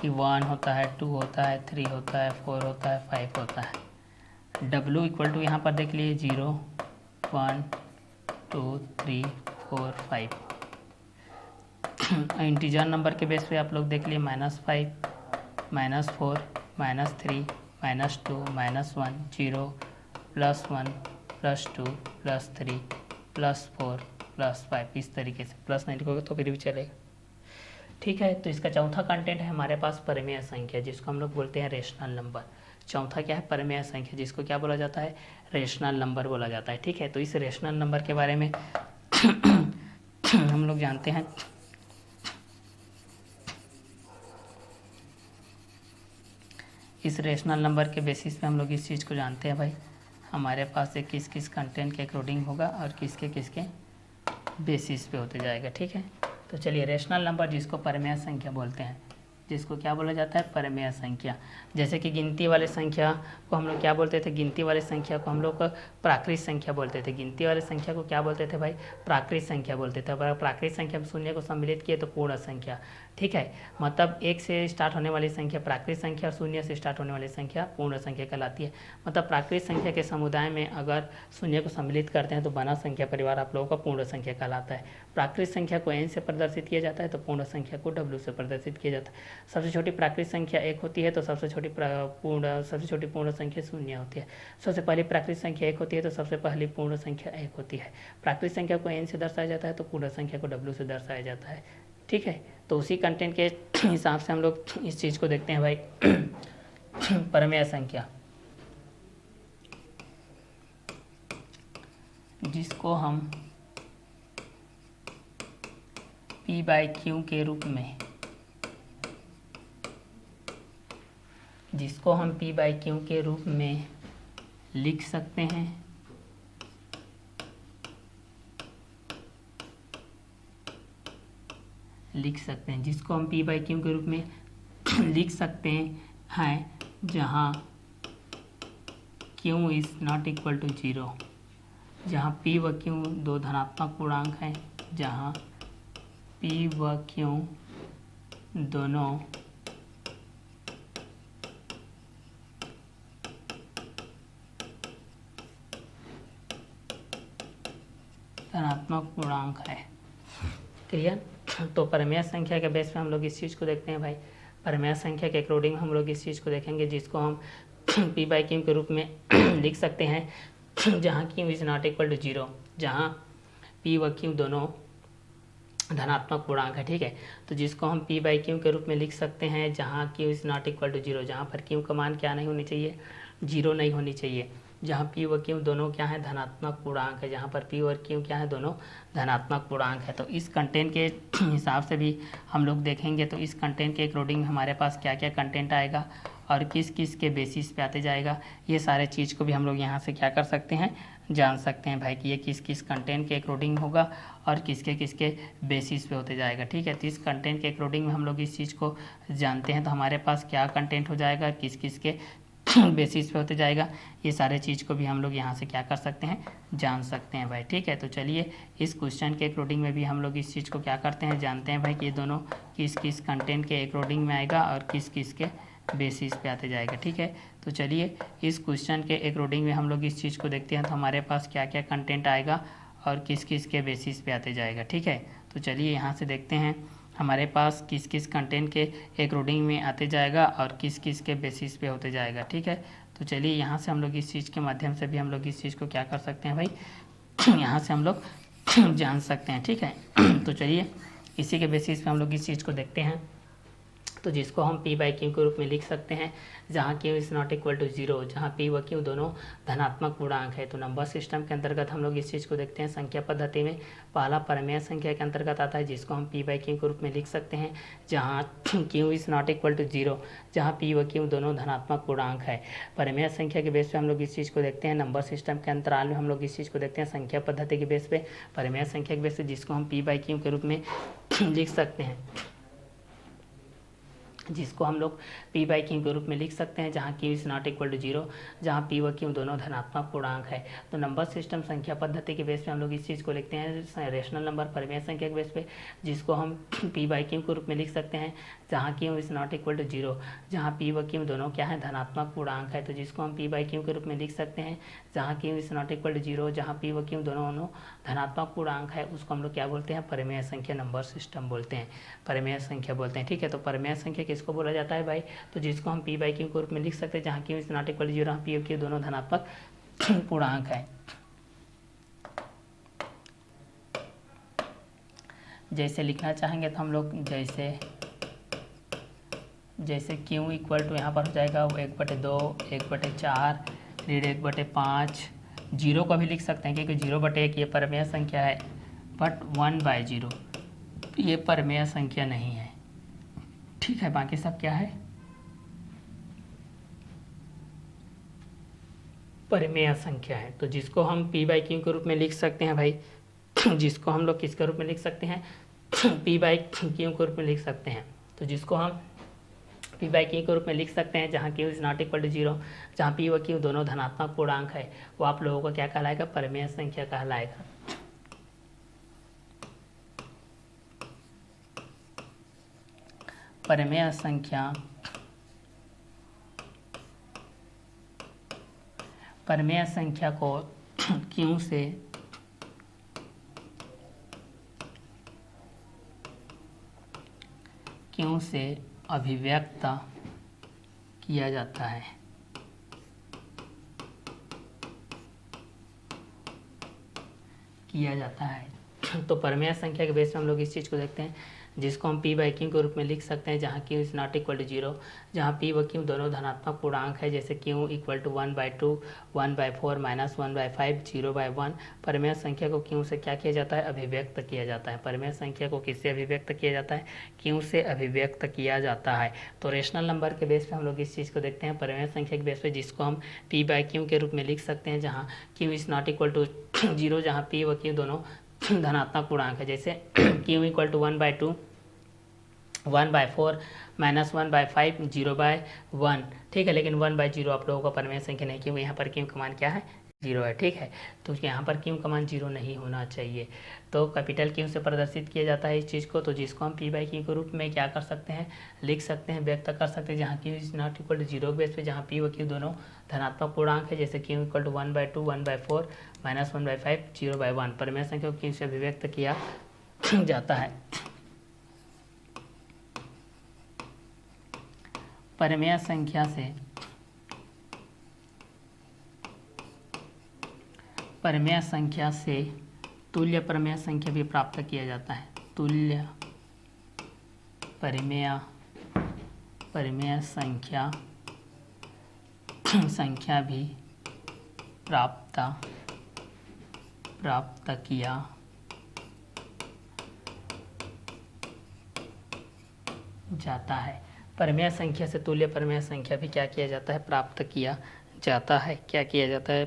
कि 1 होता है, 2 होता है, 3 होता है, 4 होता है, 5 होता है। W इक्वल टू यहाँ पर देख लिए 0 1 2 3 4 5। इंटीजर नंबर के बेस पे आप लोग देख लिए -5 -4 -3 -2 -1 0 +1 +2 +3 +4 +5, इस तरीके से प्लस 9 होगा तो फिर भी चलेगा, ठीक है। तो इसका चौथा कंटेंट है हमारे पास परिमेय संख्या, जिसको हम लोग बोलते हैं रेशनल नंबर। चौथा क्या है, परिमेय संख्या, जिसको क्या बोला जाता है, रेशनल नंबर बोला जाता है, ठीक है। तो इस रेशनल नंबर के बारे में हम लोग जानते हैं। इस रेशनल नंबर के बेसिस पे हम लोग इस चीज़ को जानते हैं भाई, हमारे पास एक किस किस कंटेंट के अकॉर्डिंग होगा और किसके किसके बेसिस पे होते जाएगा, ठीक है। तो चलिए रेशनल नंबर जिसको परिमेय संख्या बोलते हैं, जिसको क्या बोला जाता है, परिमेय संख्या। जैसे कि गिनती वाले संख्या को हम लोग क्या बोलते थे, गिनती वाले संख्या को हम लोग प्राकृत संख्या बोलते थे। गिनती वाले संख्या को क्या बोलते थे भाई, प्राकृत संख्या बोलते थे। अगर प्राकृत संख्या में शून्य को सम्मिलित किए तो पूर्ण संख्या, ठीक है। मतलब 1 से स्टार्ट होने वाली संख्या प्राकृत संख्या और 0 से स्टार्ट होने वाली संख्या पूर्ण संख्या कहलाती है। मतलब प्राकृत संख्या के समुदाय में अगर शून्य को सम्मिलित करते हैं तो बना संख्या परिवार आप लोगों का पूर्ण संख्या कहलाता है। प्राकृत संख्या को n से प्रदर्शित किया जाता है तो पूर्ण संख्या को w से प्रदर्शित किया जाता है। सबसे छोटी प्राकृत संख्या 1 होती है तो सबसे छोटी पूर्ण संख्या 0 होती है। सबसे पहली प्राकृत संख्या 1 होती है तो सबसे पहली पूर्ण संख्या 1 होती है। प्राकृत संख्या को n से दर्शाया जाता है तो पूर्ण संख्या को w से दर्शाया जाता है, ठीक है। तो उसी कंटेंट के हिसाब से हम लोग इस चीज़ को देखते हैं भाई। परिमेय संख्या, जिसको हम p/q के रूप में, जिसको हम p/q के रूप में लिख सकते हैं, जिसको हम p/q के रूप में लिख सकते हैं, जहाँ q is not equal to 0, जहाँ p व q दो धनात्मक पूर्णांक हैं, जहाँ p व q दोनों धनात्मक पूर्णांक है। क्लियर। तो परिमेय संख्या के बेस पे हम लोग इस चीज़ को देखते हैं भाई। परिमेय संख्या के अकॉर्डिंग हम लोग इस चीज़ को देखेंगे, जिसको हम p/q के रूप में लिख सकते हैं, जहाँ q is not equal to 0, जहाँ p व q दोनों धनात्मक पूर्णांक है, ठीक है। तो जिसको हम p/q के रूप में लिख सकते हैं, जहाँ q is not equal to 0, जहाँ पर q का मान क्या नहीं होनी चाहिए, 0 नहीं होनी चाहिए। जहाँ p व q दोनों क्या है, धनात्मक पूर्णांक है, जहाँ पर p और q क्या है, दोनों धनात्मक पूर्णांक है। तो इस कंटेंट के हिसाब से भी हम लोग देखेंगे, तो इस कंटेंट के अकॉर्डिंग हमारे पास क्या क्या कंटेंट आएगा और किस किस के बेसिस पे आते जाएगा, ये सारे चीज़ को भी हम लोग यहाँ से क्या कर सकते हैं, जान सकते हैं भाई कि ये किस किस कंटेंट के अकॉर्डिंग होगा और किसके किसके बेसिस पे होते जाएगा, ठीक है। तो इस कंटेंट के अकॉर्डिंग हम लोग इस चीज़ को जानते हैं, तो हमारे पास क्या कंटेंट हो जाएगा, किस किस के बेसिस पे होते जाएगा, ये सारे चीज़ को भी हम लोग यहाँ से क्या कर सकते हैं, जान सकते हैं भाई, ठीक है। तो चलिए इस क्वेश्चन के अकॉर्डिंग में भी हम लोग इस चीज़ को क्या करते हैं, जानते हैं भाई कि ये दोनों किस किस कंटेंट के अकॉर्डिंग में आएगा और किस किस के बेसिस पे आते जाएगा, ठीक है। तो चलिए इस क्वेश्चन के अकॉर्डिंग में हम लोग इस चीज़ को देखते हैं, तो हमारे पास क्या क्या कंटेंट आएगा और किस किस के बेसिस पे आते जाएगा, ठीक है। तो चलिए यहाँ से देखते हैं हमारे पास किस किस कंटेंट के अकॉर्डिंग में आते जाएगा और किस किस के बेसिस पे होते जाएगा, ठीक है। तो चलिए यहाँ से हम लोग इस चीज़ के माध्यम से भी हम लोग इस चीज़ को क्या कर सकते हैं भाई, यहाँ से हम लोग जान सकते हैं, ठीक है। तो चलिए इसी के बेसिस पे हम लोग इस चीज़ को देखते हैं। तो जिसको हम p/q के रूप में लिख सकते हैं, जहाँ q is not equal to 0, जहाँ p व q दोनों धनात्मक पूर्णांक है। तो नंबर सिस्टम के अंतर्गत हम लोग इस चीज़ को देखते हैं। संख्या पद्धति में पहला परिमेय संख्या के अंतर्गत आता है, जिसको हम p/q के रूप में लिख सकते हैं, जहाँ q is not equal to 0, जहाँ p व q दोनों धनात्मक पूर्णांक है। परिमेय संख्या के बेस पे हम लोग इस चीज़ को देखते हैं। नंबर सिस्टम के अंतराल में हम लोग इस चीज़ को देखते हैं संख्या पद्धति के बेस पे, परिमेय संख्या के बेस पे, जिसको हम p/q के रूप में लिख सकते हैं, जिसको हम लोग p/q के रूप में लिख सकते हैं, जहाँ q is not equal to 0, जहाँ p व q दोनों धनात्मक पूर्णांक है। तो नंबर सिस्टम संख्या पद्धति के बेस पे हम लोग इस चीज़ को लिखते हैं रेशनल नंबर परिमेय संख्या के बेस पे, जिसको हम p/q के रूप में लिख सकते हैं, जहाँ q is not equal to 0, जहाँ p व q दोनों क्या है, धनात्मक पूर्णांक है। तो जिसको हम p/q के रूप में लिख सकते हैं, जहाँ q is not equal to 0, जहाँ p व q दोनों धनात्मक पूर्णांक है, उसको हम लोग क्या बोलते हैं, परिमेय संख्या नंबर सिस्टम बोलते हैं, परिमेय संख्या बोलते हैं, ठीक है। तो परिमेय संख्या किसको बोला जाता है भाई, तो जिसको हम p/q के रूप में लिख सकते हैं, जहाँ q is not equal to 0, p और q दोनों धनात्मक पूर्णांक है। जैसे लिखना चाहेंगे तो हम लोग जैसे q इक्वल टू यहाँ पर हो जाएगा 1/2, 1/4, 1/5, 0 को भी लिख सकते हैं, क्योंकि 0/1 ये परिमेय संख्या है, बट 1/0 ये परिमेय संख्या नहीं है, ठीक है। बाकी सब क्या है, परिमेय संख्या है। तो जिसको हम p/q के रूप में लिख सकते हैं भाई, जिसको हम लोग किसके रूप में लिख सकते हैं, p/q के रूप में लिख सकते हैं। तो जिसको हम पी बाई क्यू के रूप में लिख सकते हैं, जहाँ q is not equal to zero, जहाँ पी व क्यू दोनों धनात्मक पूर्णांक है, वो आप लोगों को क्या कहलाएगा, परिमेय संख्या कहलाएगा। परिमेय संख्या, परिमेय संख्या को क्यू से अभिव्यक्त किया जाता है। तो परिमेय संख्या के बेस पे हम लोग इस चीज़ को देखते हैं, जिसको हम पी बाई क्यू के रूप में लिख सकते हैं, जहाँ q is not equal to zero, जहाँ पी व क्यू दोनों धनात्मक पूर्णांक है, जैसे क्यू इक्वल टू 1/2, 1/4, -1/5, 0/1। परिमेय संख्या को क्यू से क्या किया जाता है, अभिव्यक्त किया जाता है। परिमेय संख्या को किससे अभिव्यक्त किया जाता है, क्यू से अभिव्यक्त किया जाता है। तो रेशनल नंबर के बेस पे हम लोग इस चीज़ को देखते हैं, परिमेय संख्या के बेस पे, जिसको हम पी बाई क्यू के रूप में लिख सकते हैं, जहाँ q is not equal to zero, जहाँ पी व क्यू दोनों धनात्मक पूर्णांक है, जैसे क्यू इक्वल टू 1/2, 1/4, -1/5, 0/1। ठीक है, लेकिन 1/0 आप लोगों का परिमेय संख्या नहीं, क्योंकि यहाँ पर क्यू का मान क्या है, जीरो है। ठीक है, तो यहाँ पर क्यू का मान जीरो नहीं होना चाहिए। तो कैपिटल क्यू से प्रदर्शित किया जाता है इस चीज़ को, तो जिसको हम पी बाई क्यू के रूप में क्या कर सकते हैं, लिख सकते हैं, व्यक्त कर सकते हैं, जहाँ q is not equal to zero base पे, जहाँ पी व क्यू दोनों धनात्मक पूर्णांक है, जैसे क्यू इक्वल टू 1/2, 1/4, -1/5, 0/1। परिमेय संख्या को क्यू से अभिव्यक्त किया जाता है। परिमेय संख्या से तुल्य परिमेय संख्या भी प्राप्त किया जाता है। तुल्य परिमेय संख्या भी प्राप्त किया जाता है। परिमेय संख्या से तुल्य परिमेय संख्या भी क्या किया जाता है, प्राप्त किया जाता है। क्या किया जाता है,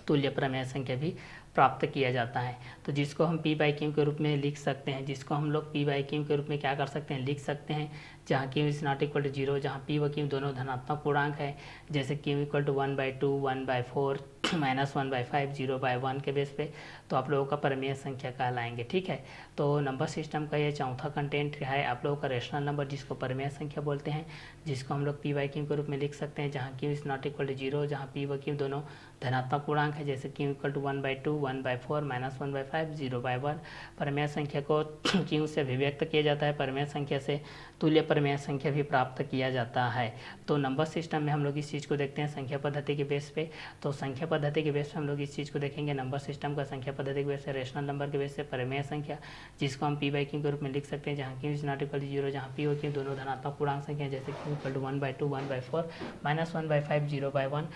तुल्य परिमेय संख्या भी प्राप्त किया जाता है। तो जिसको हम पी बाई क्यू के रूप में लिख सकते हैं, जिसको हम लोग पी बाई क्यू के रूप में क्या कर सकते हैं, लिख सकते हैं, जहाँ q is not equal to zero, जहाँ पी व क्यू दोनों धनात्मक पूर्णांक है, जैसे क्यू इक्वल टू 1/2, 1/4, -1/5, 0/1 के बेस पे, तो आप लोगों का परिमेय संख्या कहलाएंगे। ठीक है, तो नंबर सिस्टम का ये चौथा कंटेंट है आप लोगों का रेशनल नंबर, जिसको परिमेय संख्या बोलते हैं, जिसको हम लोग पी बाई क्यू के रूप में लिख सकते हैं, जहाँ q is not equal to zero, जहाँ पी व क्यू दोनों धनात्मक पूर्णांक है, जैसे क्यू इक्वल टू 1/2, 1/4, -1/5, 0/1। परिमेय संख्या को क्यू से अभिव्यक्त किया जाता है। परिमेय संख्या से तुल्य परिमेय संख्या भी प्राप्त किया जाता है। तो नंबर सिस्टम में हम लोग इस चीज़ को देखते हैं संख्या पद्धति के बेस पे। तो संख्या पद्धति के बेस पे हम लोग इस चीज़ को देखेंगे, नंबर सिस्टम का संख्या पद्धति के बेस से, रेशनल नंबर के बेस से परिमेय संख्या, जिसको हम पी बाई क्यू के रूप में लिख सकते हैं, जहाँ q is not equal to zero, जहाँ पी और क्यू दोनों धनात्मक पूर्णांक संख्या, जैसे क्यू इक्वल टू 1/2, 1/4, -1/5, 0/1।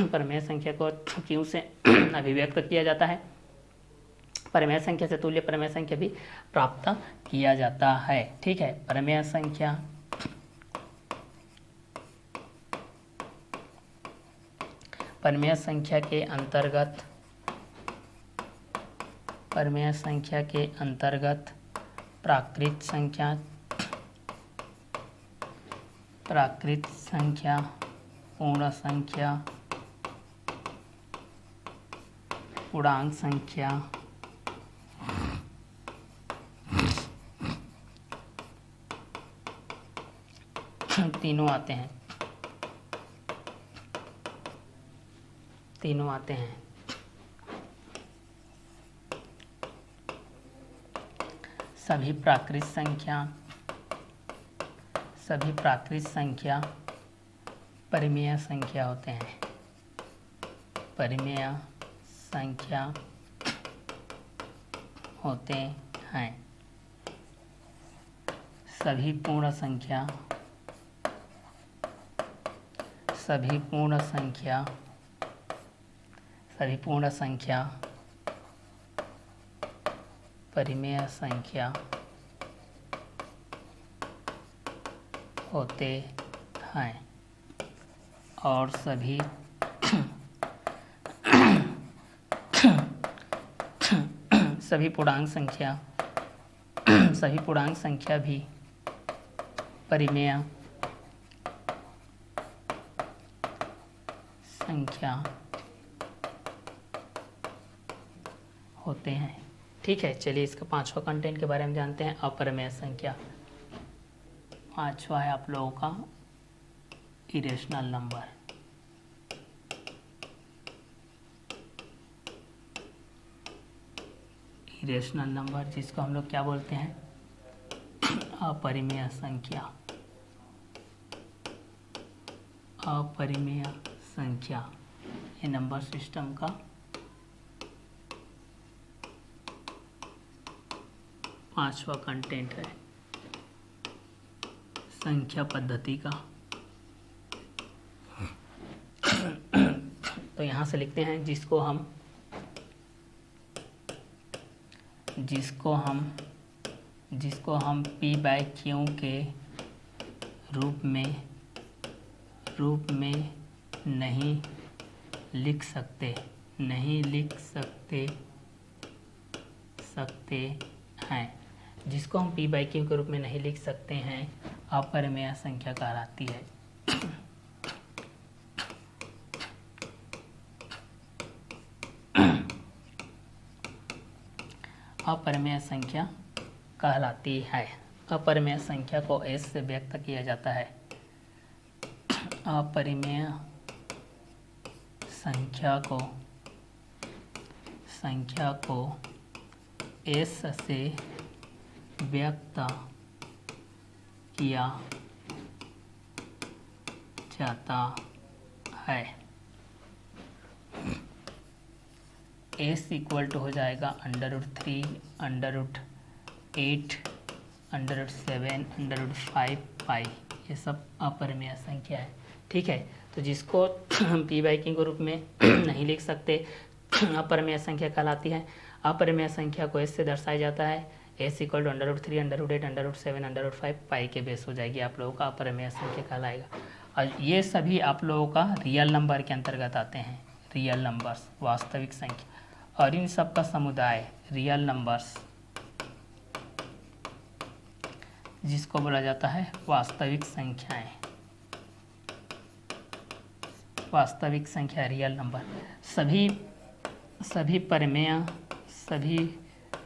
परिमेय संख्या को क्यू से अभिव्यक्त किया जाता है। परिमेय संख्या से तुल्य परिमेय संख्या भी प्राप्त किया जाता है। ठीक है, परिमेय संख्या के अंतर्गत प्राकृत संख्या, पूर्ण संख्या, पूर्णांक संख्या, तीनों आते हैं। सभी प्राकृत संख्या परिमेय संख्या होते हैं। परिमेय संख्या होते हैं। सभी पूर्ण संख्या परिमेय संख्या होते हैं, और सभी पूर्णांक संख्या भी अपरिमेय संख्या होते हैं। ठीक है, चलिए इसका पांचवा कंटेंट के बारे में जानते हैं। अपरिमेय संख्या, पांचवा है आप लोगों का इरेशनल नंबर। इरेशनल नंबर जिसको हम लोग क्या बोलते हैं, अपरिमेय संख्या। अपरिमेय संख्या ये नंबर सिस्टम का पांचवा कंटेंट है संख्या पद्धति का। तो यहाँ से लिखते हैं जिसको हम P बाय Q के रूप में नहीं लिख सकते हैं, जिसको हम P बाई Q के रूप में नहीं लिख सकते हैं, अपरिमेय संख्या कहलाती है। अपरिमेय संख्या कहलाती है। अपरिमेय संख्या को S से व्यक्त किया जाता है। अपरिमेय संख्या को S से व्यक्त किया जाता है। S इक्वल टू हो जाएगा √3, √8, √7, √5 पाई। ये सब अपरिमेय संख्या है। ठीक है, तो जिसको हम P बाई Q के रूप में नहीं लिख सकते, अपरिमेय संख्या कहलाती है। अपरिमेय संख्या को S से दर्शाया जाता है। S इक्वल टू √3, √8, √7, √5 पाई के बेस हो जाएगी, आप लोगों का अपरिमेय संख्या कहलाएगा। और ये सभी आप लोगों का रियल नंबर के अंतर्गत आते हैं। रियल नंबर्स, वास्तविक संख्या, और इन सब का समुदाय रियल नंबर्स, जिसको बोला जाता है वास्तविक संख्याएं। वास्तविक संख्या रियल नंबर, सभी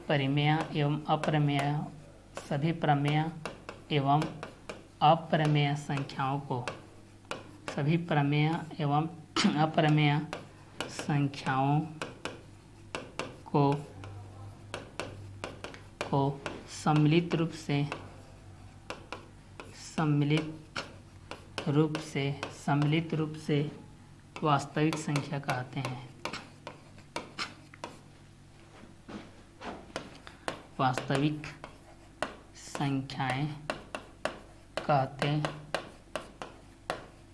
परिमेय एवं अप्रमेय, सभी प्रमेय एवं अप्रमेय संख्याओं को, सभी प्रमेय एवं अप्रमेय संख्याओं को सम्मिलित रूप से वास्तविक संख्या कहते हैं। वास्तविक संख्याएं कहते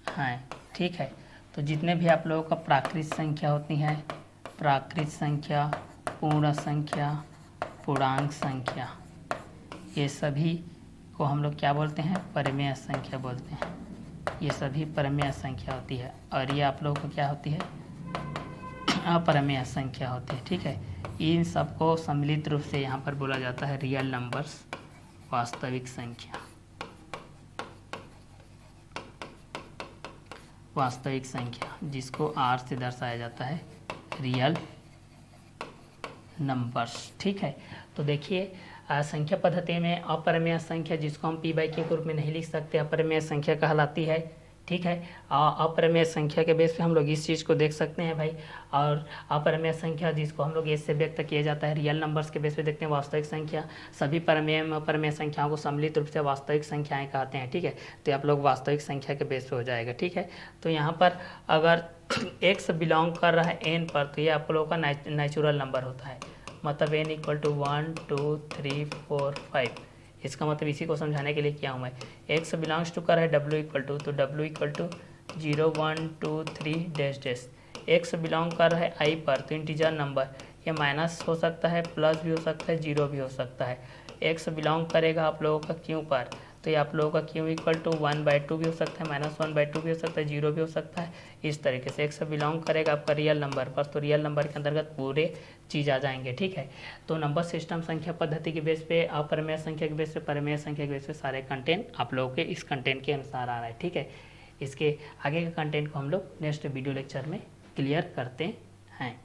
हैं। ठीक है, तो जितने भी आप लोगों का प्राकृत संख्या होती हैं, प्राकृत संख्या, पूर्ण संख्या, पूर्णांक संख्या, ये सभी को हम लोग क्या बोलते हैं, परिमेय संख्या बोलते हैं। ये सभी परिमेय संख्या होती है, और ये आप लोगों को क्या होती है, अपरिमेय संख्या होती है। ठीक है, इन सबको सम्मिलित रूप से यहाँ पर बोला जाता है रियल नंबर्स, वास्तविक संख्या। वास्तविक संख्या जिसको R से दर्शाया जाता है रियल नंबर्स। ठीक है, तो देखिए संख्या पद्धति में अपरिमेय संख्या जिसको हम P बाई Q के रूप में नहीं लिख सकते, अपरिमेय संख्या कहलाती है। ठीक है, अपरिमेय संख्या के बेस पे हम लोग इस चीज़ को देख सकते हैं भाई। और अपरिमेय संख्या जिसको हम लोग S से व्यक्त किया जाता है रियल नंबर्स के बेस पे देखते हैं वास्तविक संख्या। सभी परिमेय में अपरिमेय संख्याओं को सम्मिलित रूप से वास्तविक संख्याएं कहते हैं। ठीक है, तो आप लोग वास्तविक संख्या के बेस पे हो जाएगा। ठीक है, तो यहाँ पर अगर x बिलोंग कर रहा है n पर, तो ये आप लोगों का नेचुरल नंबर होता है। मतलब n इक्वल टू 1, 2, 3, 4, 5। इसका मतलब इसी को समझाने के लिए किया हूँ मैं। x बिलोंग्स टू कर है w इक्वल टू, तो w equal to 0, 1, 2, 3 dash dash. x belong कर रहा है i पर, तो इंटीजर नंबर, ये माइनस हो सकता है, प्लस भी हो सकता है, जीरो भी हो सकता है। x बिलोंग करेगा आप लोगों का q पर, तो ये आप लोगों का क्यू इक्वल टू 1/2 भी हो सकता है, -1/2 भी हो सकता है, 0 भी हो सकता है। इस तरीके से एक से बिलोंग करेगा आपका रियल नंबर पर, तो रियल नंबर के अंतर्गत पूरे चीज़ आ जाएंगे, ठीक है। तो नंबर सिस्टम संख्या पद्धति के बेस पे, अपरिमेय संख्या के बेस पे, परिमेय संख्या के बेस पे सारे कंटेंट आप लोगों के इस कंटेंट के अनुसार आ रहा है, ठीक है। इसके आगे के कंटेंट को हम लोग नेक्स्ट वीडियो लेक्चर में क्लियर करते हैं।